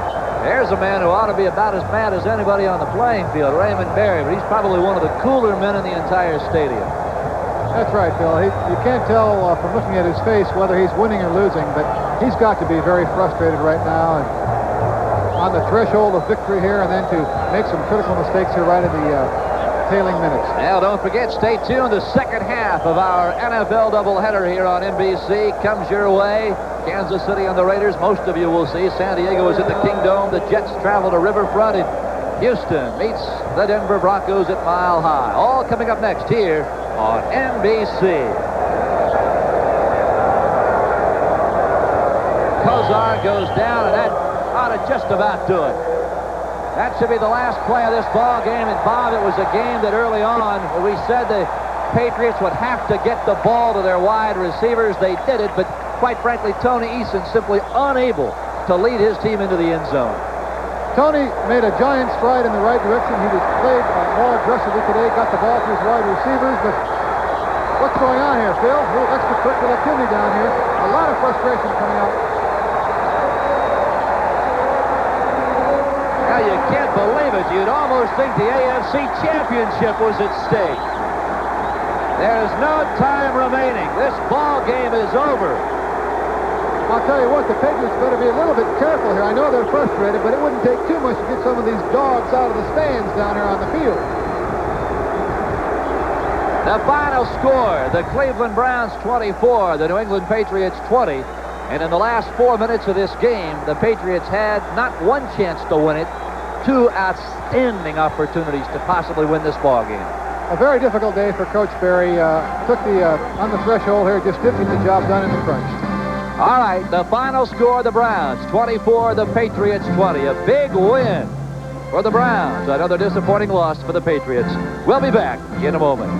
There's a man who ought to be about as mad as anybody on the playing field, Raymond Berry, but he's probably one of the cooler men in the entire stadium. That's right, Phil. You can't tell from looking at his face whether he's winning or losing, but he's got to be very frustrated right now. And on the threshold of victory here, and then to make some critical mistakes here right at the tailing minutes. Now, don't forget, stay tuned. The second half of our NFL doubleheader here on NBC comes your way. Kansas City and the Raiders, most of you will see. San Diego is at the Kingdome. The Jets travel to Riverfront, and Houston meets the Denver Broncos at Mile High. All coming up next here on NBC. Kosar goes down, and that ought to just about do it. That should be the last play of this ball game. And Bob, it was a game that early on we said the Patriots would have to get the ball to their wide receivers. They did it, but quite frankly, Tony Eason simply unable to lead his team into the end zone. Tony made a giant stride in the right direction. He was played more aggressively today, got the ball to his wide receivers, but what's going on here, Phil? A little extracurricular activity down here. A lot of frustration coming out. Now, you can't believe it. You'd almost think the AFC Championship was at stake. There's no time remaining. This ball game is over. I'll tell you what, the Patriots better be a little bit careful here. I know they're frustrated, but it wouldn't take too much to get some of these dogs out of the stands down here on the field. The final score, the Cleveland Browns 24, the New England Patriots 20. And in the last 4 minutes of this game, the Patriots had not one chance to win it, two outstanding opportunities to possibly win this ball game. A very difficult day for Coach Barry. Took the on the threshold here, just didn't get the job done in the crunch. All right, the final score, the Browns 24, the Patriots 20. A big win for the Browns. Another disappointing loss for the Patriots. We'll be back in a moment.